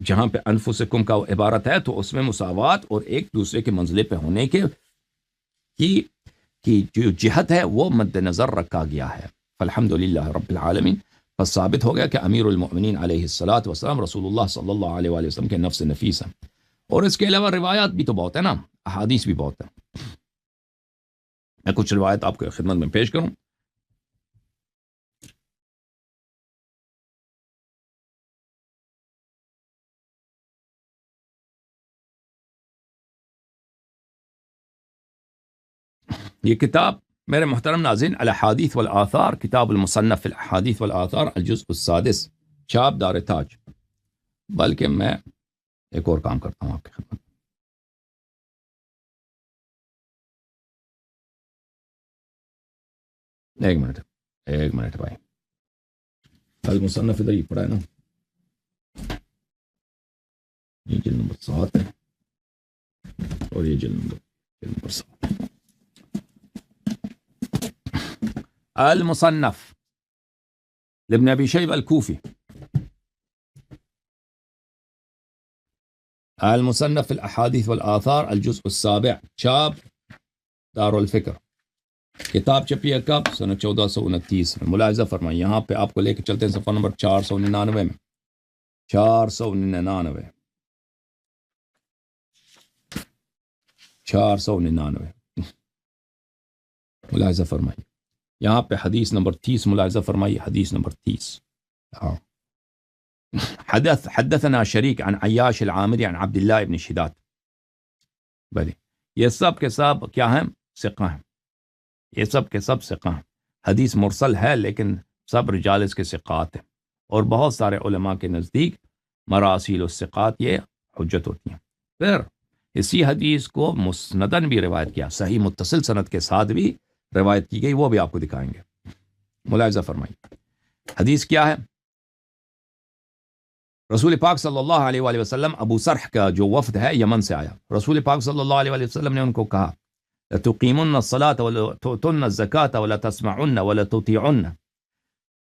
جہاں پہ انفسکم کا عبارت ہے تو اس میں مساوات اور ایک دوسرے کے منزلے پہ ہونے کی جو جہت ہے وہ مد نظر رکھا گیا ہے. فالحمدللہ رب العالمین. پس ثابت ہو گیا کہ امیر المؤمنین علیہ الصلاۃ والسلام رسول اللہ صلی اللہ علیہ وآلہ وسلم کے نفس نفیس ہیں. اور اس کے علاوہ روایات بھی تو بہت ہے نا، احادیث بھی بہت ہیں. میں کچھ روایت آپ کو خدمت میں پیش کروں. یہ کتاب میرے محترم ناظرین، الاحادیث والآثار، کتاب المصنف فی الاحادیث والآثار، الجزء السادس، چھاپ دار تاج. بلکہ میں ایک اور کام کرتا ہوں آپ کی خدمت. ایک منٹ بھائی. المصنف ادھر ہی پڑا ہے نا، یہ جلد نمبر 7 ہے اور یہ جلد نمبر 7. المصنف لابن ابی شیبہ الکوفی، المصنف فی الاحادیث والآثار، الجزء السابع، چھاپ دار الفکر. کتاب چھپی ہے کب؟ سنہ 1429 میں. ملاحظہ فرمائیں، یہاں پہ آپ کو لے کے چلتے ہیں صفحہ نمبر 499 میں. 499 ملاحظہ فرمائیں. یہاں پہ حدیث نمبر 30 ملاحظہ فرمائیے. حدیث نمبر 30. ہاں. حدثنا شریک عن عیاش العامری عن عبداللہ ابن شداد. بھلے یہ سب کے سب کیا ہیں؟ ثقہ ہیں. یہ سب کے سب ثقہ ہیں. حدیث مرسل ہے لیکن سب رجال اس کے ثقات ہیں، اور بہت سارے علماء کے نزدیک مراسیل الثقات یہ حجت ہوتی ہیں. پھر اسی حدیث کو مسندن بھی روایت کیا، صحیح متصل سند کے ساتھ بھی روایت کی گئی، وہ بھی آپ کو دکھائیں گے. ملاحظہ فرمائیے حدیث کیا ہے. رسول پاک صلی اللہ علیہ وآلہ وسلم، ابو سرح کا جو وفد ہے یمن سے آیا. رسول پاک صلی اللہ علیہ وآلہ وسلم نے ان کو کہا لَتُقِيمُنَّ الصَّلَاةَ وَلَتُؤْتُنَّ الزَّكَاةَ وَلَتَسْمَعُنَّ وَلَتُطِيعُنَّ.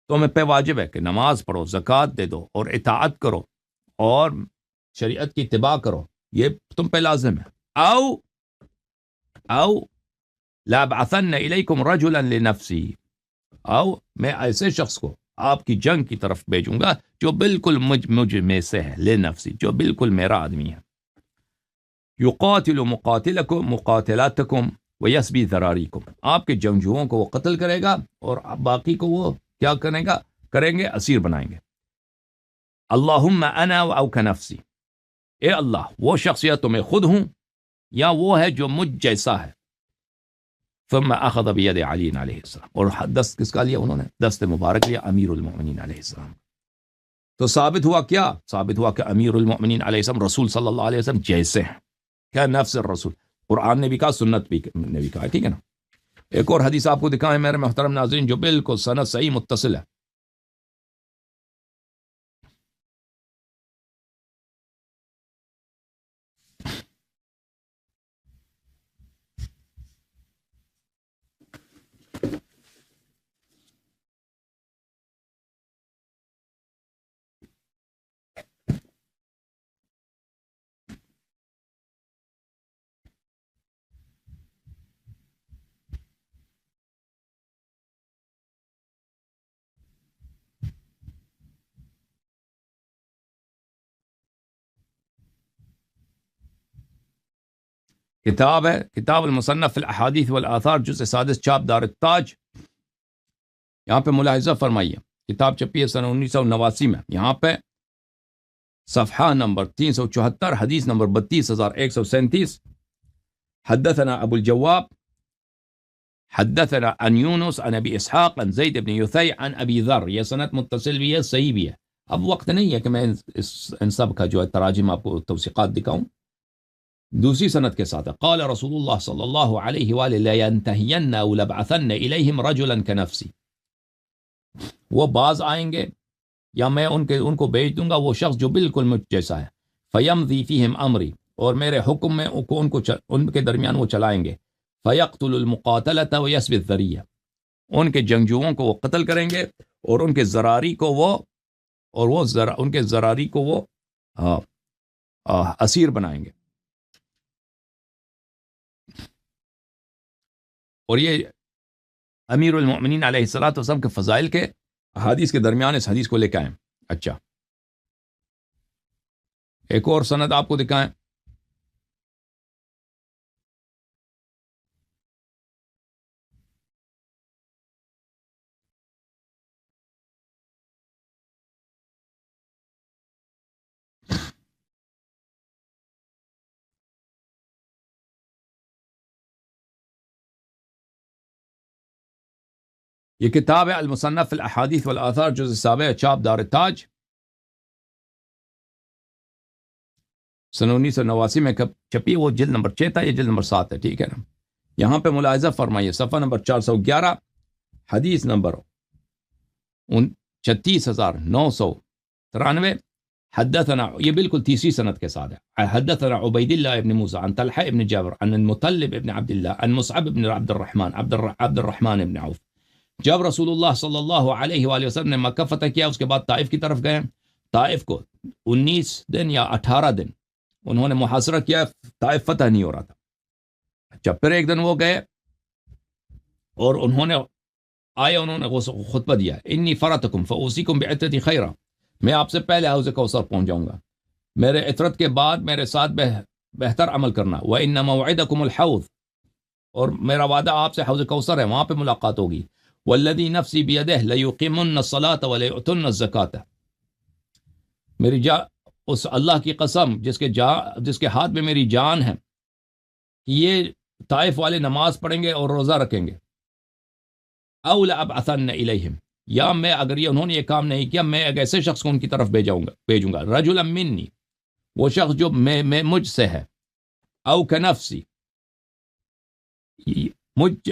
تمہیں پہ واجب ہے کہ نماز پڑھو، زکوٰۃ دے دو اور اطاعت کرو اور شریعت کی اتباع کرو، یہ تم پہ لازم ہے. او لَأَبْعَثَنَّ إِلَيْكُمْ رَجُلًا لِنَفْسِي، او میں ایسے شخص کو آپ کی جنگ کی طرف بھیجوں گا جو بالکل مجھ میں سے ہے، لنفسی، جو بالکل میرا آدمی ہے. یقاتل مقاتلاتکم ویسبی ذراریکم، آپ کے جنگجوؤں کو وہ قتل کرے گا اور باقی کو وہ کیا کریں گے اسیر بنائیں گے. اللہم انا او کنفسی، اے اللہ وہ شخص یا تو میں خود ہوں یا وہ ہے جو مجھ جیسا ہے. ثم اخذ بید علی علیہ السلام، اور دست کس کا لیا؟ انہوں نے دست مبارک لیا امیر المؤمنین علیہ السلام. تو ثابت ہوا کیا؟ ثابت ہوا کہ امیر المؤمنین علیہ السلام رسول صلی اللہ علیہ وسلم جیسے ہیں، کیا نفس الرسول. قرآن نے بھی کہا، سنت بھی نے بھی کہا، ٹھیک ہے نا. ایک اور حدیث آپ کو دکھائیں میرے محترم ناظرین جو بالکل سند صحیح متصل ہے. کتاب ہے کتاب المصنف فی الاحادیث والآثار، جزء سادس، چھاپ دار التاج. یہاں پہ ملاحظہ فرمائیے، کتاب چھپی ہے سنہ 1989 میں. یہاں پہ صفحہ نمبر 374، حدیث نمبر 32137. حدثنا ابو الجواب حدثنا عن یونس عن ابی اسحاق عن زید بن یثی عن ابی ذر. یہ سند متصل بھی ہے، صحیح بھی ہے. اب وقت نہیں ہے کہ میں ان سب کا جو ہے تراجم آپ کو توثیقات دکھاؤں. دوسری سند کے ساتھ قال رسول اللہ صلی اللہ علیہ وآلہ لینتہین او لبعثن الیہم رجلا کنفسی، وہ بعض آئیں گے یا میں ان کو بھیج دوں گا وہ شخص جو بالکل مجھ جیسا ہے، فیمضی فیہم امری، اور میرے حکم میں ان کے درمیان وہ چلائیں گے، فیقتل المقاتلۃ ویسبی الذریہ، ان کے جنگجوؤں کو وہ قتل کریں گے اور ان کے زراری کو وہ اسیر بنائیں گے۔ اور یہ امیر المؤمنین علیہ الصلوۃ والسلام کے فضائل کے احادیث کے درمیان اس حدیث کو لے کے آئیں۔ اچھا، ایک اور سند آپ کو دکھائیں۔ یہ کتاب ہے المصنف الاحادیث والآثار جزء 7 چاپ دار تاج، سن 1989 میں چھپی، وہ جلد نمبر 6 تھا، یہ جلد نمبر 7 ہے، ٹھیک ہے نا۔ یہاں پہ ملاحظہ فرمائیے، صفحہ نمبر 411، حدیث نمبر 36993، حدثنا، یہ بالکل تیسری سند کے ساتھ ہے، حدثنا عبید اللہ ابن موسیٰ عن طلحہ ابن جابر عن المطلب ابن عبد اللہ عن مصعب ابن عبد الرحمن ابن عوف، جب رسول اللہ صلی اللہ علیہ وآلہ وسلم نے مکہ فتح کیا، اس کے بعد طائف کی طرف گئے، طائف کو 19 دن یا 18 دن انہوں نے محاصرہ کیا، طائف فتح نہیں ہو رہا تھا۔ اچھا، پھر ایک دن وہ گئے اور انہوں نے خطبہ دیا، انی فرتکم فاوصیکم بعترتی خیرا، میں آپ سے پہلے حوض کوثر پہنچ جاؤں گا، میرے عطرت کے بعد میرے ساتھ بہتر عمل کرنا، وان موعدکم الحوض، اور میرا وعدہ آپ سے حوض کوثر ہے، وہاں پہ ملاقات ہوگی، والذی نفسی بیدہ لیقیمن الصلاۃ ولیؤتن الزکاۃ، میری اس اللہ کی قسم جس کے ہاتھ میں میری جان ہے، یہ طائف والے نماز پڑھیں گے اور روزہ رکھیں گے، او لابعثن الیہم، یا میں اگر انہوں نے یہ کام نہیں کیا، میں ایک ایسے شخص کو ان کی طرف بھیجوں گا، رجلا منی، وہ شخص جو میں مجھ سے ہے، او کنفسی،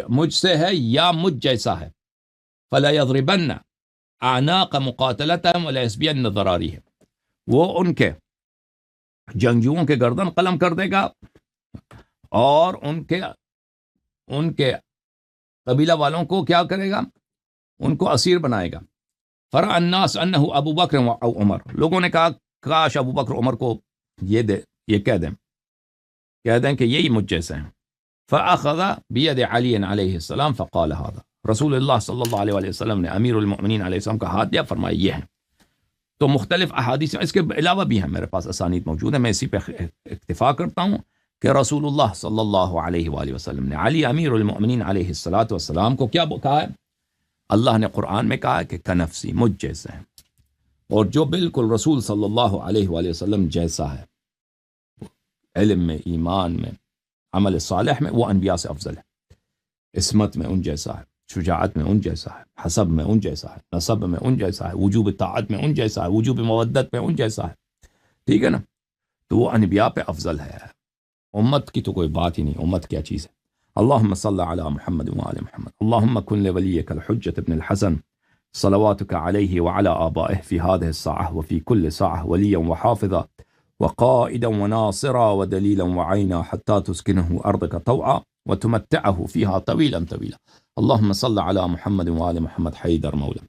مجھ سے ہے یا مجھ جیسا ہے، فلا یضربن اعناق مقاتلتهم ولا یسبین ضراریهم، وہ ان کے جنگجوؤں کے گردن قلم کر دے گا اور ان کے قبیلہ والوں کو کیا کرے گا، ان کو اسیر بنائے گا۔ فرع الناس انہ ابو بکر و عمر، لوگوں نے کہا کاش ابو بکر عمر کو یہ کہہ دیں کہ یہی مجھ جیسے ہیں۔ فاخذ بید علی علیہ السلام فقال هذا، رسول اللہ صلی اللہ علیہ وسلم نے امیر المؤمنین علیہ السلام کا ہاتھ دیا، فرمایا یہ ہیں۔ تو مختلف احادیث، اس کے علاوہ بھی ہیں، میرے پاس اسانید موجود ہیں، میں اسی پہ اکتفا کرتا ہوں کہ رسول اللہ صلی اللہ علیہ وآلہ وسلم نے علی امیر المؤمنین علیہ الصلاۃ والسلام کو کیا کہا ہے؟ اللہ نے قرآن میں کہا ہے کہ کنفسی، مجھ جیسے ہیں، اور جو بالکل رسول صلی اللہ علیہ وآلہ وسلم جیسا ہے، علم میں، ایمان میں، عمل صالح میں، وہ انبیاء سے افضل ہے، عصمت میں ان جیسا ہے، شجاعت میں ان جیسا ہے، حسب میں ان جیسا ہے، نسب میں ان جیسا ہے، وجوب طاعت میں ان جیسا ہے، وجوب مودت میں ان جیسا ہے، ٹھیک ہے نا۔ تو وہ انبیاء پہ افضل ہے، امت کی تو کوئی بات ہی نہیں، امت کیا چیز ہے۔ اللہم صلی علی محمد وآل محمد، اللہم کن لولیک الحجۃ ابن الحسن صلواتک علیہ وعلی آبائہ فی هذه الساعة وفی کل ساعة ولیا وحافظا وقائدا وناصرا ودلیلا وعینا حتی تسکنہ ارضک طوعا وتمتعہ فیہا طویلا طویلا، اللہم صلی علی محمد وآل محمد حیدر مولا۔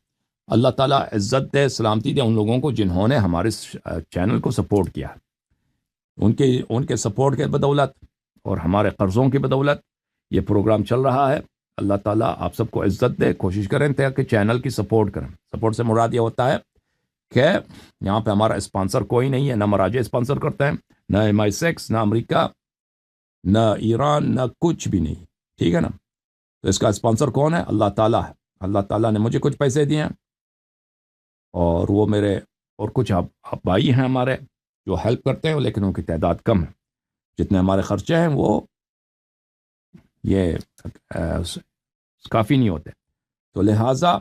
اللہ تعالیٰ عزت دے، سلامتی دے ان لوگوں کو جنہوں نے ہمارے چینل کو سپورٹ کیا ہے، ان کے سپورٹ کے بدولت اور ہمارے قرضوں کی بدولت یہ پروگرام چل رہا ہے۔ اللہ تعالیٰ آپ سب کو عزت دے، کوشش کریں کہ چینل کی سپورٹ کریں۔ سپورٹ سے مراد یہ ہوتا ہے کہ یہاں پہ ہمارا اسپانسر کوئی نہیں ہے، نہ مراجع اسپانسر کرتے ہیں، نہ MI6، نہ امریکہ، نہ ایران، نہ کچھ بھی نہیں، ٹھیک ہے نا۔ تو اس کا اسپانسر کون ہے؟ اللہ تعالیٰ ہے۔ اللہ تعالیٰ نے مجھے کچھ پیسے دیے ہیں، اور وہ میرے اور کچھ بھائی ہیں ہمارے جو ہیلپ کرتے ہیں، لیکن ان کی تعداد کم ہے، جتنے ہمارے خرچے ہیں وہ یہ کافی نہیں ہوتے، تو لہٰذا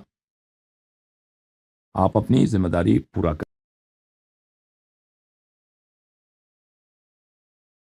آپ اپنی ذمہ داری پورا کریں۔